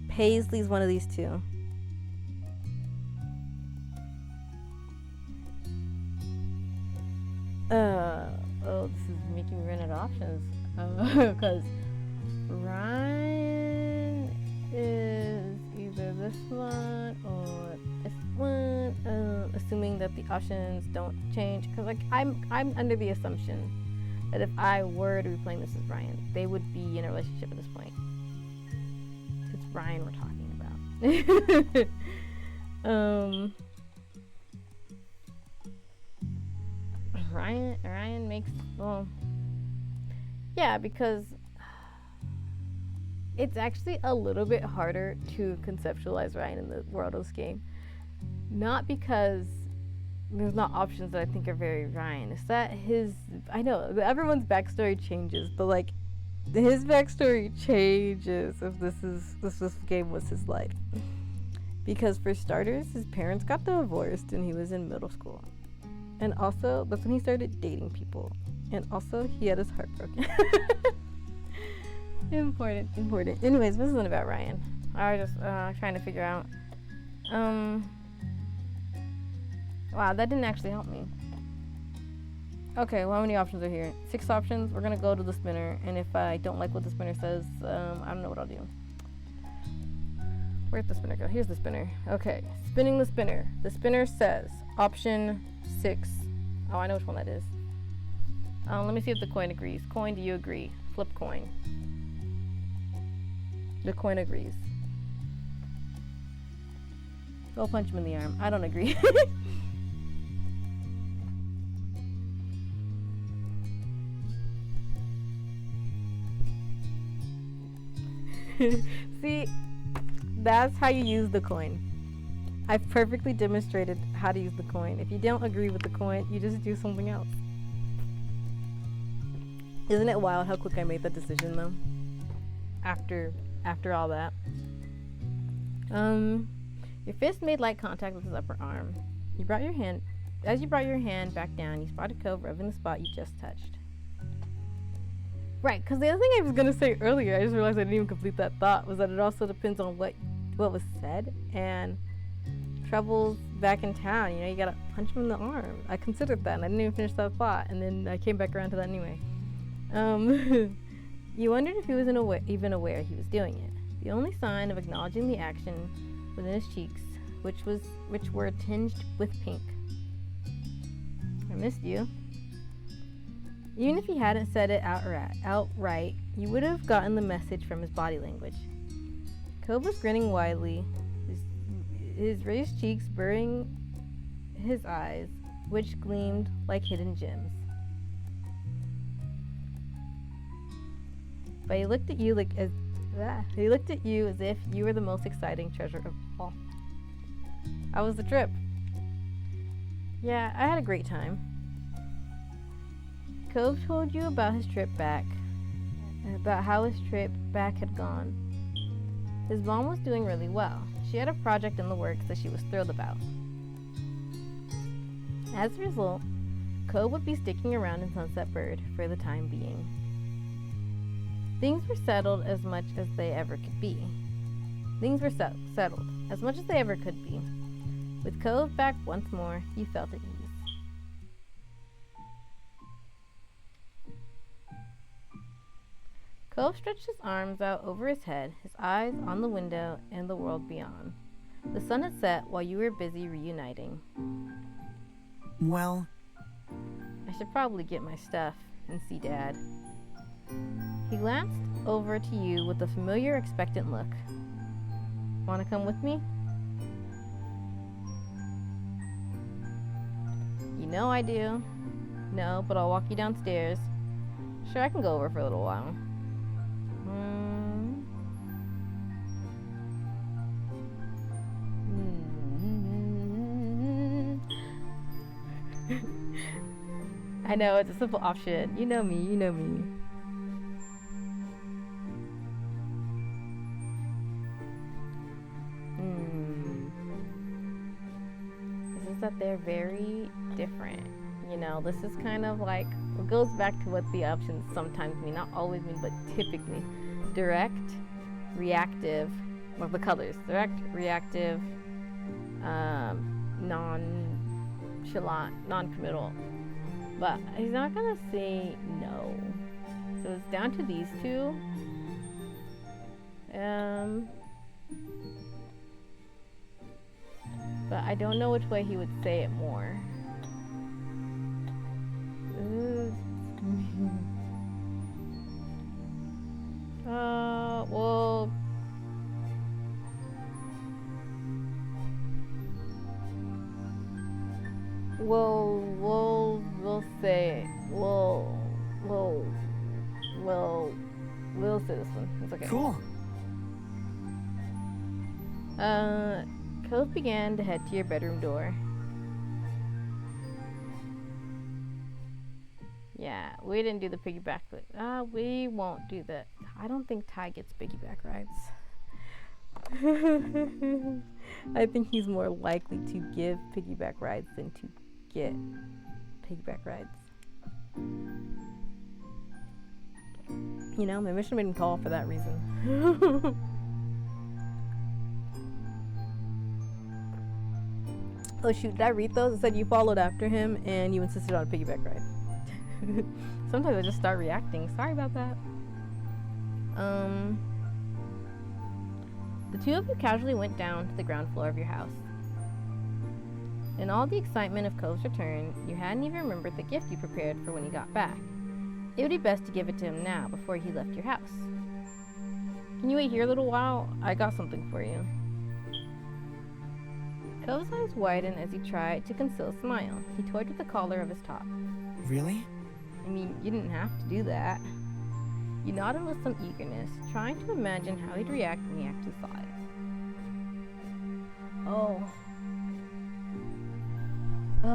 Paisley's one of these two. Oh, this is making me run out of options. Because Ryan is either this one or this one. Assuming that the options don't change. Because I'm under the assumption that if I were to be playing this as Ryan, they would be in a relationship at this point. It's Ryan we're talking about. Ryan makes, yeah, because it's actually a little bit harder to conceptualize Ryan in the world of this game. Not because there's not options that I think are very Ryan. It's that I know everyone's backstory changes, but his backstory changes if this game was his life. Because for starters, his parents got divorced when he was in middle school. And also, that's when he started dating people. And also, he had his heart broken. Important. Anyways, this isn't about Ryan. I was just trying to figure out. Wow, that didn't actually help me. Okay, well, how many options are here? 6 options. We're going to go to the spinner. And if I don't like what the spinner says, I don't know what I'll do. Where'd the spinner go? Here's the spinner. Okay, spinning the spinner. The spinner says option 6. Oh, I know which one that is. Let me see if the coin agrees. Coin, do you agree? Flip coin. The coin agrees. Go punch him in the arm. I don't agree. See, that's how you use the coin. I've perfectly demonstrated how to use the coin. If you don't agree with the coin, you just do something else. Isn't it wild how quick I made that decision though? After all that. Your fist made light contact with his upper arm. As you brought your hand back down, you spotted Cove rubbing the spot you just touched. Right, because the other thing I was gonna say earlier, I just realized I didn't even complete that thought, was that it also depends on what was said, and Trouble's back in town, you gotta punch him in the arm. I considered that and I didn't even finish that thought, and then I came back around to that anyway. You wondered if he was even aware he was doing it. The only sign of acknowledging the action was in his cheeks, which were tinged with pink. I missed you. Even if he hadn't said it outright, you would have gotten the message from his body language. Cove was grinning widely, his raised cheeks burying his eyes, which gleamed like hidden gems. But he looked at you as if you were the most exciting treasure of all. How was the trip? Yeah, I had a great time. Cove told you about his trip back, about how his trip back had gone. His mom was doing really well. She had a project in the works that she was thrilled about. As a result, Cove would be sticking around in Sunset Bird for the time being. Things were settled as much as they ever could be. Settled as much as they ever could be. With Cove back once more, you felt at ease. Cove stretched his arms out over his head, his eyes on the window and the world beyond. The sun had set while you were busy reuniting. Well, I should probably get my stuff and see Dad. He glanced over to you with a familiar, expectant look. Want to come with me? You know I do. No, but I'll walk you downstairs. Sure, I can go over for a little while. I know, it's a simple option. You know me. This is that they're very different. This is kind of like, it goes back to what the options sometimes mean, not always mean, but typically. Direct, reactive, well, the colors. Direct, reactive, nonchalant, non-committal. But he's not gonna say no. So it's down to these two. But I don't know which way he would say it more. Well, we'll say this one. It's okay. cool. Cove began to head to your bedroom door. Yeah, we didn't do the piggyback. We won't do that. I don't think Ty gets piggyback rides. I think he's more likely to give piggyback rides than to get piggyback rides. Maybe I should have made him call for that reason. Oh shoot, did I read those? It said you followed after him and you insisted on a piggyback ride. Sometimes I just start reacting. Sorry about that. The two of you casually went down to the ground floor of your house. In all the excitement of Cove's return, you hadn't even remembered the gift you prepared for when he got back. It would be best to give it to him now before he left your house. Can you wait here a little while? I got something for you. Cove's eyes widened as he tried to conceal a smile. He toyed with the collar of his top. Really? I mean, you didn't have to do that. You nodded with some eagerness, trying to imagine how he'd react when he actually saw it. Oh,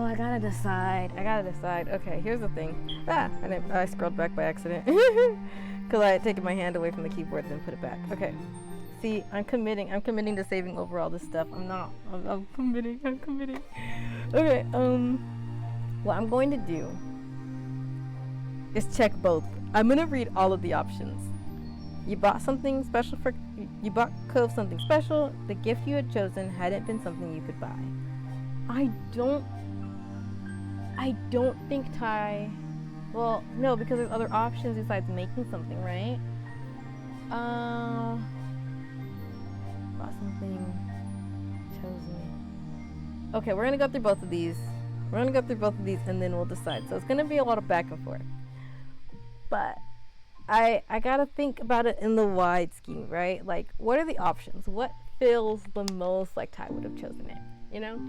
I gotta decide. Okay, here's the thing. I scrolled back by accident. Because I had taken my hand away from the keyboard and then put it back. Okay. See, I'm committing to saving over all this stuff. I'm committing. Okay, what I'm going to do is check both. I'm gonna read all of the options. You bought Cove something special. The gift you had chosen hadn't been something you could buy. I don't think Ty. Well, no, because there's other options besides making something, right? Bought something chosen. Okay, we're gonna go through both of these. And then we'll decide. So it's gonna be a lot of back and forth. But I gotta think about it in the wide scheme, right? Like, what are the options? What feels the most like Ty would have chosen it? You know?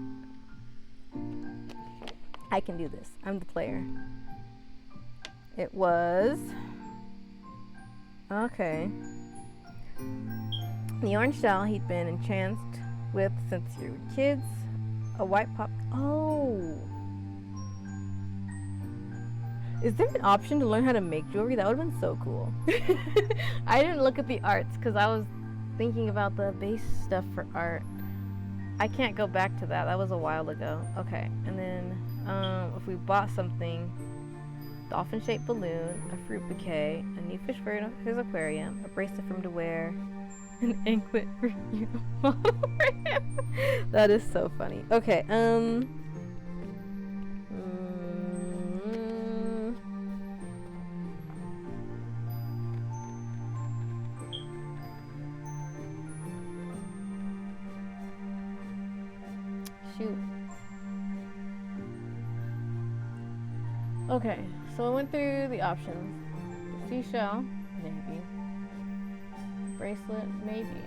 I can do this. I'm the player. It was... Okay. The orange shell he'd been entranced with since you were kids. A white pop... Oh! Is there an option to learn how to make jewelry? That would have been so cool. I didn't look at the arts because I was thinking about the base stuff for art. I can't go back to that. That was a while ago. Okay, and then if we bought something, dolphin-shaped balloon, a fruit bouquet, a new fish for his aquarium, a bracelet for him to wear, an anklet for uniform. That is so funny. Okay, shoot. Okay, so I went through the options. Seashell, maybe. Bracelet, maybe.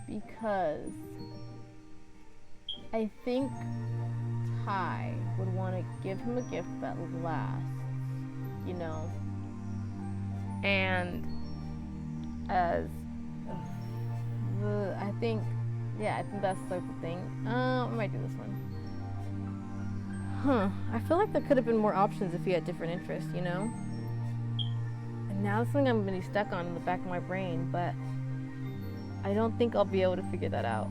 Because I think Ty would want to give him a gift that lasts, you know. And as I think that's like the thing. I might do this one. I feel like there could have been more options if he had different interests, you know? And now it's something I'm really stuck on in the back of my brain, but I don't think I'll be able to figure that out.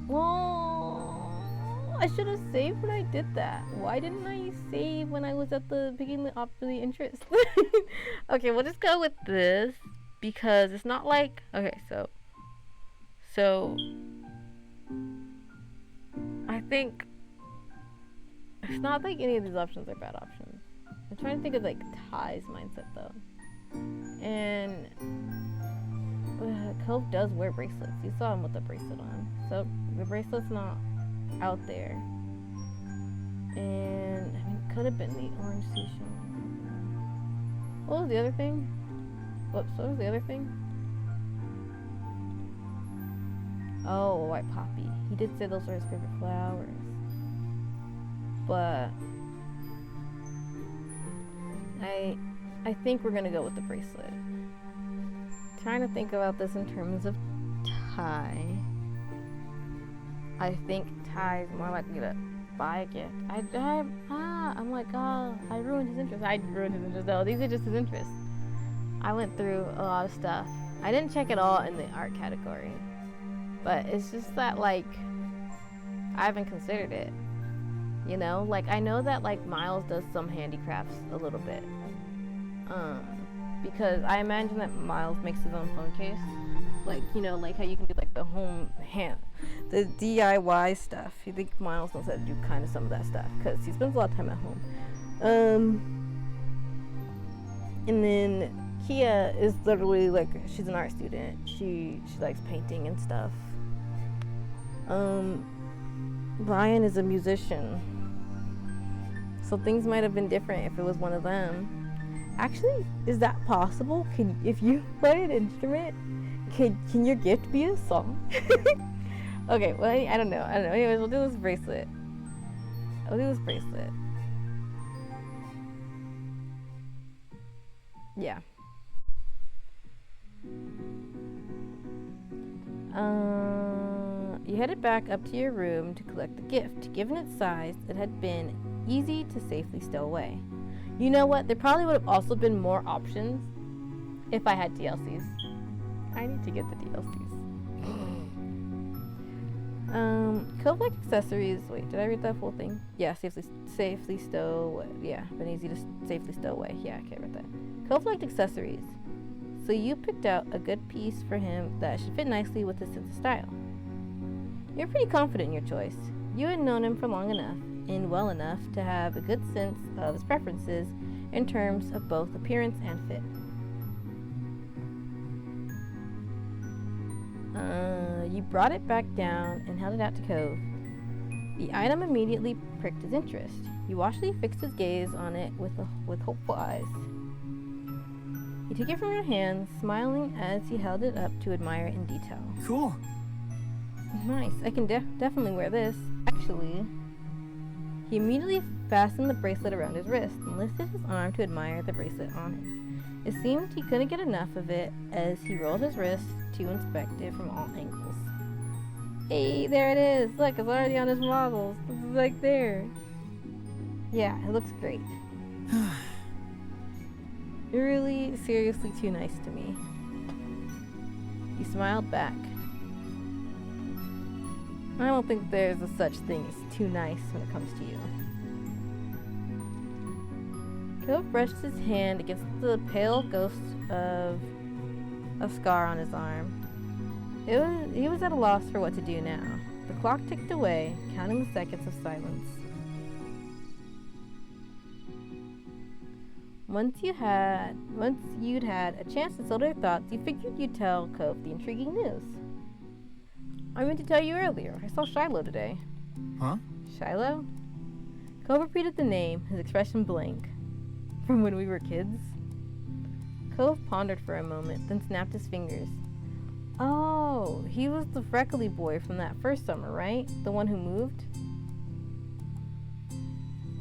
Well, I should have saved when I did that. Why didn't I save when I was at the beginning of the interest? Okay, we'll just go with this because it's not like... Okay, so I think it's not like any of these options are bad options. I'm trying to think of like Ty's mindset though. And Cove does wear bracelets. You saw him with a bracelet on. So the bracelet's not out there. And I mean, it could have been the orange seashell. What was the other thing? What was the other thing? Oh, a white poppy. He did say those were his favorite flowers. But I think we're gonna go with the bracelet. Trying to think about this in terms of Ty. I think Ty's more likely to buy a gift. I'm like, oh, I ruined his interest. I ruined his interest. No, these are just his interests. I went through a lot of stuff. I didn't check it all in the art category. But it's just that, like, I haven't considered it. You know? Like, I know that, like, Miles does some handicrafts a little bit. Because I imagine that Miles makes his own phone case. Like, you know, like how you can do, like, the the DIY stuff. You think Miles knows how to do kind of some of that stuff. Because he spends a lot of time at home. And then Kia is literally, like, she's an art student. She likes painting and stuff. Brian is a musician. So things might have been different if it was one of them. Actually, is that possible? If you play an instrument, Can your gift be a song? Okay, well, I don't know. Anyways, we'll do this bracelet. Yeah. You headed back up to your room to collect the gift. Given its size, it had been easy to safely stow away. You know what? There probably would have also been more options if I had DLCs. I need to get the DLCs. Cove-like accessories. Wait, did I read that full thing? Yeah, safely stow. Yeah, been easy to safely stow away. Yeah, okay, I read that. Cove-like accessories. So you picked out a good piece for him that should fit nicely with his sense of style. You're pretty confident in your choice. You had known him for long enough and well enough to have a good sense of his preferences in terms of both appearance and fit. You brought it back down and held it out to Cove. The item immediately pricked his interest. You watchfully fixed his gaze on it with hopeful eyes. He took it from your hands, smiling as he held it up to admire it in detail. Cool. Nice. I can definitely wear this. Actually, he immediately fastened the bracelet around his wrist and lifted his arm to admire the bracelet on him. It seemed he couldn't get enough of it as he rolled his wrist to inspect it from all angles. Hey, there it is. Look, it's already on his models. It's like there. Yeah, it looks great. You're really, seriously too nice to me. He smiled back. I don't think there's a such thing as too nice when it comes to you. Cove brushed his hand against the pale ghost of a scar on his arm. He was at a loss for what to do now. The clock ticked away, counting the seconds of silence. Once you'd had a chance to settle your thoughts, you figured you'd tell Cove the intriguing news. I meant to tell you earlier. I saw Shiloh today. Huh? Shiloh? Cove repeated the name, his expression blank. From when we were kids? Cove pondered for a moment, then snapped his fingers. Oh, he was the freckly boy from that first summer, right? The one who moved?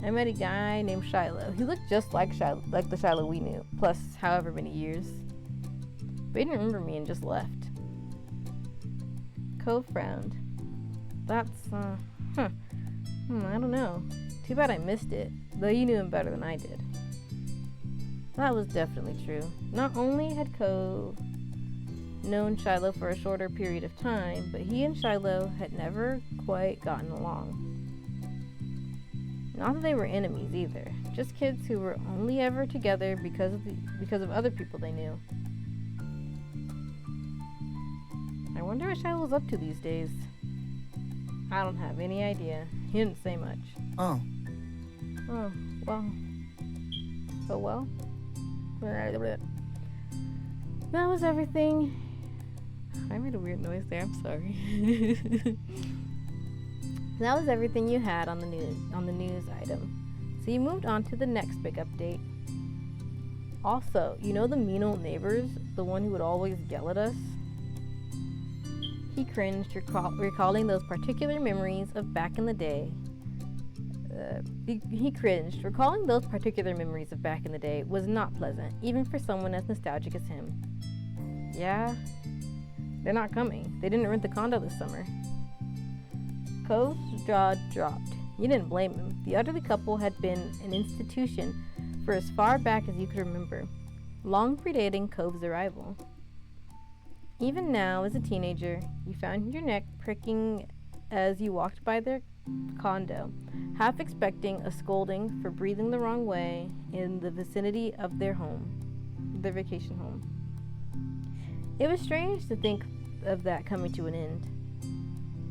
I met a guy named Shiloh. He looked just like the Shiloh we knew, plus however many years. But he didn't remember me and just left. Cove frowned. That's, I don't know. Too bad I missed it, though you knew him better than I did. That was definitely true. Not only had Cove known Shiloh for a shorter period of time, but he and Shiloh had never quite gotten along. Not that they were enemies either, just kids who were only ever together because of other people they knew. I wonder what Shiloh's up to these days. I don't have any idea. He didn't say much. Oh. Oh, well. Oh, well. That was everything. I made a weird noise there, I'm sorry. That was everything you had on the news item. So you moved on to the next big update. Also, you know the mean old neighbors, the one who would always yell at us? He cringed, recalling those particular memories of back in the day. He cringed. Recalling those particular memories of back in the day was not pleasant, even for someone as nostalgic as him. Yeah? They're not coming. They didn't rent the condo this summer. Cove's jaw dropped. You didn't blame him. The elderly couple had been an institution for as far back as you could remember, long predating Cove's arrival. Even now, as a teenager, you found your neck pricking as you walked by their condo, half expecting a scolding for breathing the wrong way in the vicinity of their vacation home. It was strange to think of that coming to an end.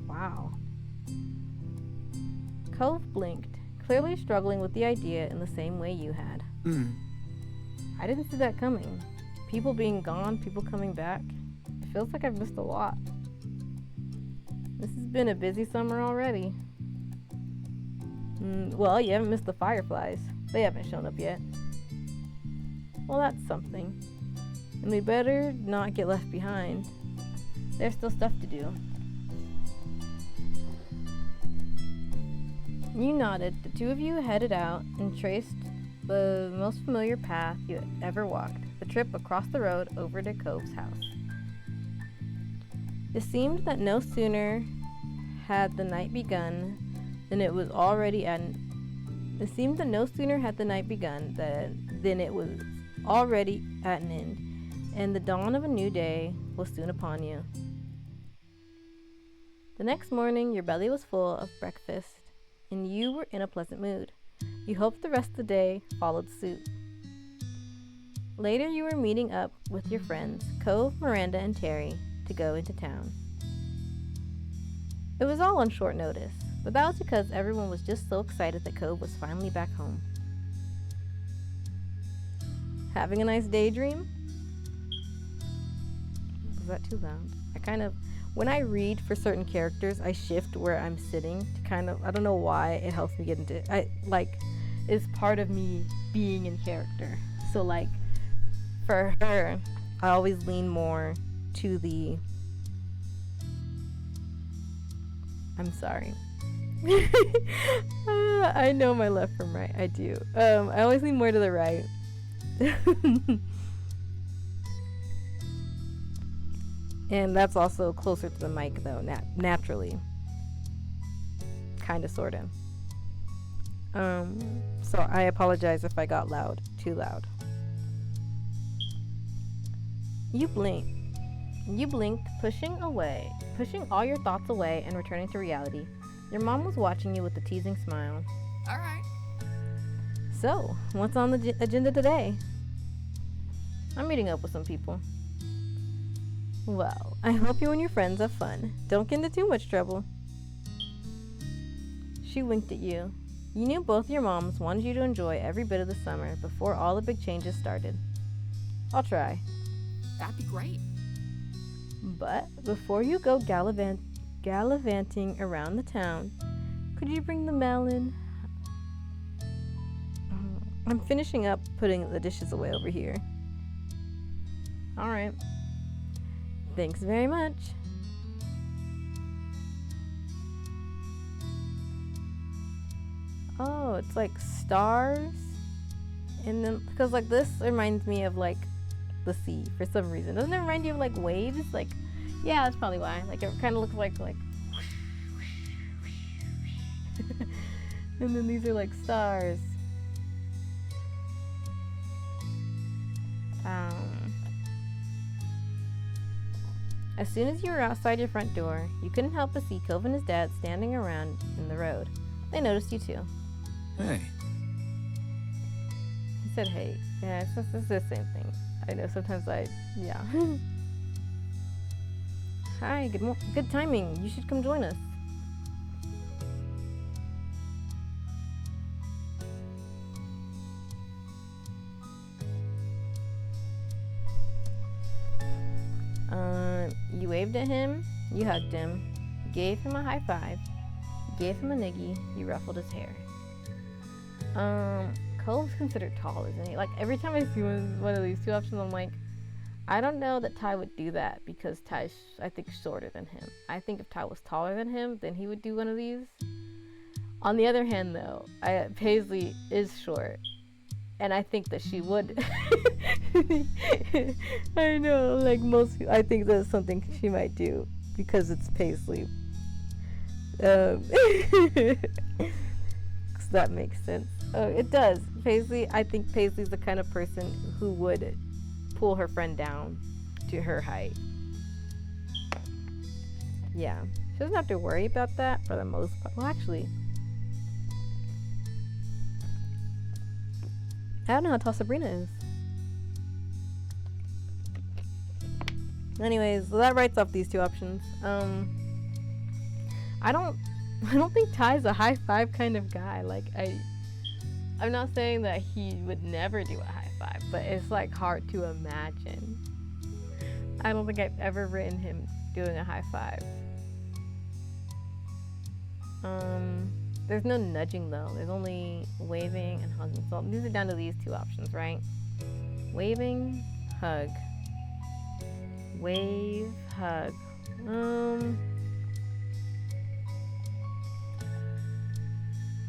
Wow. Cove blinked, clearly struggling with the idea in the same way you had. I didn't see that coming. People being gone, people coming back. It feels like I've missed a lot. This has been a busy summer already. Well, you haven't missed the fireflies. They haven't shown up yet. Well, that's something. And we better not get left behind. There's still stuff to do. You nodded. The two of you headed out and traced the most familiar path you had ever walked, the trip across the road over to Cove's house. It seemed that no sooner had the night begun than it was already at an It seemed that no sooner had the night begun than it was already at an end, and the dawn of a new day was soon upon you. The next morning, your belly was full of breakfast, and you were in a pleasant mood. You hoped the rest of the day followed suit. Later, you were meeting up with your friends, Cove, Miranda, and Terry, to go into town. It was all on short notice, but that was because everyone was just so excited that Cove was finally back home. Having a nice daydream? Was that too loud? When I read for certain characters, I shift where I'm sitting to I don't know why, it helps me get into it. It's part of me being in character. So like, for her, I always lean more to the, I'm sorry. I know my left from right. I do. I always lean more to the right. And that's also closer to the mic, though, naturally. Kind of, sort of. So I apologize if I got too loud. You blinked. You blinked, pushing all your thoughts away and returning to reality. Your mom was watching you with a teasing smile. All right. So, what's on the agenda today? I'm meeting up with some people. Well, I hope you and your friends have fun. Don't get into too much trouble. She winked at you. You knew both your moms wanted you to enjoy every bit of the summer before all the big changes started. I'll try. That'd be great. But before you go gallivanting around the town, could you bring the melon? I'm finishing up putting the dishes away over here. All right. Thanks very much. Oh, it's like stars. And then, because like this reminds me of like the sea for some reason. Doesn't it remind you of like waves? Like, yeah, that's probably why. Like it kind of looks like and then these are like stars. As soon as you were outside your front door, you couldn't help but see Cove and his dad standing around in the road. They noticed you too. Hey. He said, hey. Yeah, it's the same thing. I know sometimes yeah. Hi, good timing. You should come join us. You waved at him, you hugged him, gave him a high five, gave him a niggy, you ruffled his hair. Cole's considered tall, isn't he? Like, every time I see one of these two options, I'm like, I don't know that Ty would do that because Ty's, I think, shorter than him. I think if Ty was taller than him, then he would do one of these. On the other hand, though, Paisley is short, and I think that she would. I know, like most people, I think that's something she might do because it's Paisley. So that makes sense. Oh, it does. Paisley, I think Paisley's the kind of person who would pull her friend down to her height. Yeah, she doesn't have to worry about that for the most part. Well, actually, I don't know how tall Sabrina is. Anyways, so that writes off these two options. I don't think Ty's a high five kind of guy. Like, I'm not saying that he would never do a high five, but it's like hard to imagine. I don't think I've ever written him doing a high five. There's no nudging though. There's only waving and hugging. So these are down to these two options, right? Waving, hug. Wave, hug,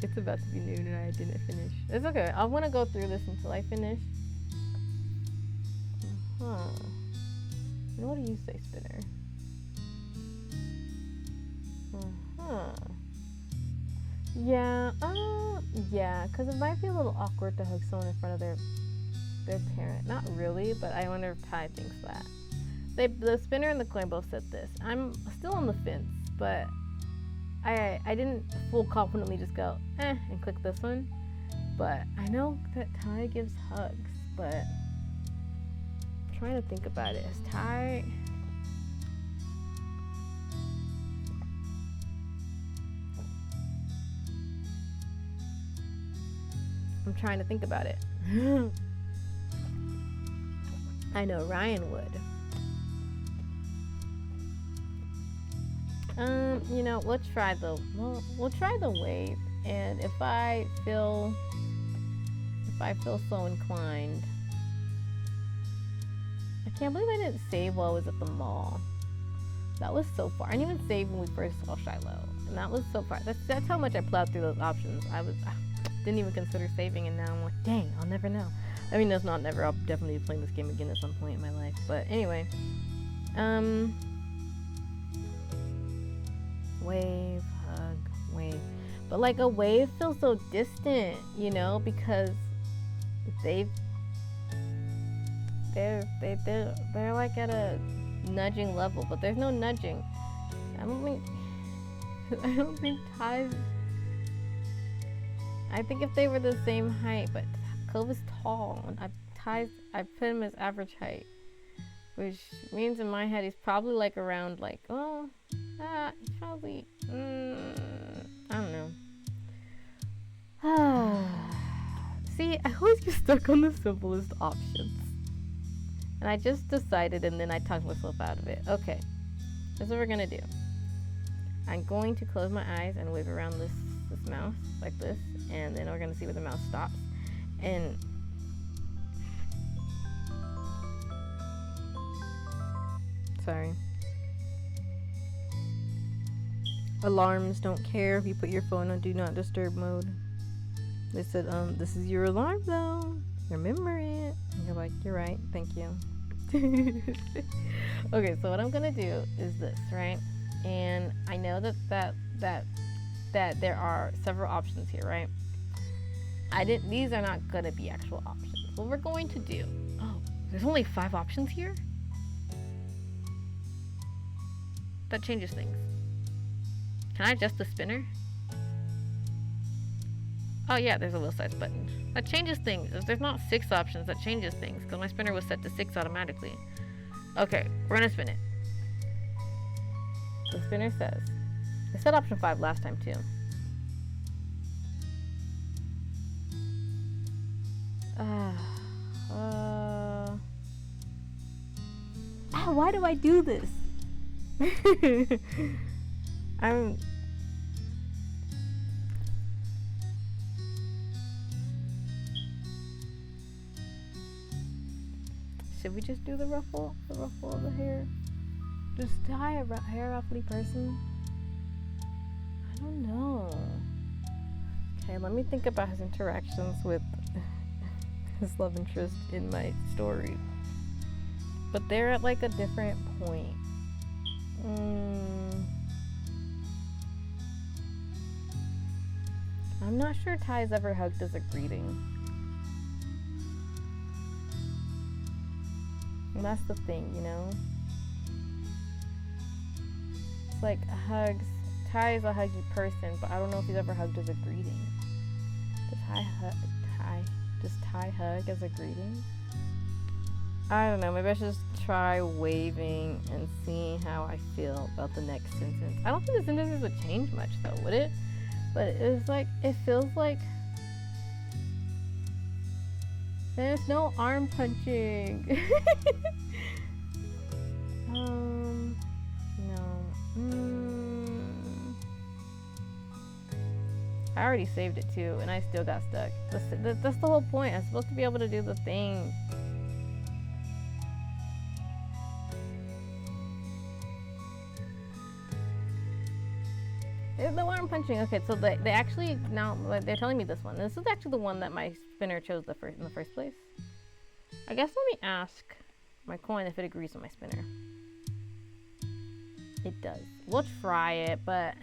It's about to be noon and I didn't finish. It's okay. I want to go through this until I finish. What do you say, spinner? Yeah, yeah, because it might be a little awkward to hug someone in front of their parent. Not really, but I wonder if Ty thinks that. The spinner and the coin both said this. I'm still on the fence, but I didn't full confidently just go, and click this one. But I know that Ty gives hugs, but I'm trying to think about it. Is Ty... I'm trying to think about it. I know Ryan would. You know, we'll try the wave, and if I feel so inclined. I can't believe I didn't save while I was at the mall. That was so far. I didn't even save when we first saw Shiloh, and that was so far. That's how much I plowed through those options. I didn't even consider saving, and now I'm like, dang, I'll never know. I mean, that's not never. I'll definitely be playing this game again at some point in my life. But anyway, wave, hug, wave. But like a wave feels so distant, you know, because they're like at a nudging level, but there's no nudging. I don't think Ty's. I think if they were the same height, but Cove is tall, and I put him as average height, which means in my head he's probably like around like, he's probably, I don't know. See, I always get stuck on the simplest options, and I just decided, and then I talked myself out of it. Okay, that's what we're gonna do. I'm going to close my eyes and wave around this mouse like this, and then we're gonna see where the mouse stops. And sorry, alarms don't care if you put your phone on do not disturb mode. They said, this is your alarm though, remember it. And you're like, you're right, thank you. Okay, so what I'm gonna do is this, right? And I know that there are several options here, right? These are not gonna be actual options. What we're going to do, there's only 5 options here? That changes things. Can I adjust the spinner? Oh yeah, there's a wheel size button. That changes things. If there's not 6 options, that changes things, because my spinner was set to 6 automatically. Okay, we're gonna spin it. The spinner says, I said option 5 last time too. Why do I do this? Should we just do the ruffle of the hair? Just tie a hair ruffly person? I don't know. Okay, let me think about his interactions with his love interest in my story. But they're at like a different point. I'm not sure Ty's ever hugged as a greeting. And that's the thing, you know? It's like hugs. Ty is a huggy person, but I don't know if he's ever hugged as a greeting. Does Ty hug as a greeting? I don't know. Maybe I should just try waving and seeing how I feel about the next sentence. I don't think the sentences would change much though, would it? But it's like, it feels like there's no arm punching. No. I already saved it too, and I still got stuck. That's the whole point. I'm supposed to be able to do the thing. The one I'm punching. Okay, so they actually now they're telling me this one. This is actually the one that my spinner chose in the first place. I guess let me ask my coin if it agrees with my spinner. It does. We'll try it, but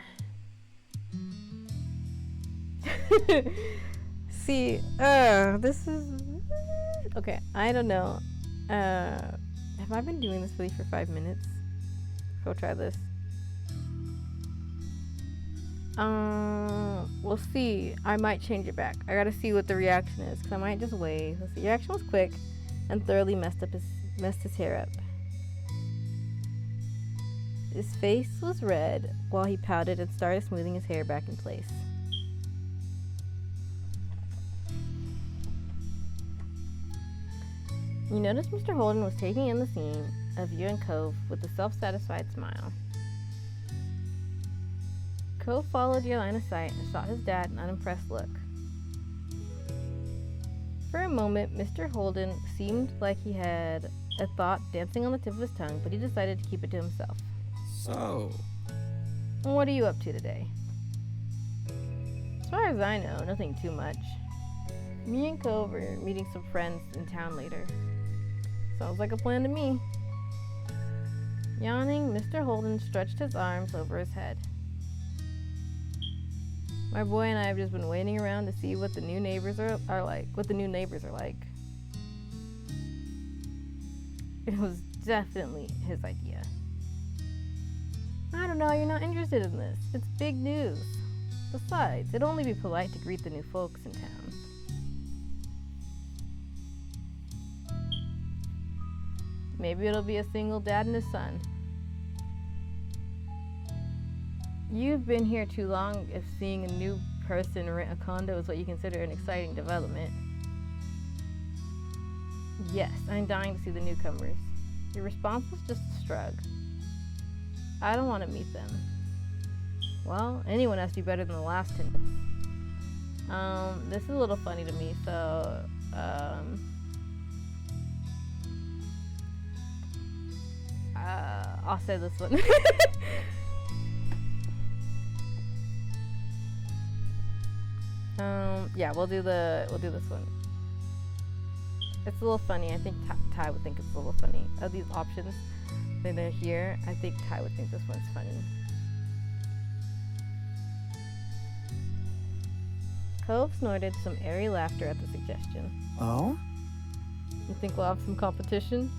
see, this is okay. I don't know. Have I been doing this really for 5 minutes? Go try this. We'll see. I might change it back. I gotta see what the reaction is, because I might just wait. Let's see. The reaction was quick and thoroughly messed his hair up. His face was red while he pouted and started smoothing his hair back in place. You noticed Mr. Holden was taking in the scene of you and Cove with a self-satisfied smile. Cove followed your line of sight and shot his dad an unimpressed look. For a moment, Mr. Holden seemed like he had a thought dancing on the tip of his tongue, but he decided to keep it to himself. So, What are you up to today? As far as I know, nothing too much. Me and Cove are meeting some friends in town later. Sounds like a plan to me. Yawning, Mr. Holden stretched his arms over his head. My boy and I have just been waiting around to see what the new neighbors are like. It was definitely his idea. I don't know, you're not interested in this. It's big news. Besides, it'd only be polite to greet the new folks in town. Maybe it'll be a single dad and his son. You've been here too long if seeing a new person rent a condo is what you consider an exciting development. Yes, I'm dying to see the newcomers. Your response was just a shrug. I don't want to meet them. Well, anyone has to be better than the last 10 minutes. This is a little funny to me, so, I'll say this one. Yeah, we'll do this one. It's a little funny. I think Ty would think it's a little funny. Of these options, when they're here, I think Ty would think this one's funny. Cove snorted some airy laughter at the suggestion. oh? You think we'll have some competition?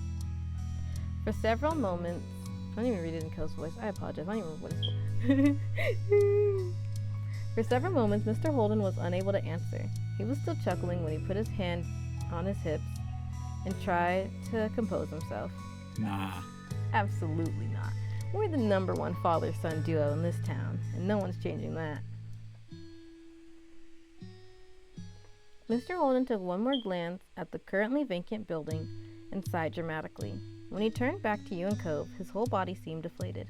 For several moments, I don't even read it in Cove's voice. I apologize. I don't even remember what his voice. For several moments, Mr. Holden was unable to answer. He was still chuckling when he put his hand on his hips and tried to compose himself. Nah. Absolutely not. We're the #1 father-son duo in this town, and no one's changing that. Mr. Holden took one more glance at the currently vacant building and sighed dramatically. When he turned back to you and Cove, his whole body seemed deflated.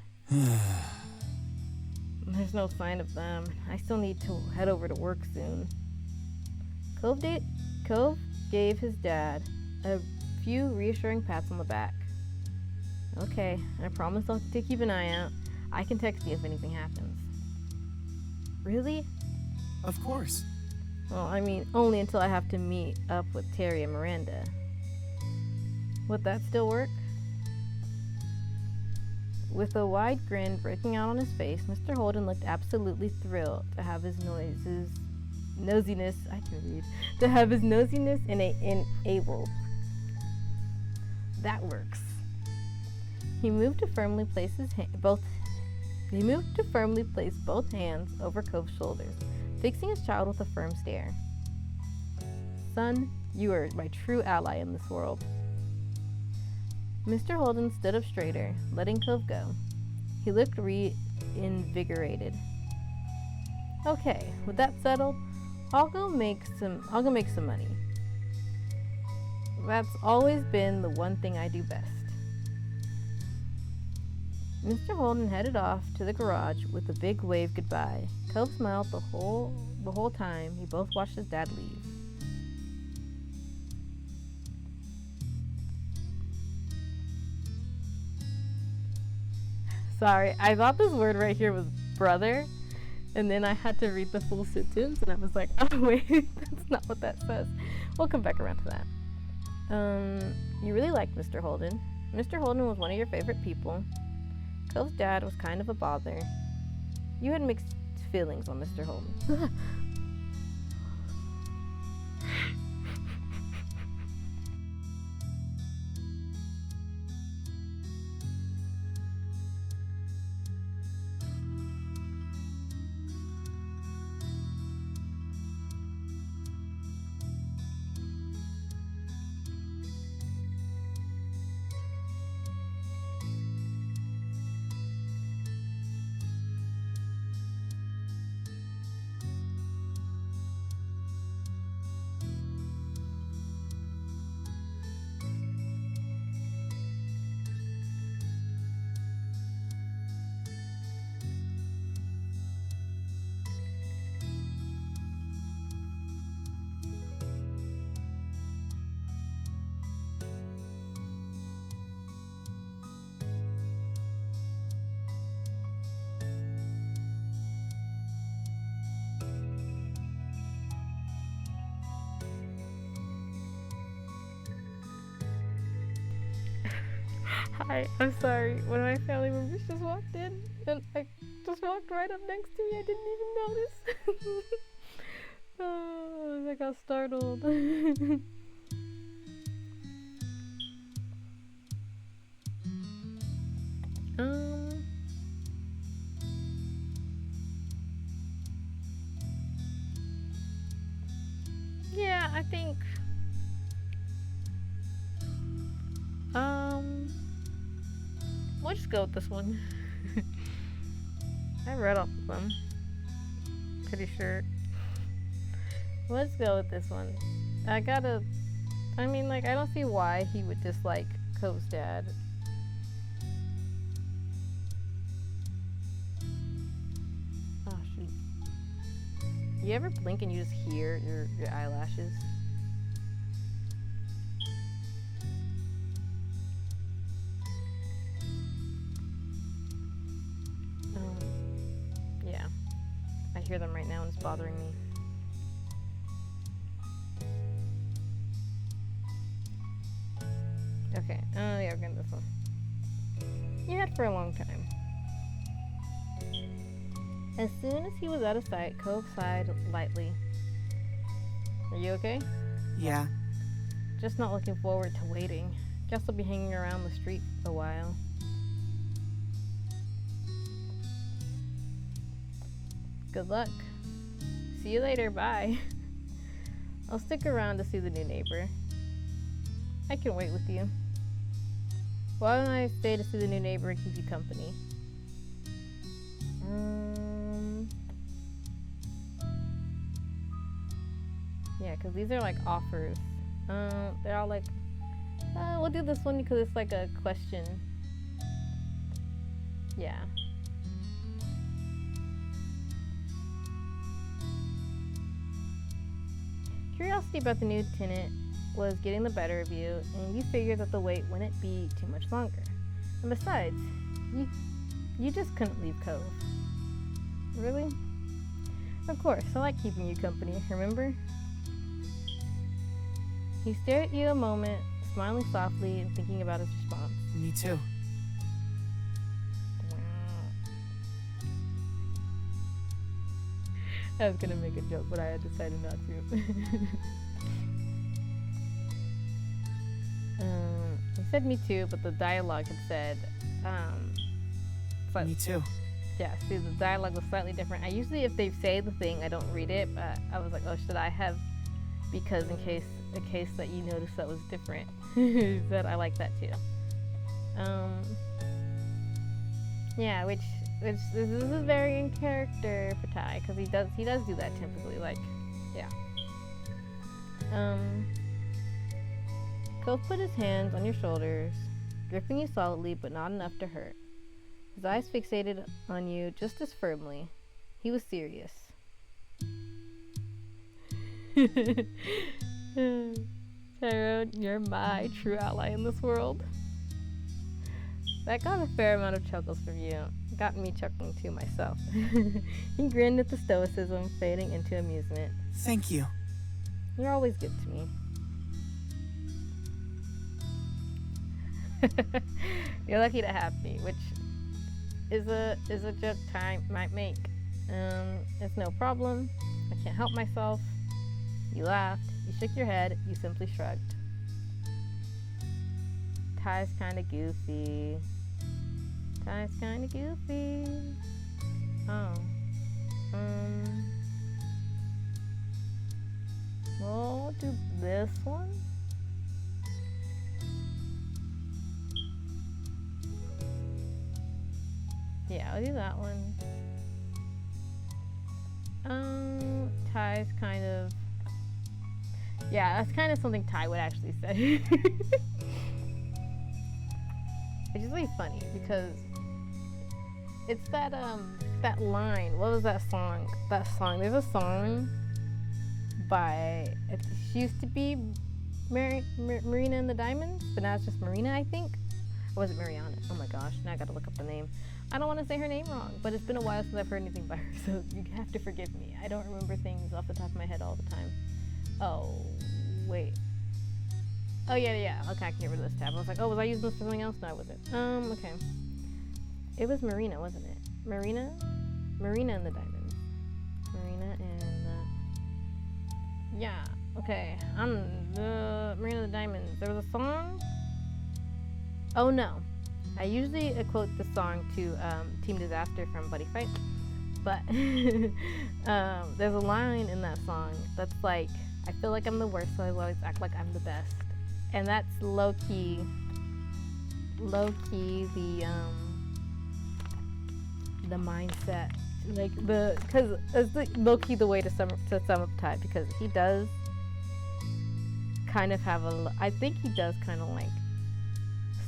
There's no sign of them. I still need to head over to work soon. Cove gave his dad a few reassuring pats on the back. Okay, I promise I'll keep an eye out. I can text you if anything happens. Really? Of course. Well, I mean, only until I have to meet up with Terry and Miranda. Would that still work? With a wide grin breaking out on his face, Mr. Holden looked absolutely thrilled to have his nosiness enabled. That works. He moved to firmly place both hands over Cove's shoulders, fixing his child with a firm stare. Son, you are my true ally in this world. Mr. Holden stood up straighter, letting Cove go. He looked reinvigorated. Okay, with that settled, I'll go make some money. That's always been the one thing I do best. Mr. Holden headed off to the garage with a big wave goodbye. Cove smiled the whole time he both watched his dad leave. Sorry, I thought this word right here was brother, And then I had to read the full sentence, and I was like, oh wait, that's not what that says. We'll come back around to that. You really liked Mr. Holden. Mr. Holden was one of your favorite people. Cove's dad was kind of a bother. You had mixed feelings on Mr. Holden. Hi, I'm sorry. One of my family members just walked in, and I just walked right up next to me. I didn't even notice. Oh, I got startled. Yeah, I think. We'll just go with this one. I read all of them. Pretty sure. Let's go with this one. I mean, like, I don't see why he would dislike Cove's dad. Oh, shoot. You ever blink and you just hear your eyelashes? Yeah. I hear them right now and it's bothering me. Okay, yeah, we're gonna do this one. You had for a long time. As soon as he was out of sight, Cove sighed lightly. Are you okay? Yeah. Just not looking forward to waiting. Guess I'll be hanging around the street a while. Good luck. See you later, bye. I'll stick around to see the new neighbor. I can wait with you. Why don't I stay to see the new neighbor and keep you company? Yeah, because these are like offers. They're all like, we'll do this one because it's like a question. Yeah. Curiosity about the new tenant was getting the better of you, and you figured that the wait wouldn't be too much longer. And besides, you just couldn't leave Cove. Really? Of course, I like keeping you company, remember? He stared at you a moment, smiling softly and thinking about his response. Me too. I was gonna make a joke, but I had decided not to. He said me too, but the dialogue had said, Me too. yeah, see, the dialogue was slightly different. I usually, if they say the thing, I don't read it, but I was like, oh, should I have? Because in case that you noticed that was different. He said, I like that too. Yeah, which this is very in character for Ty, because he does do that typically, like, yeah. Cove put his hands on your shoulders, gripping you solidly but not enough to hurt. His eyes fixated on you just as firmly. He was serious. Tyrone, you're my true ally in this world. That got a fair amount of chuckles from you. got me chuckling to myself. He grinned at the stoicism, fading into amusement. Thank you. You're always good to me. You're lucky to have me, which is a joke Ty might make. It's no problem. I can't help myself. You laughed. You shook your head. You simply shrugged. Ty's kind of goofy. Ty's kind of goofy. Oh. We'll do this one. Yeah, I'll do that one. Ty's kind of... Yeah, that's kind of something Ty would actually say. It's just really funny because it's that line. What was that song? There's a song by... She used to be Marina and the Diamonds, but now it's just Marina, I think. Or was it Mariana? Oh my gosh, now I gotta look up the name. I don't want to say her name wrong, but it's been a while since I've heard anything by her, so you have to forgive me. I don't remember things off the top of my head all the time. Oh, wait. Oh, yeah. Okay, I can get rid of this tab. I was like, oh, was I using this for something else? No, I wasn't. Okay. It was Marina, wasn't it? Marina and the Diamonds. Marina and the... Yeah, okay. Marina and the Diamonds. There was a song? Oh, no. I usually quote the song to Team Disaster from Buddy Fight, but there's a line in that song that's like, I feel like I'm the worst, so I always act like I'm the best. And that's low-key the mindset. Like, because it's low-key the way to sum up Ty, because he does kind of have I think he does kind of like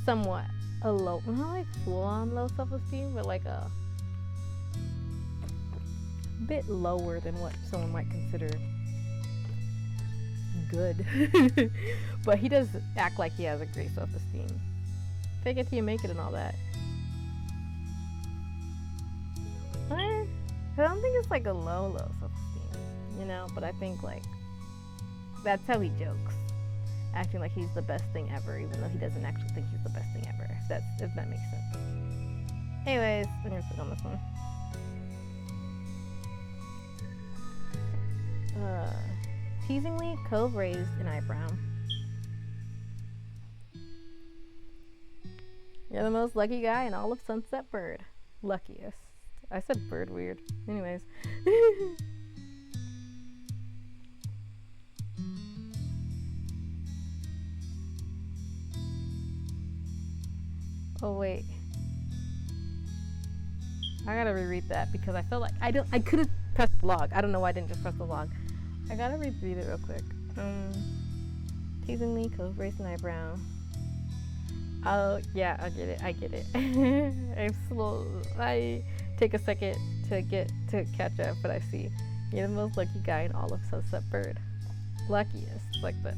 somewhat a low, not like full-on low self-esteem, but like a bit lower than what someone might consider good. But he does act like he has a great self-esteem. Fake it till you make it and all that. I don't think it's like a low self-esteem, you know, but I think like that's how he jokes, acting like he's the best thing ever, even though he doesn't actually think he's the best thing ever, if that makes sense. Anyways, I'm gonna click on this one. Teasingly, Cove raised an eyebrow. You're the most lucky guy in all of Sunset Bird. Luckiest. I said bird weird. Anyways. Oh wait. I gotta reread that because I felt like I could have pressed the log. I don't know why I didn't just press the log. I gotta reread it real quick. Teasingly, Cove raised an eyebrow. Oh yeah, I get it. I'm slow. I take a second to catch up, but I see. You're the most lucky guy in all of Sunset Bird. Luckiest, like the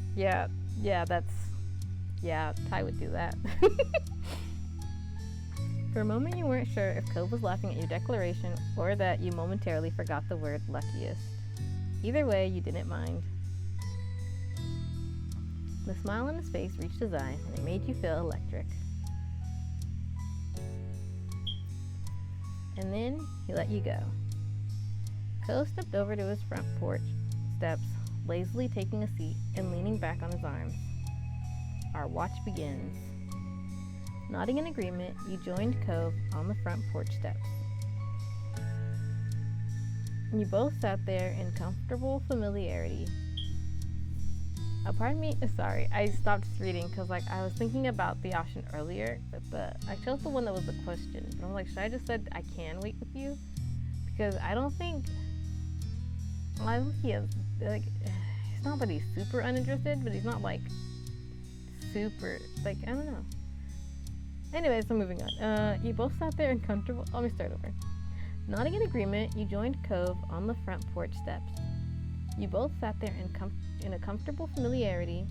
Ty would do that. For a moment, you weren't sure if Cove was laughing at your declaration or that you momentarily forgot the word luckiest. Either way, you didn't mind. The smile on his face reached his eye, and it made you feel electric. And then he let you go. Cove stepped over to his front porch steps, lazily taking a seat and leaning back on his arms. Our watch begins. Nodding in agreement, you joined Cove on the front porch steps. You both sat there in comfortable familiarity. Pardon me, sorry, I stopped reading because like I was thinking about the option earlier, but I chose the one that was the question. But I'm like, should I just said I can wait with you? Because I don't think he has, like, it's not that he's super uninterested, but he's not like super, like, I don't know. Anyways, so moving on. You both sat there in comfortable, let me start over. Nodding in agreement, you joined Cove on the front porch steps. You both sat there in a comfortable familiarity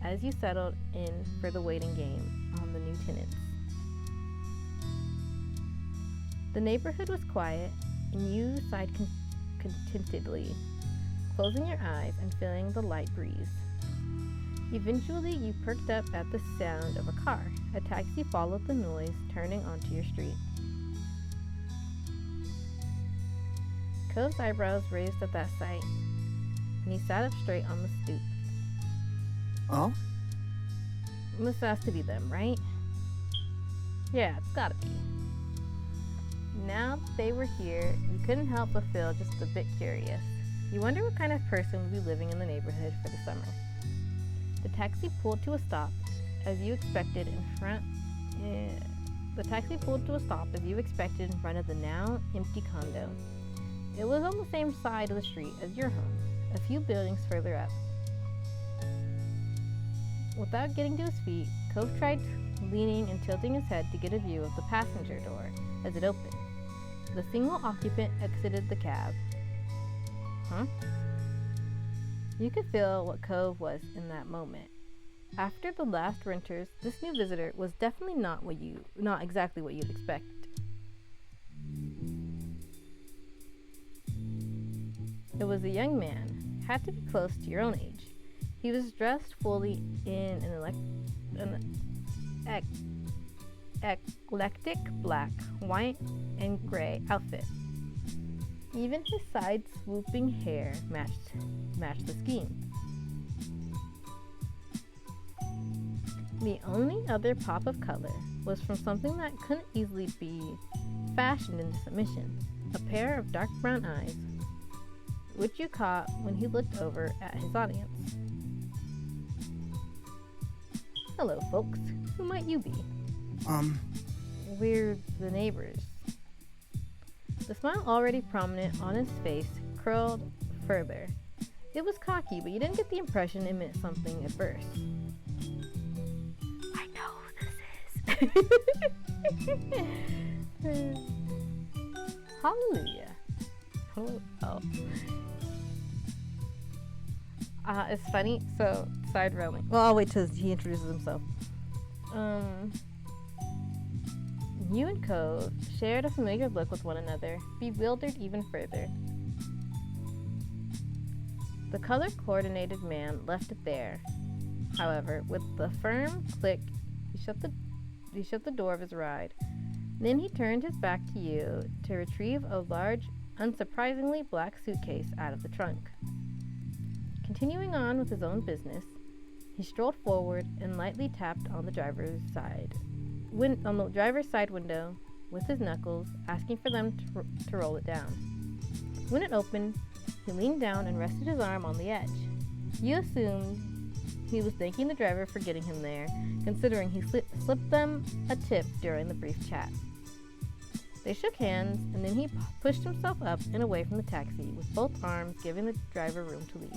as you settled in for the waiting game on the new tenants. The neighborhood was quiet, and you sighed contentedly, closing your eyes and feeling the light breeze. Eventually, you perked up at the sound of a car. A taxi followed the noise, turning onto your street. Cove's eyebrows raised at that sight, and he sat up straight on the stoop. Oh? Must have to be them, right? Yeah, it's gotta be. Now that they were here, you couldn't help but feel just a bit curious. You wonder what kind of person would be living in the neighborhood for the summer. The taxi pulled to a stop as you expected in front of the now empty condo. It was on the same side of the street as your home, a few buildings further up. Without getting to his feet, Cove tried leaning and tilting his head to get a view of the passenger door as it opened. The single occupant exited the cab. Huh? You could feel what Cove was in that moment. After the last renters, this new visitor was definitely not exactly what you'd expect. It was a young man, had to be close to your own age. He was dressed fully in an eclectic black, white, and gray outfit. Even his side swooping hair matched the scheme. The only other pop of color was from something that couldn't easily be fashioned into submission, a pair of dark brown eyes, which you caught when he looked over at his audience. Hello, folks. Who might you be? We're the neighbors. The smile already prominent on his face curled further. It was cocky, but you didn't get the impression it meant something at first. I know who this is. Hallelujah. Hello. Oh. It's funny. So, side rolling. Well, I'll wait till he introduces himself. You and Cove shared a familiar look with one another, bewildered even further. The color-coordinated man left it there. However, with the firm click, he shut the door of his ride. Then he turned his back to you to retrieve a large, unsurprisingly black suitcase out of the trunk. Continuing on with his own business, he strolled forward and lightly tapped on the driver's side window with his knuckles, asking for them to roll it down. When it opened, he leaned down and rested his arm on the edge. You assumed he was thanking the driver for getting him there, considering he slipped them a tip during the brief chat. They shook hands, and then he pushed himself up and away from the taxi, with both arms giving the driver room to leave.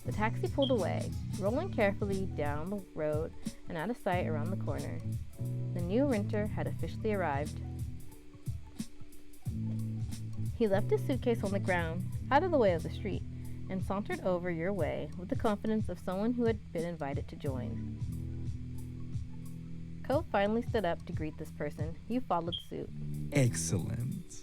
The taxi pulled away, rolling carefully down the road and out of sight around the corner. The new renter had officially arrived. He left his suitcase on the ground, out of the way of the street, and sauntered over your way with the confidence of someone who had been invited to join. Cove finally stood up to greet this person. You followed suit. Excellent.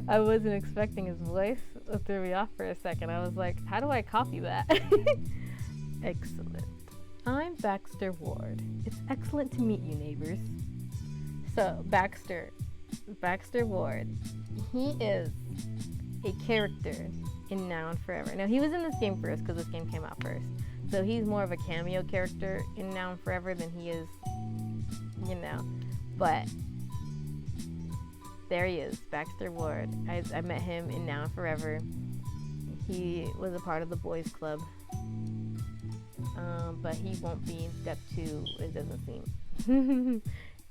I wasn't expecting his voice. It threw me off for a second. I was like, how do I copy that? Excellent. I'm Baxter Ward. It's excellent to meet you, neighbors. So, Baxter Ward, he is a character in Now and Forever. Now, he was in this game first because this game came out first. So he's more of a cameo character in Now and Forever than he is, but there he is, Baxter Ward. I met him in Now and Forever. He was a part of the boys club, but he won't be in step 2, it doesn't seem.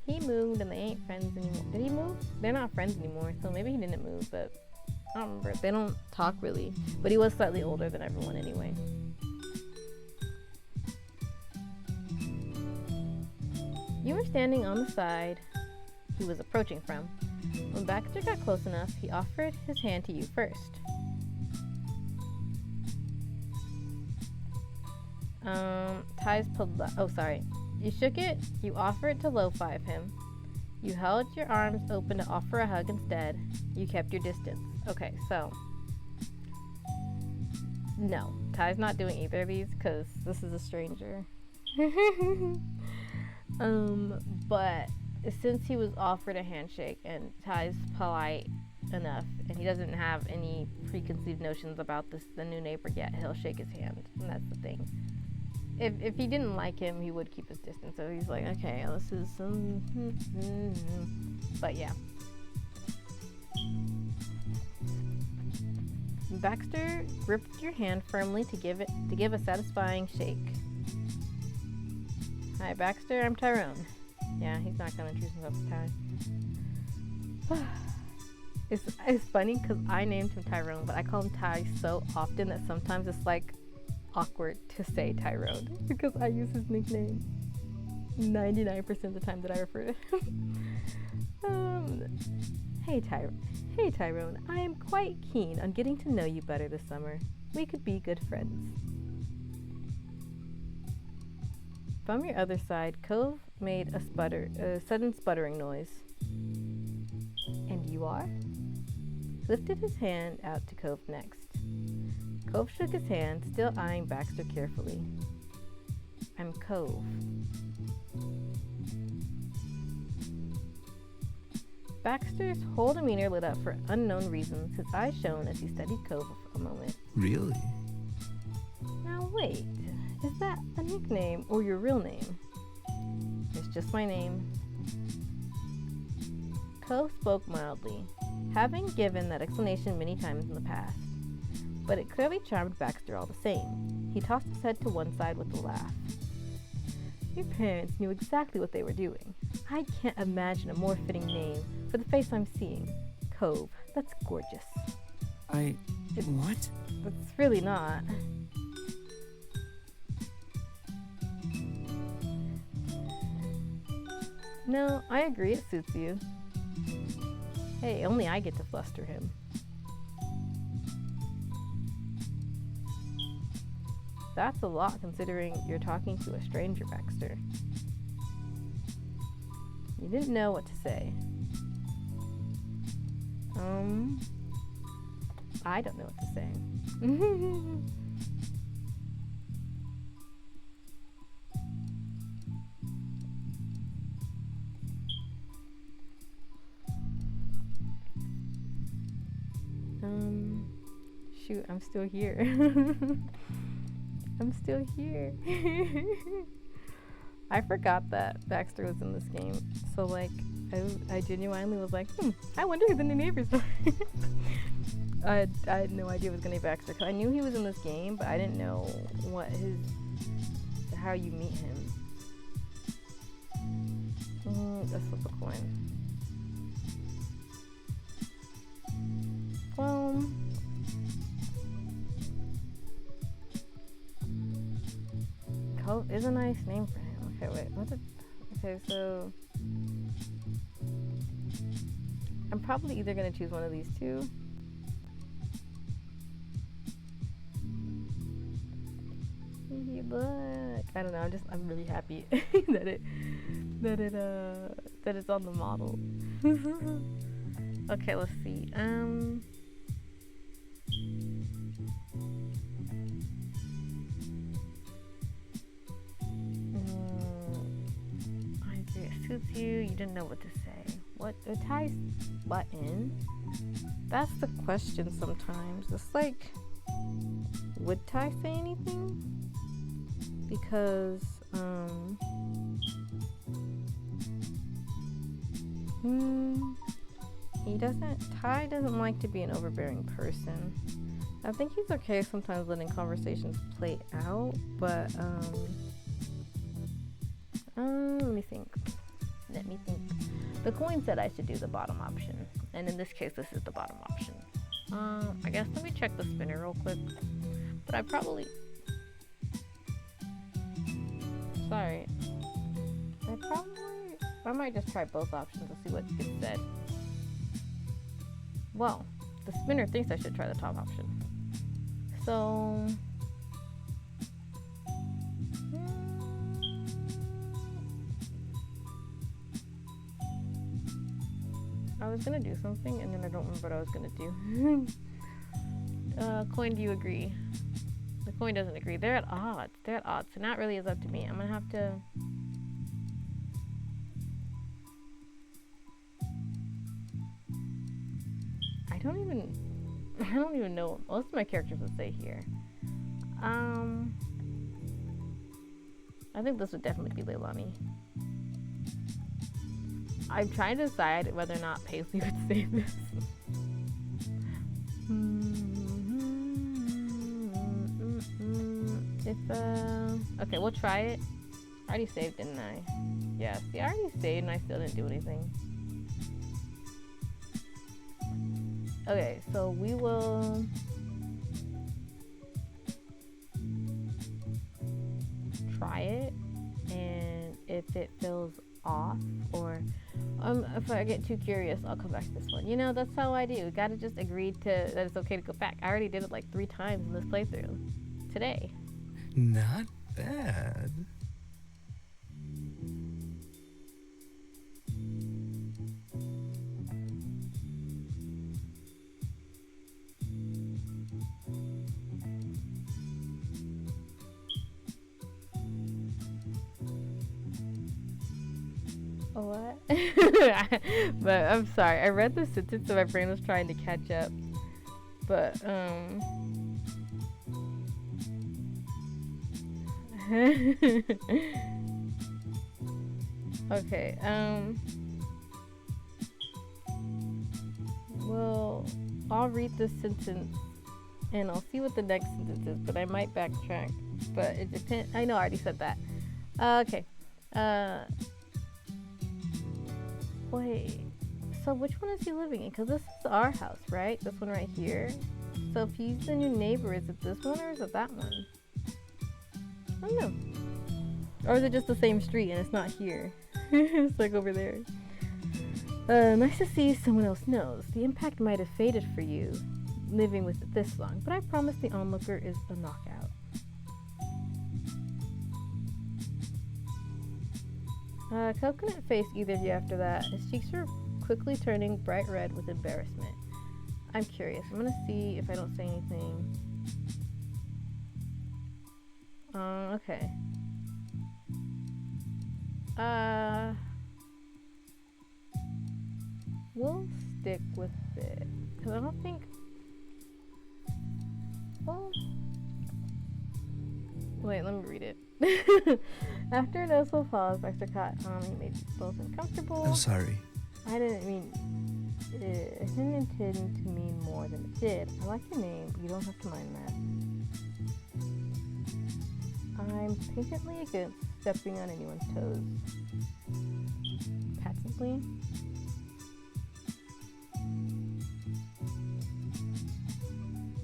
He moved and they ain't friends anymore. Did he move? They're not friends anymore, so maybe he didn't move, but I don't remember. They don't talk really, but he was slightly older than everyone anyway. You were standing on the side he was approaching from. When Baxter got close enough, he offered his hand to you first. You shook it, you offered to low five him. You held your arms open to offer a hug instead. You kept your distance. Okay, so no, Ty's not doing either of these because this is a stranger. But since he was offered a handshake and Ty's polite enough and he doesn't have any preconceived notions about the new neighbor yet, he'll shake his hand, and that's the thing. If he didn't like him, he would keep his distance. So he's like, okay, this is but yeah. Baxter gripped your hand firmly to give a satisfying shake. Hi, Baxter. I'm Tyrone. Yeah, he's not gonna introduce himself as Ty. It's funny because I named him Tyrone, but I call him Ty so often that sometimes it's like awkward to say Tyrone because I use his nickname 99% of the time that I refer to him. Hey Tyrone, I am quite keen on getting to know you better this summer. We could be good friends. From your other side, Cove made a sudden sputtering noise. And you are? Lifted his hand out to Cove next. Cove shook his hand, still eyeing Baxter carefully. I'm Cove. Baxter's whole demeanor lit up for unknown reasons, his eyes shone as he studied Cove for a moment. Really? Now wait, is that a nickname or your real name? It's just my name. Cove spoke mildly, having given that explanation many times in the past. But it clearly charmed Baxter all the same. He tossed his head to one side with a laugh. Your parents knew exactly what they were doing. I can't imagine a more fitting name for the face I'm seeing. Cove, that's gorgeous. What? It's really not. No, I agree, it suits you. Hey, only I get to fluster him. That's a lot considering you're talking to a stranger, Baxter. You didn't know what to say. I don't know what to say. Shoot, I'm still here. I'm still here. I forgot that Baxter was in this game. So, like, I genuinely was like, I wonder who the new neighbors are. I had no idea it was going to be Baxter. Cause I knew he was in this game, but I didn't know how you meet him. Let's flip a coin. Well, Cove is a nice name for him. Okay, wait, what's it? Okay, so I'm probably either gonna choose one of these two. Look, I don't know. I'm really happy that it's on the model. Okay, let's see. I agree. It suits you. You didn't know what to say. What? It ties button. That's the question sometimes. It's like, would Ty say anything? Because Ty doesn't like to be an overbearing person. I think he's okay sometimes letting conversations play out, but let me think. The coin said I should do the bottom option, and in this case this is the bottom option. I guess let me check the spinner real quick, but I might just try both options to see what gets said. Well, the spinner thinks I should try the top option. So, I was gonna do something and then I don't remember what I was gonna do. Coin, do you agree? The coin doesn't agree. They're at odds. They're at odds. So now it really is up to me. I'm gonna have to. I don't even know what most of my characters would say here. I think this would definitely be Leilani. I'm trying to decide whether or not Paisley would say this. Okay, we'll try it. I already saved, didn't I? Yeah, see, I already saved and I still didn't do anything. Okay, so we will try it, and if it feels off, or if I get too curious, I'll come back to this one. You know, that's how I do. You gotta just agree that it's okay to go back. I already did it like 3 times in this playthrough today. Not bad. What? But I'm sorry. I read the sentence and my brain was trying to catch up. But okay. Well, I'll read this sentence and I'll see what the next sentence is, but I might backtrack. But it depends. I know I already said that. Okay. Wait, so which one is he living in? Because this is our house, right? This one right here. So if he's the new neighbor, is it this one or is it that one? I don't know. Or is it just the same street and it's not here? It's like over there. Nice to see someone else knows. The impact might have faded for you living with it this long, but I promise the onlooker is a knockout. Coconut faced either of you after that. His cheeks were quickly turning bright red with embarrassment. I'm curious. I'm gonna see if I don't say anything. Okay. We'll stick with it. Because I don't think... Well... Wait, let me read it. After a noticeable pause, Baxter caught he made both uncomfortable. I'm sorry. I didn't mean it. I didn't intend to mean more than it did. I like your name, but you don't have to mind that. I'm patiently against stepping on anyone's toes. Patently.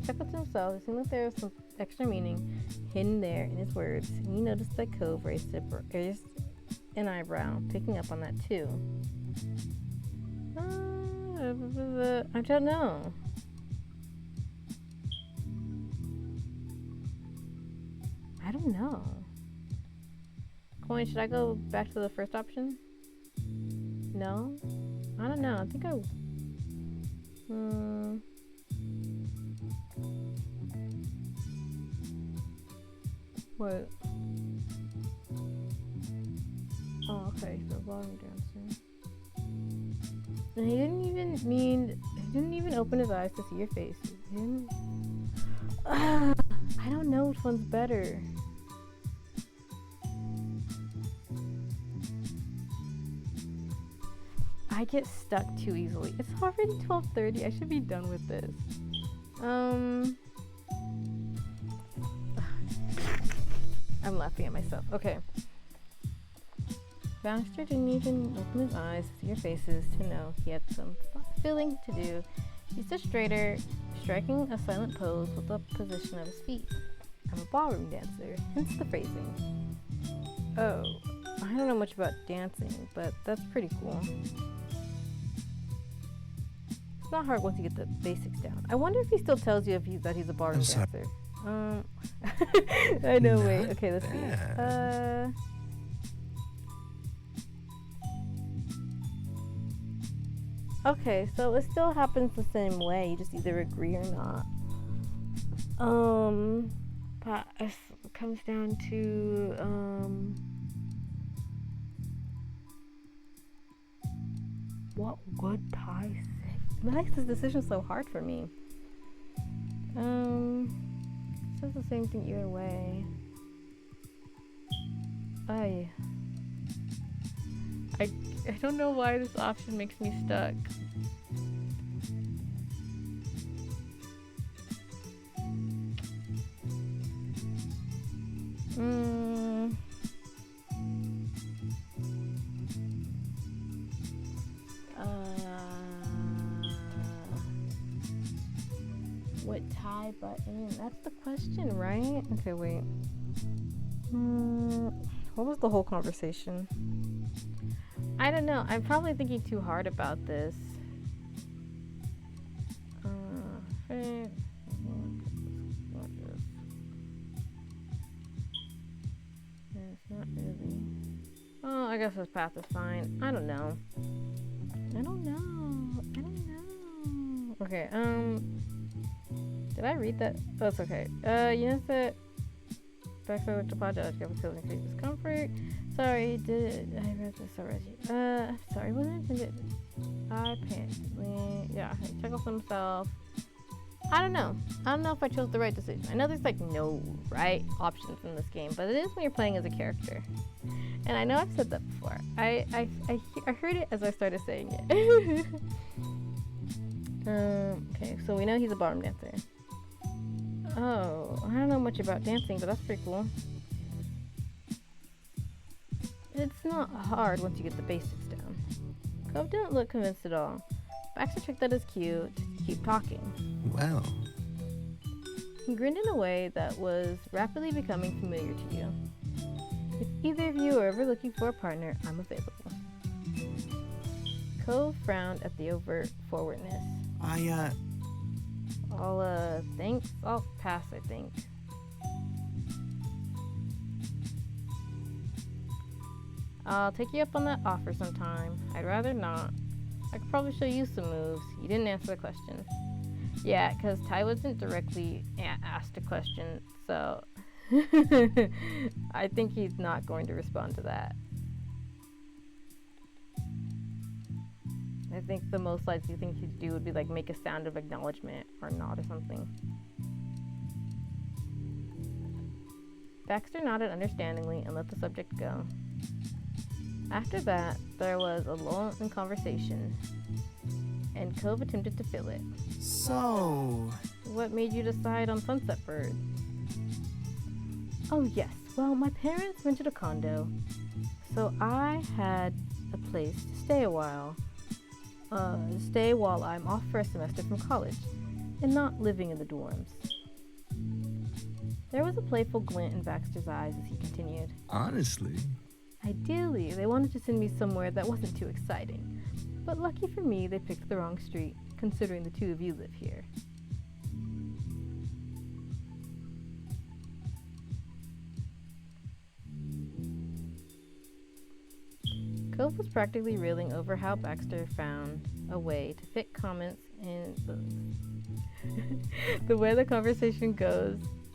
Chuckled to himself. It seemed like there was some extra meaning hidden there in his words, and he noticed that Cove raised an eyebrow, picking up on that too. I don't know. I don't know. Coin, should I go back to the first option? No? I don't know. I think I... What? Oh, okay, so ballroom dancer. And he didn't even open his eyes to see your face. He didn't... I don't know which one's better. I get stuck too easily. It's already 12:30. I should be done with this. I'm laughing at myself. Okay. Baxter didn't even open his eyes to see your faces to know he had some filling to do. He stood straighter, striking a silent pose with the position of his feet. I'm a ballroom dancer, hence the phrasing. Oh, I don't know much about dancing, but that's pretty cool. It's not hard once you get the basics down. I wonder if he still tells you that he's a ballroom dancer. I know, wait. Okay, let's see. Okay, so it still happens the same way. You just either agree or not. But it comes down to what would Ty say? What makes this decision so hard for me? It says the same thing either way. I don't know why this option makes me stuck. What tie button? That's the question, right? Okay, wait. What was the whole conversation? I don't know. I'm probably thinking too hard about this. It's not really. Oh, I guess this path is fine. I don't know. Okay, did I read that? Oh, it's okay. Eunice said, backstory to apologize for causing increased discomfort. Sorry, I read this already. Sorry, wasn't intended. I panicked. Yeah, check out himself. I don't know if I chose the right decision. I know there's like no right options in this game, but it is when you're playing as a character. And I know I've said that before. I heard it as I started saying it. Okay, so we know he's a bottom dancer. Oh, I don't know much about dancing, but that's pretty cool. It's not hard once you get the basics down. Cove didn't look convinced at all. Baxter checked that as cue to keep talking. Well, He grinned in a way that was rapidly becoming familiar to you. If either of you are ever looking for a partner, I'm available. Cove frowned at the overt forwardness. Thanks. I'll pass, I think. I'll take you up on that offer sometime. I'd rather not. I could probably show you some moves. You didn't answer the question. Yeah, because Ty wasn't directly asked a question, so I think he's not going to respond to that. I think the most likely thing he'd do would be like make a sound of acknowledgement or nod or something. Baxter nodded understandingly and let the subject go. After that, there was a lull in conversation, and Cove attempted to fill it. so... What made you decide on Sunset Bird? Oh yes, well my parents rented a condo, so I had a place to stay a while. Stay while I'm off for a semester from college, and not living in the dorms. There was a playful glint in Baxter's eyes as he continued. Honestly, Ideally, they wanted to send me somewhere that wasn't too exciting, but lucky for me, they picked the wrong street, considering the two of you live here. Cove was practically reeling over how Baxter found a way to fit comments in the way the conversation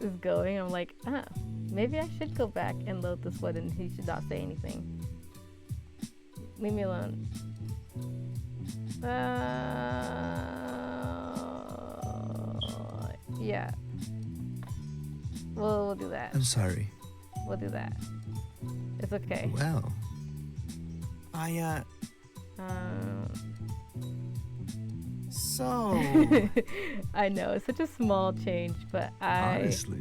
is going. I'm like, maybe I should go back and load this one and he should not say anything. Leave me alone. Yeah. We'll do that. I'm sorry. We'll do that. It's okay. Well, so... I know it's such a small change, but Honestly,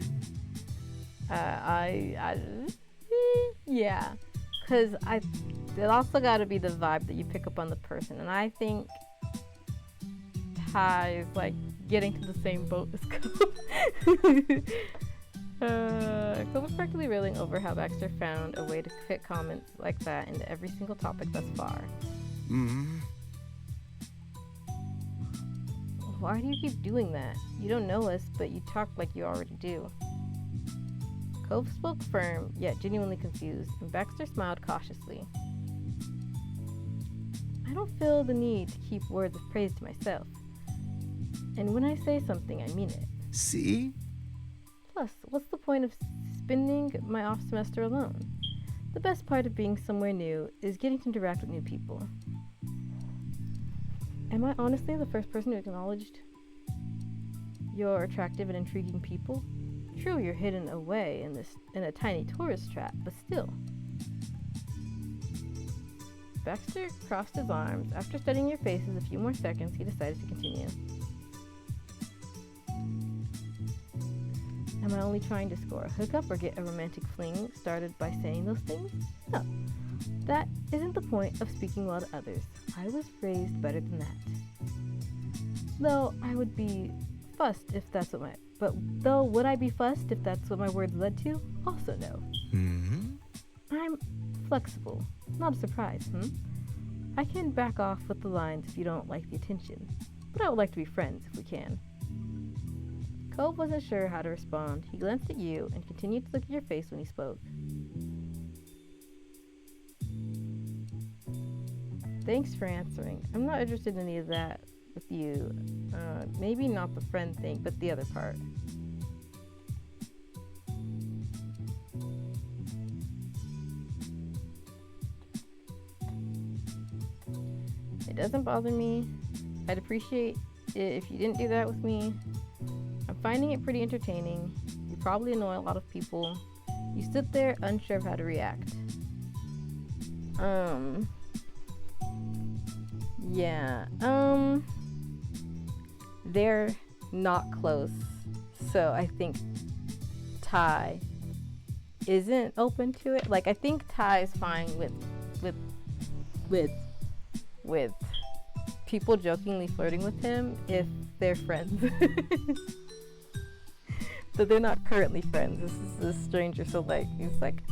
yeah, because it also got to be the vibe that you pick up on the person, and I think Ty is like getting to the same boat as Cove. Cove was practically reeling over how Baxter found a way to fit comments like that into every single topic thus far. Why do you keep doing that? You don't know us, but you talk like you already do. Cove spoke firm, yet genuinely confused, and Baxter smiled cautiously. I I don't feel the need to keep words of praise to myself. And when I say something, I mean it. See? Plus, what's the point of spending my off semester alone? The best part of being somewhere new is getting to interact with new people. Am I honestly the first person who acknowledged you're attractive and intriguing people? True, you're hidden away in a tiny tourist trap, but still. Baxter crossed his arms. After studying your faces a few more seconds, he decided to continue. Am I only trying to score a hookup or get a romantic fling started by saying those things? No. That isn't the point of speaking well to others. I was raised better than that. Though I would be fussed if that's what would I be fussed if that's what my words led to? Also no. Mm-hmm. I'm flexible. Not a surprise, I can back off with the lines if you don't like the attention, but I would like to be friends if we can. Cove wasn't sure how to respond. He glanced at you and continued to look at your face when he spoke. Thanks for answering. I'm not interested in any of that with you. Maybe not the friend thing, but the other part. It doesn't bother me. I'd appreciate it if you didn't do that with me. I'm finding it pretty entertaining. You probably annoy a lot of people. You stood there unsure of how to react. Yeah. They're not close. So I think Ty isn't open to it. Like, I think Ty's fine with people jokingly flirting with him if they're friends. But they're not currently friends. This is a stranger, so like he's like,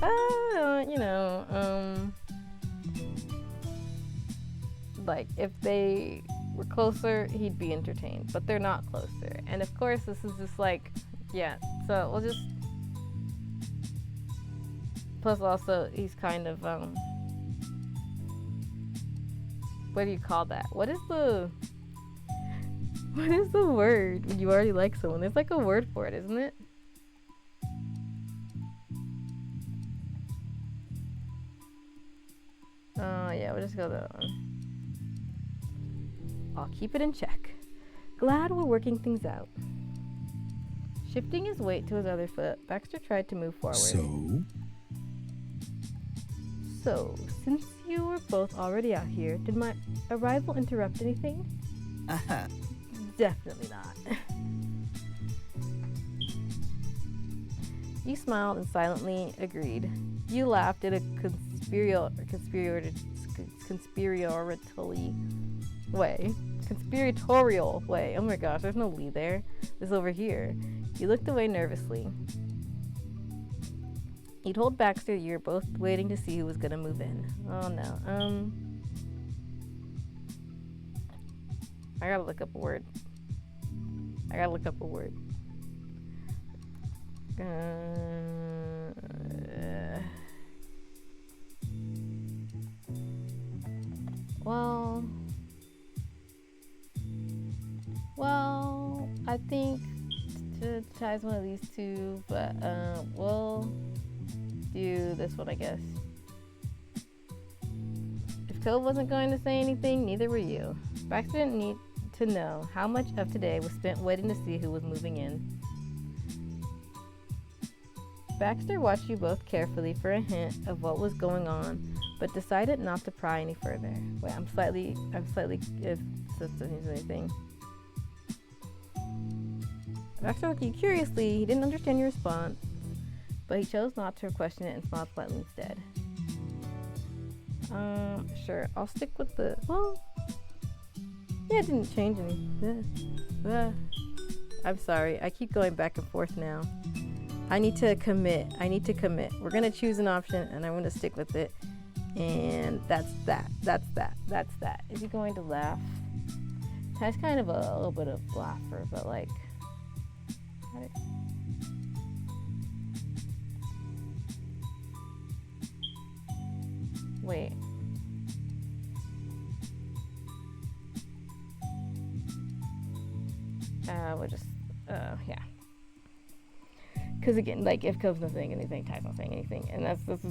like if they were closer, he'd be entertained, but they're not closer. And of course, this is just like, yeah. So we'll just. Plus, also, he's kind of what do you call that? What is the word when you already like someone? There's like a word for it, isn't it? Yeah, we'll just go that one. I'll keep it in check. Glad we're working things out. Shifting his weight to his other foot, Baxter tried to move forward. So, since you were both already out here, did my arrival interrupt anything? Definitely not. You smiled and silently agreed. You laughed in a conspiratorial way. Oh my gosh, there's no Lee there. It's over here. You looked away nervously. You told Baxter you were both waiting to see who was gonna move in. Oh no. I gotta look up a word. Well, I think to Ty's one of these two, but we'll do this one, I guess. If Cove wasn't going to say anything, neither were you. Baxter didn't need to know how much of today was spent waiting to see who was moving in. Baxter watched you both carefully for a hint of what was going on, but decided not to pry any further. Wait, I'm slightly, if this doesn't do anything. Baxter looked at you curiously. He didn't understand your response, but he chose not to question it and smiled slightly instead. Sure, I'll stick with the, yeah, it didn't change anything. I'm sorry, I keep going back and forth now. I need to commit. We're gonna choose an option and I'm gonna stick with it. And that's that. Is he going to laugh? Ty's kind of a little bit of laugher, but like, wait. We'll just, yeah. Because again, like, if Cove's not saying anything, Ty's not saying anything. And that's just,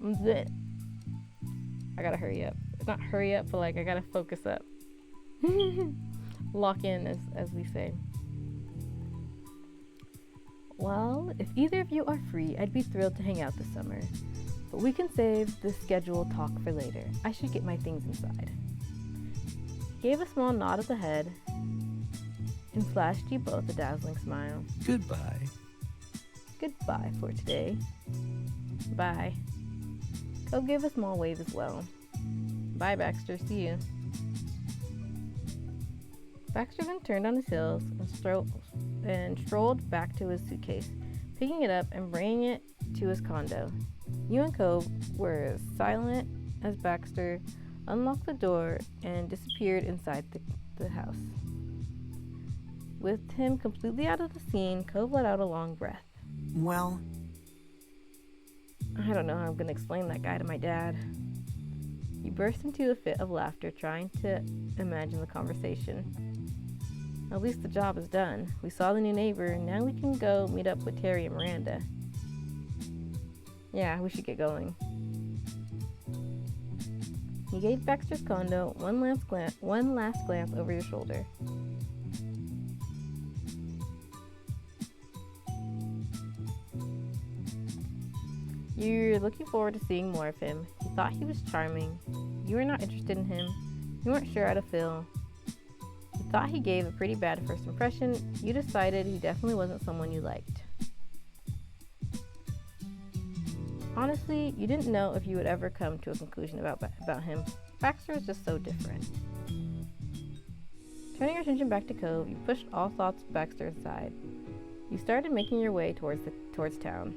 bleh. I gotta hurry up. It's not hurry up, but like, I gotta focus up. Lock in, as we say. Well, if either of you are free, I'd be thrilled to hang out this summer. But we can save this scheduled talk for later. I should get my things inside. He gave a small nod of the head and flashed you both a dazzling smile. Goodbye. Goodbye for today. Bye. Cove gave a small wave as well. Bye, Baxter. See you. Baxter then turned on his heels and strolled back to his suitcase, picking it up and bringing it to his condo. You and Cove were as silent as Baxter unlocked the door and disappeared inside the house. With him completely out of the scene, Cove let out a long breath. Well, I don't know how I'm going to explain that guy to my dad. He burst into a fit of laughter, trying to imagine the conversation. At least the job is done. We saw the new neighbor. Now we can go meet up with Terry and Miranda. Yeah, we should get going. He gave Baxter's condo one last glance over your shoulder. You're looking forward to seeing more of him. You thought he was charming. You were not interested in him. You weren't sure how to feel. You thought he gave a pretty bad first impression. You decided he definitely wasn't someone you liked. Honestly, you didn't know if you would ever come to a conclusion about him. Baxter was just so different. Turning your attention back to Cove, you pushed all thoughts of Baxter aside. You started making your way towards town.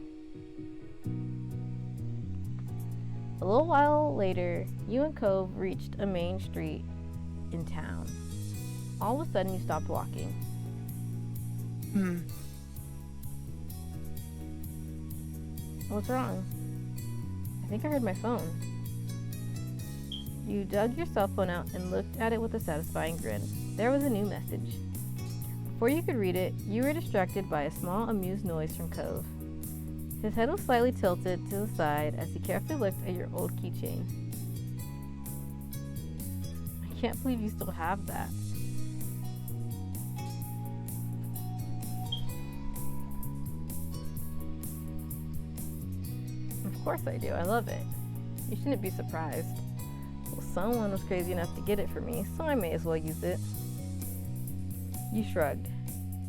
A little while later, you and Cove reached a main street in town. All of a sudden, you stopped walking. What's wrong? I think I heard my phone. You dug your cell phone out and looked at it with a satisfying grin. There was a new message. Before you could read it, you were distracted by a small, amused noise from Cove. His head was slightly tilted to the side as he carefully looked at your old keychain. I can't believe you still have that. Of course I do. I love it. You shouldn't be surprised. Well, someone was crazy enough to get it for me, so I may as well use it. You shrugged.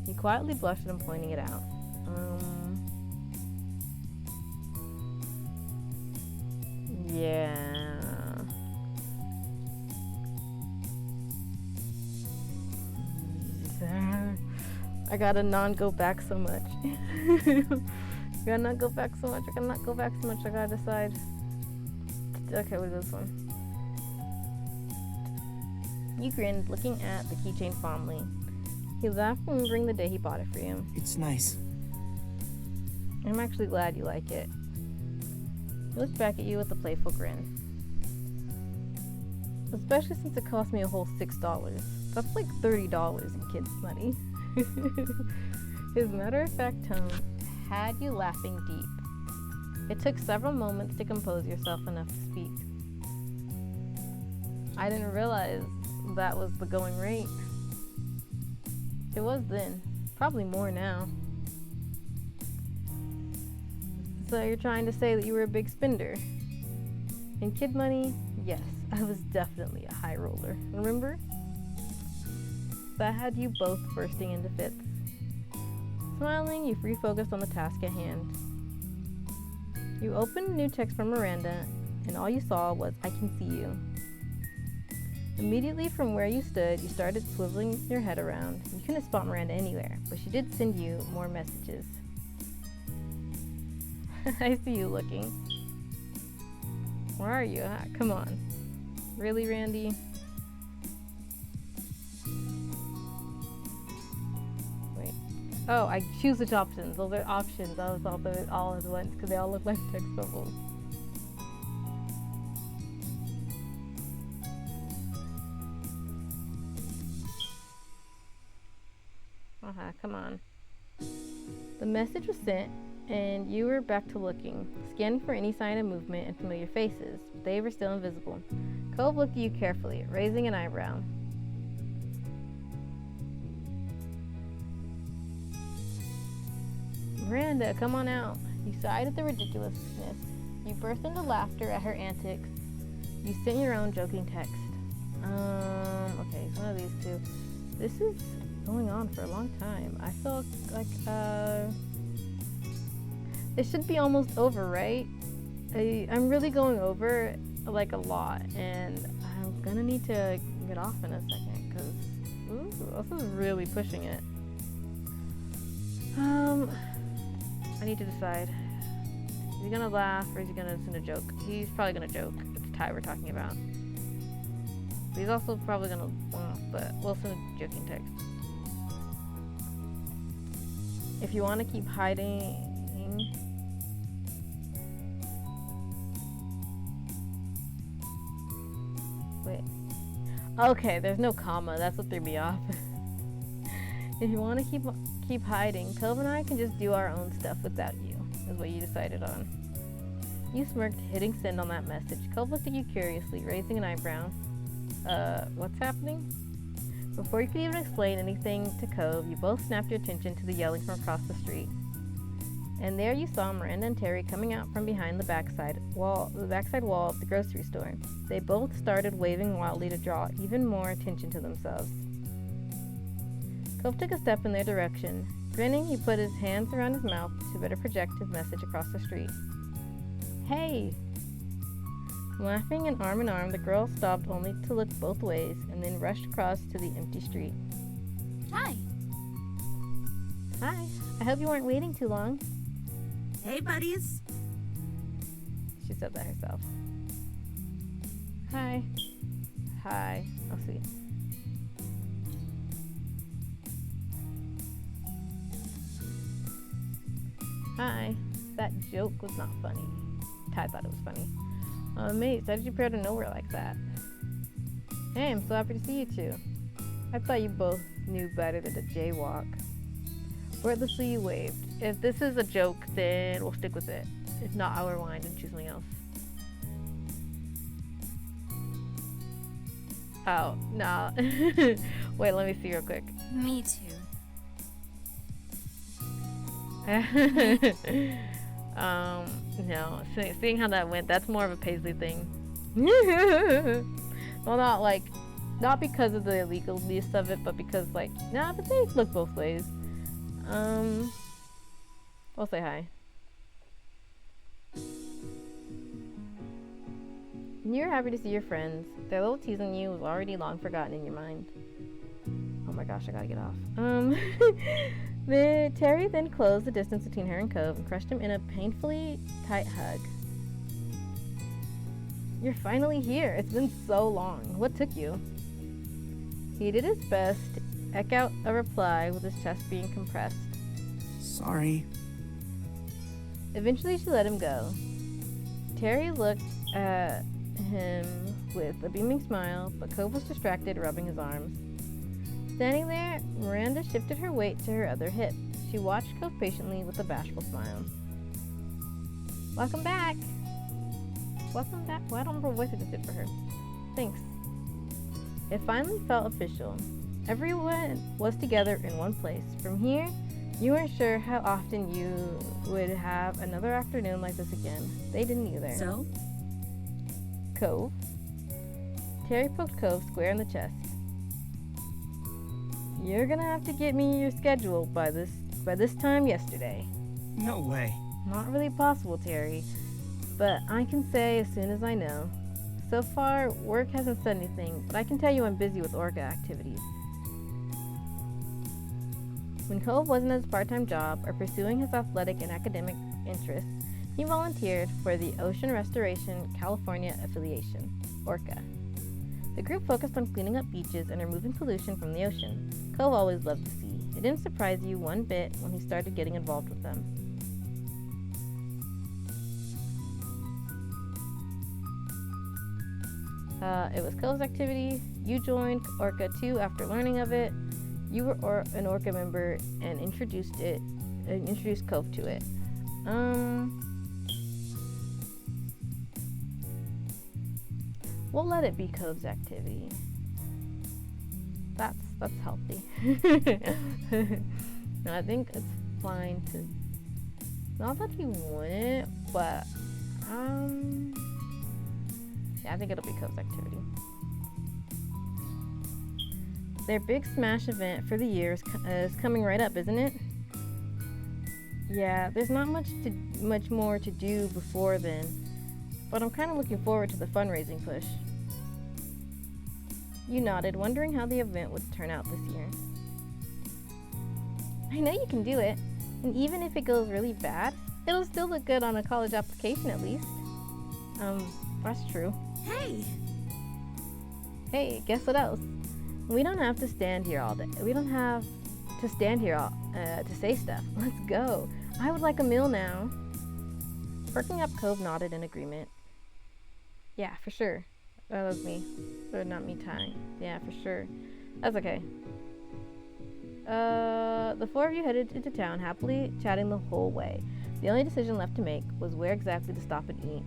You quietly blushed at him pointing it out. Yeah. I gotta not go back so much. I gotta not go back so much. I gotta decide. Okay, what is this one? You grinned, looking at the keychain fondly. He laughed, remembering the day he bought it for you. it's nice. I'm actually glad you like it. He looked back at you with a playful grin. Especially since it cost me a whole $6. That's like $30 in kids' money. His matter-of-fact tone had you laughing deep. It took several moments to compose yourself enough to speak. I didn't realize that was the going rate. It was then. Probably more now. So you're trying to say that you were a big spender? In kid money, yes, I was definitely a high roller. Remember? That had you both bursting into fits. Smiling, you refocused on the task at hand. You opened a new text from Miranda, and all you saw was, "I can see you." Immediately from where you stood, you started swiveling your head around. You couldn't spot Miranda anywhere, but she did send you more messages. I see you looking. Where are you? Come on. Really, Randy? Wait. Oh, I choose which options. Those are options. I was all those all at once because they all look like text bubbles. Come on. The message was sent, and you were back to looking, scanning for any sign of movement and familiar faces. But they were still invisible. Cove looked at you carefully, raising an eyebrow. Miranda, come on out. You sighed at the ridiculousness. You burst into laughter at her antics. You sent your own joking text. Okay, it's one of these two. This is going on for a long time. I feel like, it should be almost over, right? I'm really going over, like, a lot, and I'm gonna need to get off in a second, because this is really pushing it. I need to decide. Is he gonna laugh, or is he gonna send a joke? He's probably gonna joke. It's Ty we're talking about. But he's also probably gonna laugh, but we'll send a joking text. If you want to keep hiding... Wait. Okay, there's no comma. That's what threw me off. If you want to keep hiding, Cove and I can just do our own stuff without you, is what you decided on. You smirked, hitting send on that message. Cove looked at you curiously, raising an eyebrow. What's happening? Before you could even explain anything to Cove, you both snapped your attention to the yelling from across the street. And there you saw Miranda and Terry coming out from behind the backside wall of the grocery store. They both started waving wildly to draw even more attention to themselves. Cove took a step in their direction. Grinning, he put his hands around his mouth to better project his message across the street. Hey! Laughing and arm in arm, the girls stopped only to look both ways and then rushed across to the empty street. Hi. Hi. I hope you weren't waiting too long. Hey, buddies. She said that herself. Hi. Hi. Oh, sweet. Hi. That joke was not funny. Ty thought it was funny. Mate, how did you appear out of nowhere like that? Hey, I'm so happy to see you two. I thought you both knew better than to jaywalk. Wordlessly you waved. If this is a joke, then we'll stick with it. If not, I'll rewind and choose something else. Oh, no. Wait, let me see real quick. Me too. No. Seeing how that went, that's more of a Paisley thing. Well, not because of the illegalness of it, but because, like, nah, but they look both ways. We'll say hi. You're happy to see your friends. Their little tease on you was already long forgotten in your mind. Oh my gosh, I gotta get off. Terry then closed the distance between her and Cove and crushed him in a painfully tight hug. You're finally here. It's been so long. What took you? He did his best to echo out a reply with his chest being compressed. Sorry. Eventually she let him go. Terry looked at him with a beaming smile, but Cove was distracted, rubbing his arms. Standing there, Miranda shifted her weight to her other hip. She watched Cove patiently with a bashful smile. Welcome back! Welcome back? Well, I don't remember what voice I just did for her. Thanks. It finally felt official. Everyone was together in one place. From here, you weren't sure how often you would have another afternoon like this again. They didn't either. So? Cove? Terry poked Cove square in the chest. You're gonna have to get me your schedule by this time yesterday. No way. Not really possible, Terry, but I can say as soon as I know. So far, work hasn't said anything, but I can tell you I'm busy with Orca activities. When Cove wasn't at his part-time job or pursuing his athletic and academic interests, he volunteered for the Ocean Restoration California Affiliation, Orca. The group focused on cleaning up beaches and removing pollution from the ocean. Cove always loved the sea. It didn't surprise you one bit when he started getting involved with them. It was Cove's activity. You joined Orca too after learning of it. You were an Orca member and introduced Cove to it. We'll let it be Cove's activity. That's healthy. No, I think it's fine to, not that he wouldn't, but yeah, I think it'll be Cove's activity. Their big smash event for the year is coming right up, isn't it? Yeah, there's not much more to do before then, but I'm kind of looking forward to the fundraising push. You nodded, wondering how the event would turn out this year. I know you can do it, and even if it goes really bad, it'll still look good on a college application at least. That's true. Hey, guess what else? We don't have to stand here all day. We don't have to stand here to say stuff. Let's go. I would like a meal now. Perking up, Cove nodded in agreement. Yeah, for sure. That was me. Or not me tying. Yeah, for sure. That's okay. The four of you headed into town, happily chatting the whole way. The only decision left to make was where exactly to stop and eat.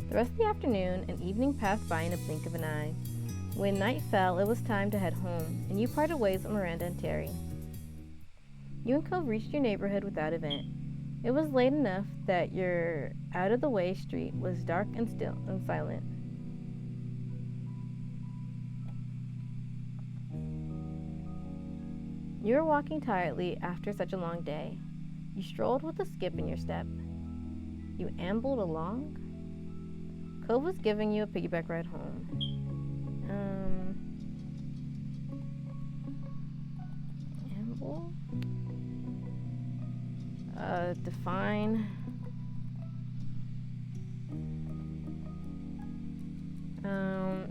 The rest of the afternoon and evening passed by in a blink of an eye. When night fell, it was time to head home, and you parted ways with Miranda and Terry. You and Cove reached your neighborhood without event. It was late enough that your out-of-the-way street was dark and still and silent. You were walking tiredly after such a long day. You strolled with a skip in your step. You ambled along. Cove was giving you a piggyback ride home. Amble? Define.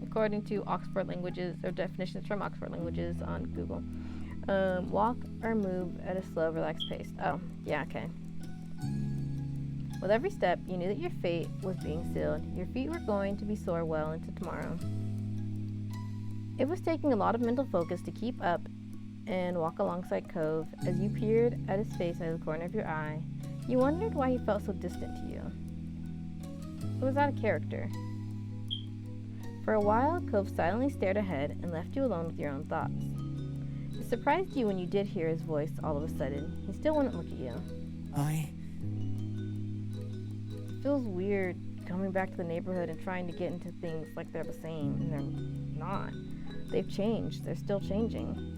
According to Oxford Languages, or definitions from Oxford Languages on Google. Walk or move at a slow, relaxed pace. Oh, yeah, okay. With every step, you knew that your fate was being sealed. Your feet were going to be sore well into tomorrow. It was taking a lot of mental focus to keep up and walk alongside Cove. As you peered at his face out of the corner of your eye, you wondered why he felt so distant to you. It was out of character. For a while, Cove silently stared ahead and left you alone with your own thoughts. It surprised you when you did hear his voice all of a sudden. He still wouldn't look at you. It feels weird coming back to the neighborhood and trying to get into things like they're the same, and they're not. They've changed. They're still changing.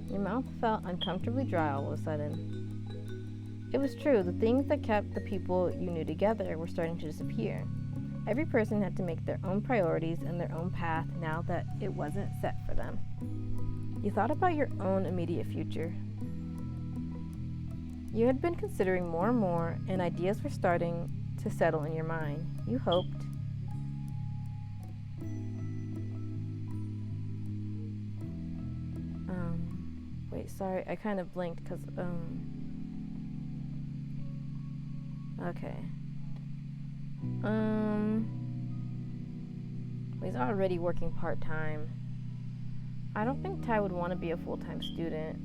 Your mouth felt uncomfortably dry all of a sudden. It was true. The things that kept the people you knew together were starting to disappear. Every person had to make their own priorities and their own path now that it wasn't set for them. You thought about your own immediate future. You had been considering more and more, and ideas were starting to settle in your mind. You hoped. Wait, sorry, I kind of blinked because, okay. He's already working part-time. I don't think Ty would want to be a full-time student.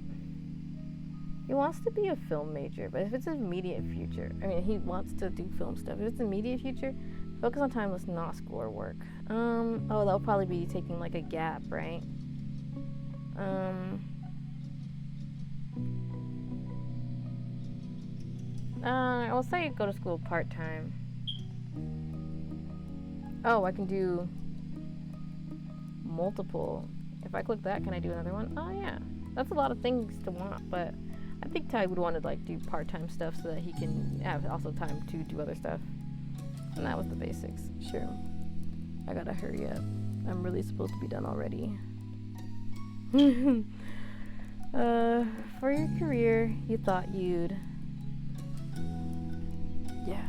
He wants to be a film major, but if it's an immediate future, I mean, he wants to do film stuff. If it's immediate future, focus on timeless, not school or work. That'll probably be taking like a gap, right? I'll say go to school part-time. Oh, I can do multiple. If I click that, can I do another one? Oh yeah, that's a lot of things to want, but I think Ty would want to like do part-time stuff so that he can have also time to do other stuff. And that was the basics. Sure. I gotta hurry up. I'm really supposed to be done already. For your career, you thought you'd... Yeah.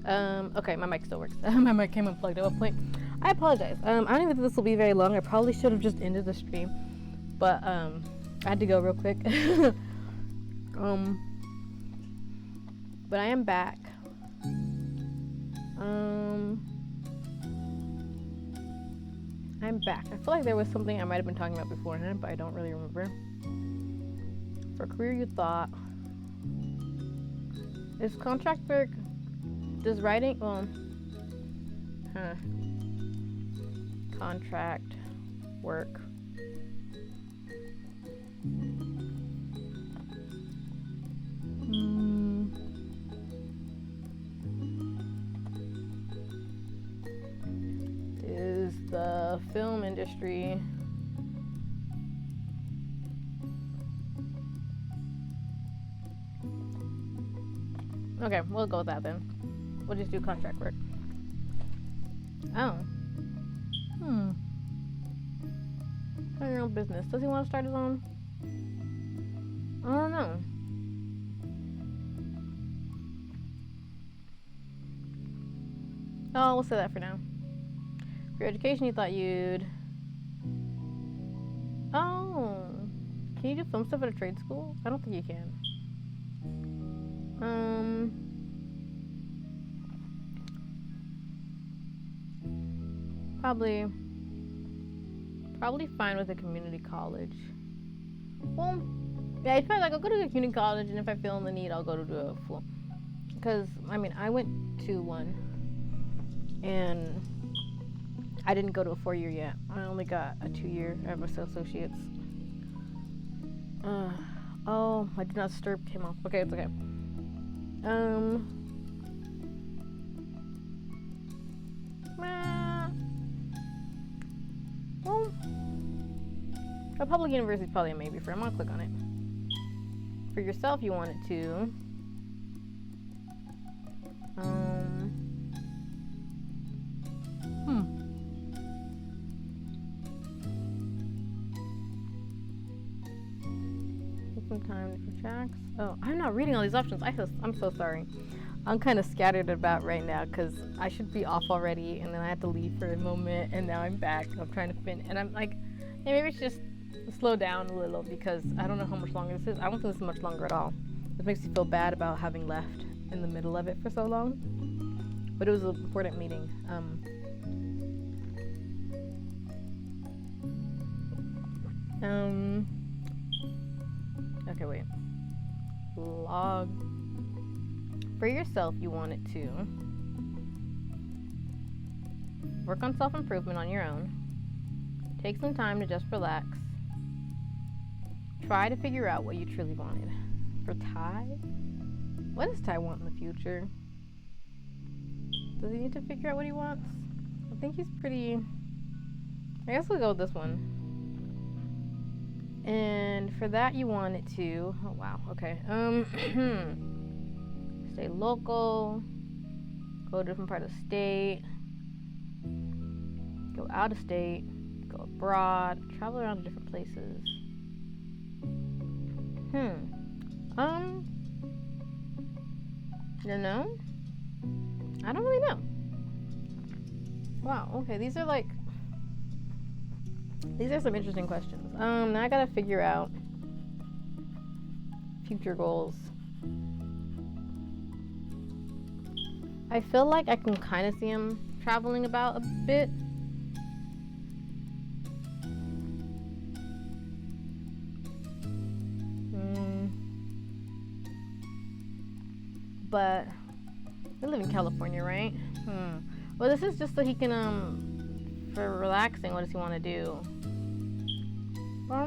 Okay, my mic still works. My mic came unplugged at one point. I apologize. I don't even think this will be very long. I probably should have just ended the stream, but I had to go real quick. But I am back. I'm back. I feel like there was something I might have been talking about beforehand, but I don't really remember. For career you thought. Is contract work, does writing, contract work. Is the film industry okay, we'll go with that then. We'll just do contract work. Oh. Start your own business. Does he want to start his own? I don't know. Oh, we'll say that for now. For your education, you thought you'd... Oh. Can you do film stuff at a trade school? I don't think you can. Probably fine with a community college. Well, yeah, it's probably like I'll go to a community college, and if I feel the need, I'll go to do a full. Because I mean, I went to one, and I didn't go to a 4-year yet. I only got a 2-year. I have my associates. Oh, my do not disturb came off. Okay, it's okay. Well, a public university is probably a maybe for him. I'll click on it. For yourself, you want it to. Take some time for tracks. Oh, I'm not reading all these options. I'm so sorry. I'm kind of scattered about right now because I should be off already, and then I had to leave for a moment, and now I'm back. I'm trying to finish, and I'm like, hey, maybe it's just slow down a little because I don't know how much longer this is. I don't think this is much longer at all. This makes me feel bad about having left in the middle of it for so long, but it was an important meeting. Okay, wait. Log. For yourself, you want it to work on self-improvement on your own. Take some time to just relax. Try to figure out what you truly wanted. For Ty? What does Ty want in the future? Does he need to figure out what he wants? I think he's pretty... I guess we'll go with this one. And for that, you want it to... Oh, wow. Okay. Stay local. Go to a different part of the state. Go out of state. Go abroad. Travel around to different places. You know? I don't really know. Wow, okay, these are some interesting questions. Now I gotta figure out future goals. I feel like I can kind of see him traveling about a bit. But we live in California, right? Well, this is just so he can, for relaxing, what does he want to do? I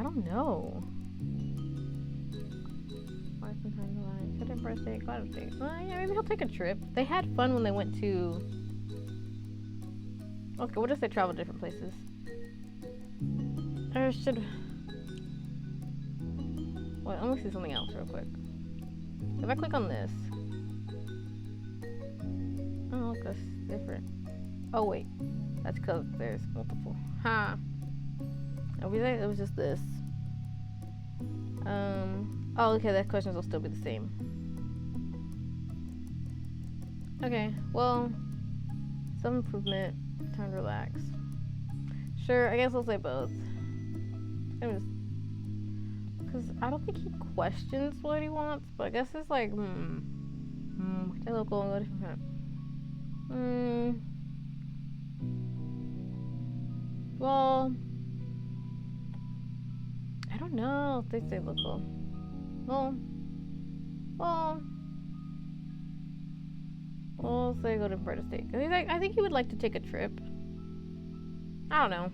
don't know. Why sometimes like, set a birthday, go out of state. Yeah, maybe he'll take a trip. They had fun when they went to... Okay, we'll just say travel to different places. Or should... Wait, let me see something else real quick. If I click on this... Oh, look, that's different. Oh, wait. That's because there's multiple. Ha! It was just this. Oh, okay, the questions will still be the same. Okay, well, some improvement, time to relax. Sure, I guess I'll say both. Because I don't think he questions what he wants, but I guess it's like, stay local and go different. Well, I don't know if they stay local. We'll say go to Florida State. I think he would like to take a trip. I don't know.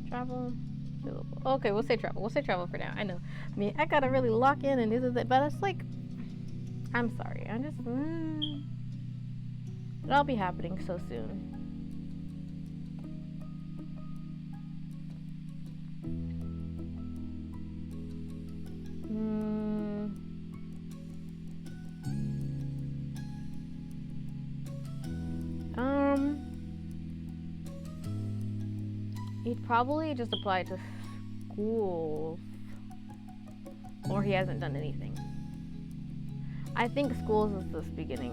Travel. Okay, we'll say travel. We'll say travel for now. I know. I mean, I gotta really lock in and this is it, but it's like, I'm sorry. I'm just. It'll be happening so soon. He'd probably just apply to schools, or he hasn't done anything. I think schools is the beginning.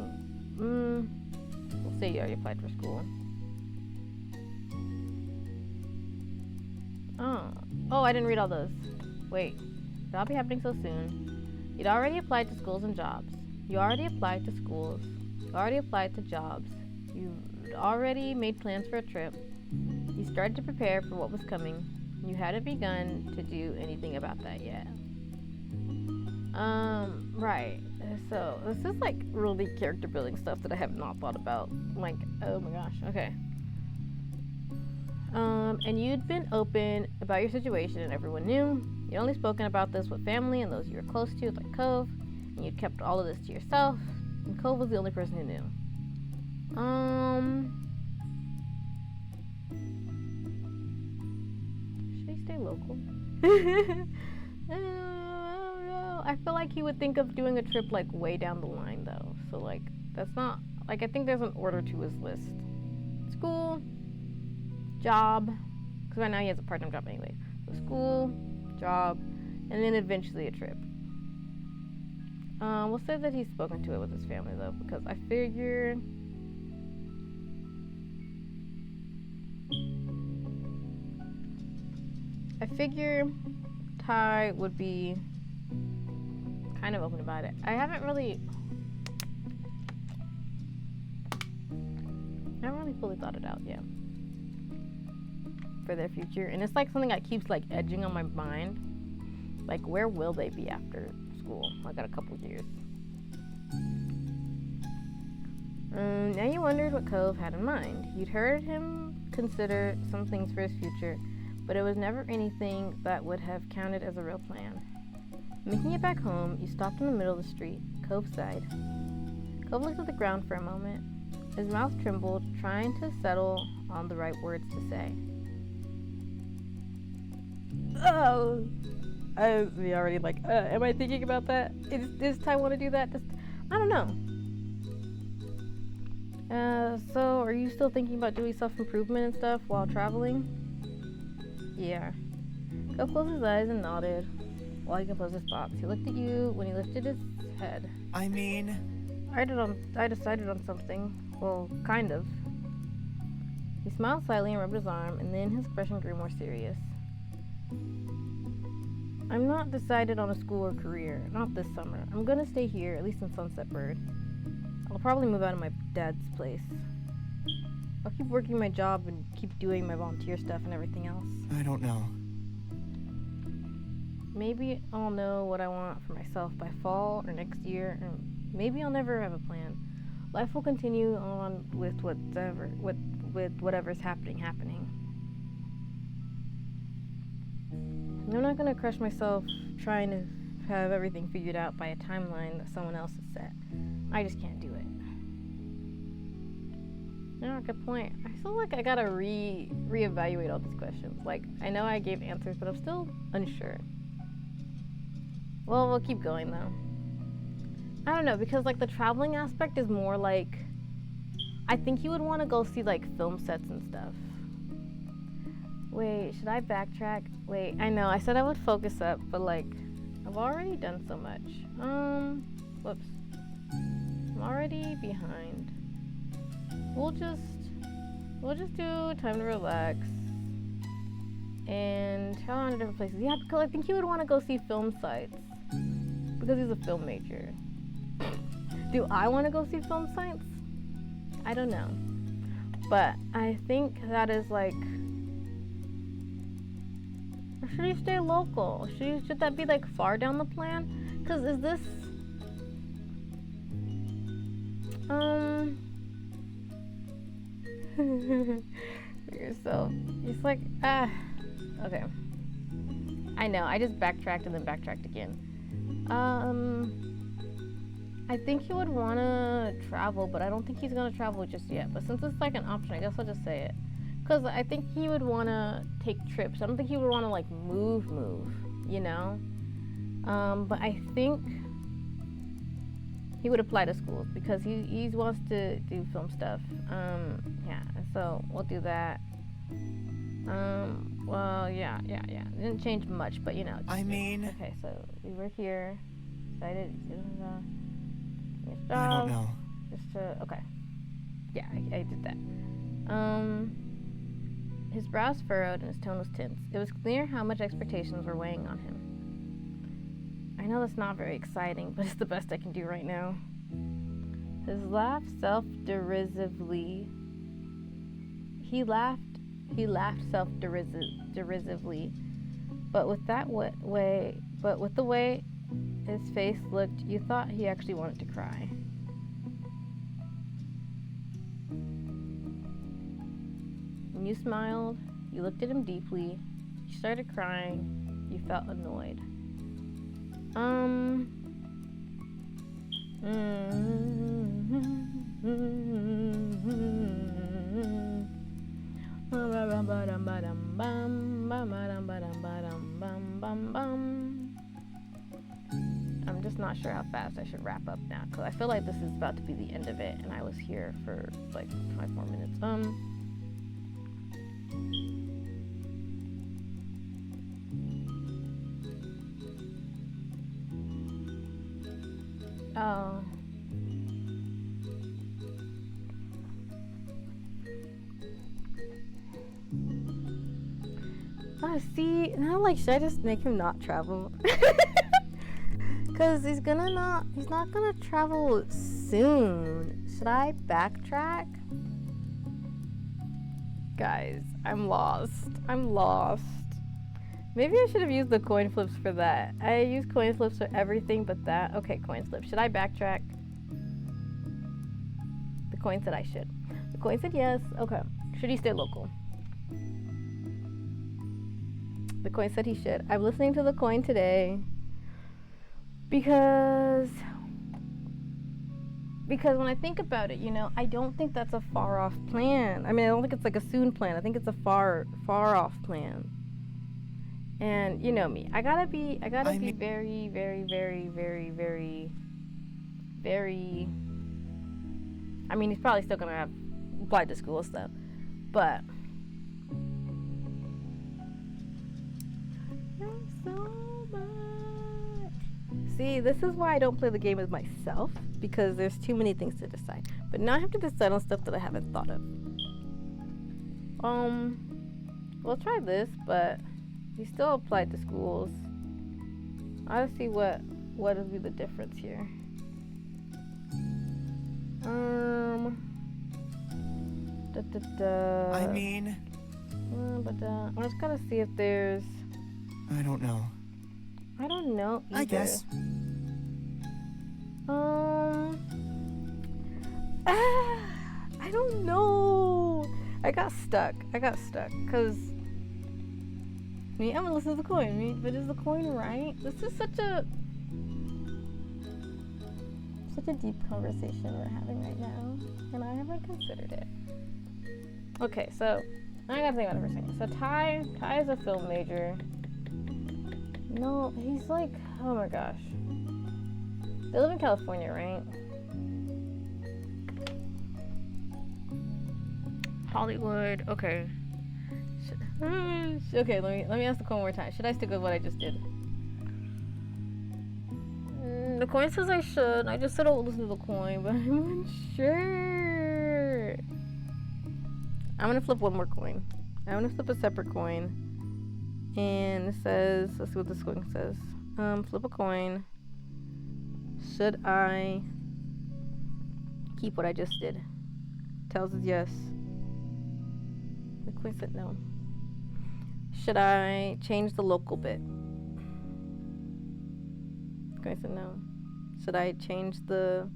We'll say you already applied for school. Oh, I didn't read all those. Wait, that'll be happening so soon. You'd already applied to schools and jobs. You already applied to schools. You already applied to jobs. You'd already made plans for a trip. You started to prepare for what was coming. You hadn't begun to do anything about that yet. Right. So this is like really character building stuff that I have not thought about. Like, oh my gosh. Okay. And you'd been open about your situation and everyone knew. You'd only spoken about this with family and those you were close to, like Cove. And you'd kept all of this to yourself. And Cove was the only person who knew. Should he stay local? I don't know. I feel like he would think of doing a trip like way down the line though. So like that's not like I think there's an order to his list. School, job, because right now he has a part-time job anyway. So school, job, and then eventually a trip. We'll say that he's spoken to it with his family though, because I figure Ty would be kind of open about it. I haven't really fully thought it out yet for their future, and it's like something that keeps like edging on my mind. Like, where will they be after school? I got a couple years. Now you wondered what Cove had in mind. You'd heard him consider some things for his future, but it was never anything that would have counted as a real plan. Making it back home, you stopped in the middle of the street. Cove sighed. Cove looked at the ground for a moment. His mouth trembled, trying to settle on the right words to say. Oh, I'm already like, am I thinking about that? Does Ty want to do that? I don't know. So are you still thinking about doing self-improvement and stuff while traveling? Yeah. Cove closed his eyes and nodded while he composed his thoughts. He looked at you when he lifted his head. I mean... I decided on something. Well, kind of. He smiled slightly and rubbed his arm, and then his expression grew more serious. I'm not decided on a school or career. Not this summer. I'm gonna stay here, at least in Sunset Bird. I'll probably move out of my dad's place. I'll keep working my job and keep doing my volunteer stuff and everything else. I don't know. Maybe I'll know what I want for myself by fall or next year, or maybe I'll never have a plan. Life will continue on with whatever's happening. I'm not gonna crush myself trying to have everything figured out by a timeline that someone else has set. I just can't do it. No, good point. I feel like I gotta reevaluate all these questions. Like, I know I gave answers, but I'm still unsure. Well, we'll keep going though. I don't know, because like the traveling aspect is more like, I think you would want to go see like film sets and stuff. Wait, should I backtrack? Wait, I know, I said I would focus up, but like, I've already done so much. Whoops. I'm already behind. We'll just do time to relax and try on to different places. Yeah, because I think he would want to go see film sites because he's a film major. Do I want to go see film sites? I don't know, but I think that is like. Or should he stay local? Should that be like far down the plan? Cause is this yourself. He's like okay. I know. I just backtracked and then backtracked again. I think he would want to travel, but I don't think he's gonna travel just yet. But since it's like an option, I guess I'll just say it. Because I think he would want to take trips. I don't think he would want to like move, you know? But I think he would apply to schools because he wants to do film stuff. Yeah, so we'll do that. Well, yeah. Didn't change much, but you know. I mean... Okay, so we were here. Decided... I don't know. Just to... Okay. Yeah, I did that. His brows furrowed and his tone was tense. It was clear how much expectations were weighing on him. I know that's not very exciting, but it's the best I can do right now. His laugh self-derisively. He laughed self-derisively, but with the way his face looked, you thought he actually wanted to cry. When you smiled, you looked at him deeply, you started crying, you felt annoyed. I'm just not sure how fast I should wrap up now, because I feel like this is about to be the end of it, and I was here for like 5 more minutes. Oh. See, now like, should I just make him not travel? Cause he's not gonna travel soon. Should I backtrack? Guys, I'm lost. Maybe I should have used the coin flips for that. I use coin flips for everything but that. Okay, coin flip. Should I backtrack? The coin said I should. The coin said yes. Okay. Should he stay local? The coin said he should. I'm listening to the coin today because when I think about it, you know, I don't think that's a far off plan. I mean, I don't think it's like a soon plan. I think it's a far off plan. And you know me, I gotta be very, very, very, very, very, very. I mean, he's probably still gonna have applied to school stuff, but so much. See, this is why I don't play the game with myself, because there's too many things to decide. But now I have to decide on stuff that I haven't thought of. We'll try this, but. He still applied to schools. I'll see what will be the difference here. I mean... I just gotta see if there's... I don't know. I don't know either. I guess. I don't know. I got stuck, because... I mean, I'm gonna listen to the coin, but is the coin right? This is such a deep conversation we're having right now, and I haven't considered it. Okay, so I gotta think about it for a second. So Ty is a film major. No, he's like, oh my gosh. They live in California, right? Hollywood. Okay. Okay, let me ask the coin one more time. Should I stick with what I just did? The coin says I should. I just said I'll listen to the coin, but I'm unsure. I'm gonna flip one more coin. I'm gonna flip a separate coin. And it says, let's see what this coin says. Flip a coin. Should I keep what I just did? Tells us yes. The coin said no. Should I change the local bit? The coin said no. Should I change the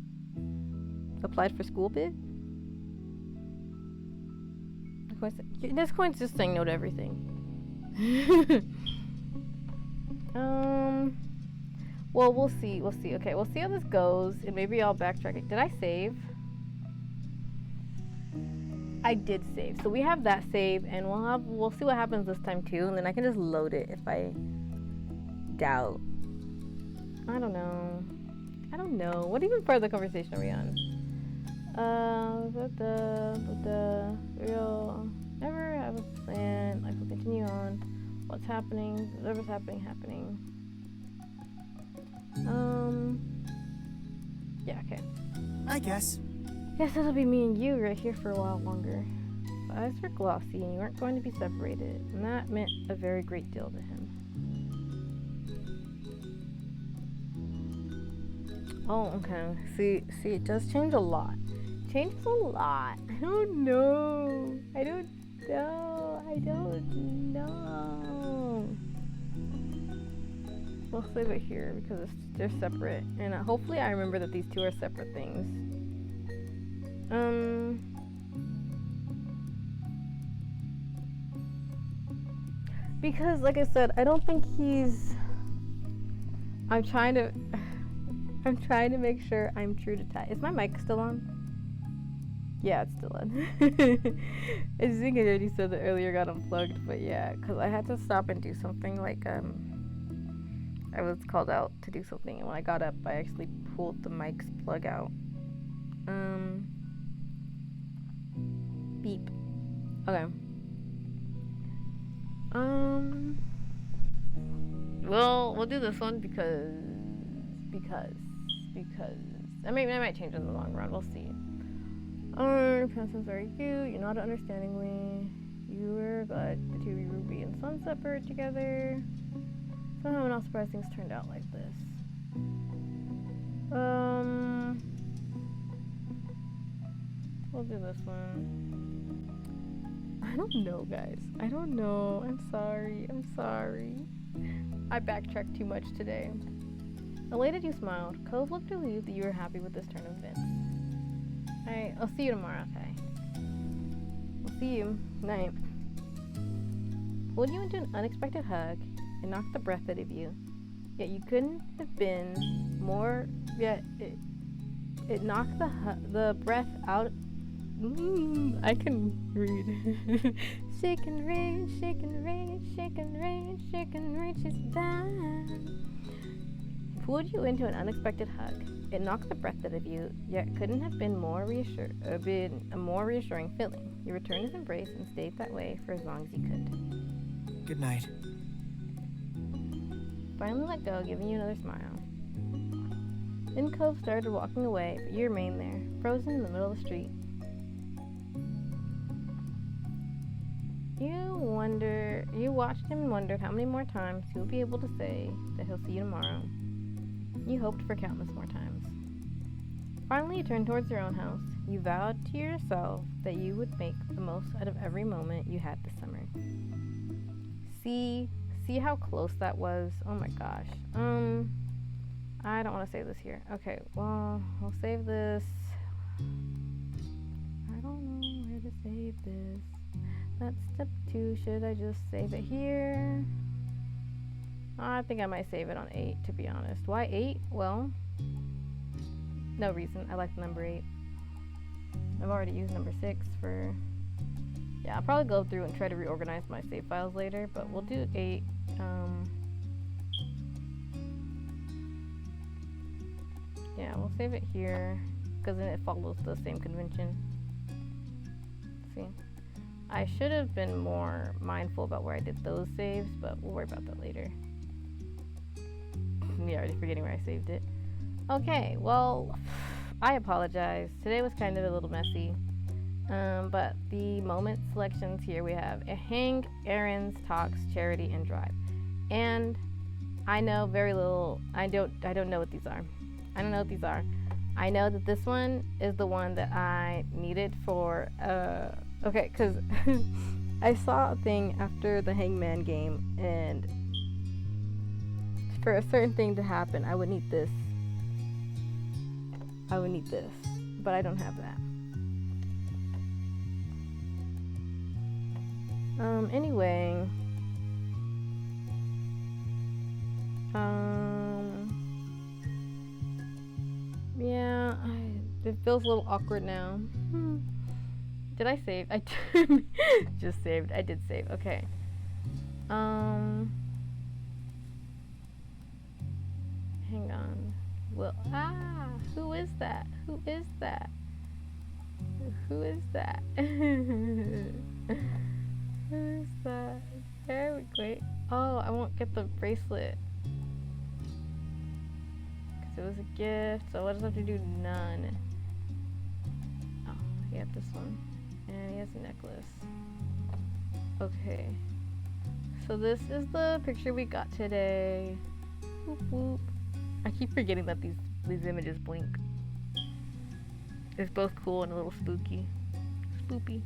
applied for school bit? The coin said, this coin's just saying no to everything. Well, we'll see. Okay, we'll see how this goes, and maybe I'll backtrack it. Did I save? I did save. So we have that save, and we'll see what happens this time too, and then I can just load it if I doubt. I don't know. What even part of the conversation are we on? Real never have a plan. Life will continue on. What's happening? Whatever's happening. Yeah, okay. I guess. Guess it'll be me and you right here for a while longer. The eyes were glossy and you weren't going to be separated, and that meant a very great deal to him. Oh, okay. See, it does change a lot. Changes a lot. I don't know. We'll save it here because they're separate, and hopefully I remember that these two are separate things. Because like I said, I don't think he's. I'm trying to make sure I'm true to type. Is my mic still on? Yeah, it's still on. I think I already said that earlier, got unplugged, but yeah, because I had to stop and do something, like, I was called out to do something, and when I got up, I actually pulled the mic's plug out. Beep. Okay. Well, we'll do this one because I might change in the long run. We'll see. Passes are you nod understandingly. You were glad the two of you, Ruby and Sunset, were together. Somehow, not surprised things turned out like this. We'll do this one. I don't know, guys. I don't know. I'm sorry. I backtracked too much today. Elated, you smiled. Cove looked relieved that you were happy with this turn of events. Alright, I'll see you tomorrow, okay? I'll see you. Night. Pulled you into an unexpected hug and knocked the breath out of you. Yet you couldn't have been more. Yet it knocked the breath out. I can read. Shaking rain, she's back. Pulled you into an unexpected hug. It knocked the breath out of you, yet couldn't have been a more reassuring feeling. You returned his embrace and stayed that way for as long as you could. Good night. Finally let go, giving you another smile. Then Cove started walking away, but you remained there, frozen in the middle of the street. You watched him and wondered how many more times he would be able to say that he'll see you tomorrow. You hoped for countless more times. Finally, you turned towards your own house. You vowed to yourself that you would make the most out of every moment you had this summer. See how close that was? Oh my gosh. I don't want to save this here. Okay, well, I'll save this. I don't know where to save this. That's step 2. Should I just save it here? I think I might save it on 8, to be honest. Why 8? Well, no reason. I like the number 8. I've already used number 6 for... Yeah, I'll probably go through and try to reorganize my save files later, but we'll do 8. Yeah, we'll save it here, because then it follows the same convention. See? I should have been more mindful about where I did those saves, but we'll worry about that later. Yeah, already forgetting where I saved it. Okay, well, I apologize. Today was kind of a little messy. But the moment selections here we have a hang, errands, talks, charity, and drive. And I know very little. I don't know what these are. I don't know what these are. I know that this one is the one that I needed for okay, cuz I saw a thing after the Hangman game, and for a certain thing to happen, I would need this. I would need this, but I don't have that. Anyway, yeah, it feels a little awkward now. Did I save? I just saved. I did save. Okay. Hang on. Well, who is that? Who is that? Who is that? Who is that? There we go. Oh, I won't get the bracelet. Because it was a gift, so what does I have to do? None. Oh, he had this one. And he has a necklace. Okay. So this is the picture we got today. Whoop whoop. I keep forgetting that these images blink. It's both cool and a little spooky. Spoopy.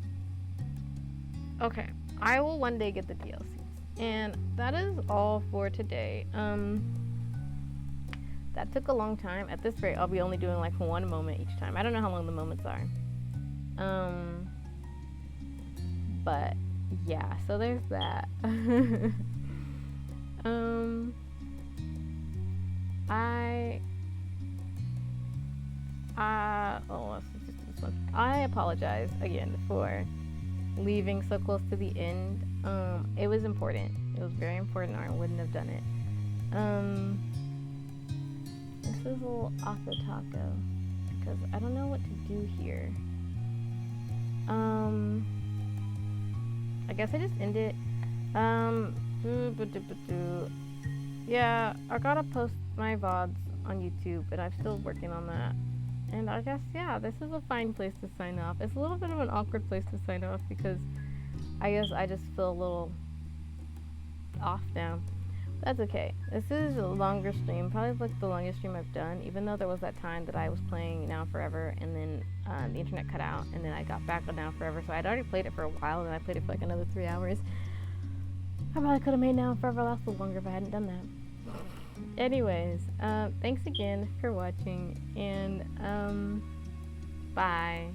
Okay. I will one day get the DLCs. And that is all for today. That took a long time. At this rate, I'll be only doing like one moment each time. I don't know how long the moments are. But yeah, so there's that. I apologize again for leaving so close to the end. It was important. It was very important, or I wouldn't have done it. This is a little off the taco because I don't know what to do here. I guess I just end it. Yeah, I gotta post my VODs on YouTube, and I'm still working on that. And I guess, yeah, this is a fine place to sign off. It's a little bit of an awkward place to sign off because I guess I just feel a little off now. That's okay. This is a longer stream, probably like the longest stream I've done, even though there was that time that I was playing Now Forever, and then the internet cut out, and then I got back on Now Forever, so I'd already played it for a while, and I played it for like another 3 hours. I probably could have made Now Forever last a little longer if I hadn't done that. Anyways, thanks again for watching, and bye.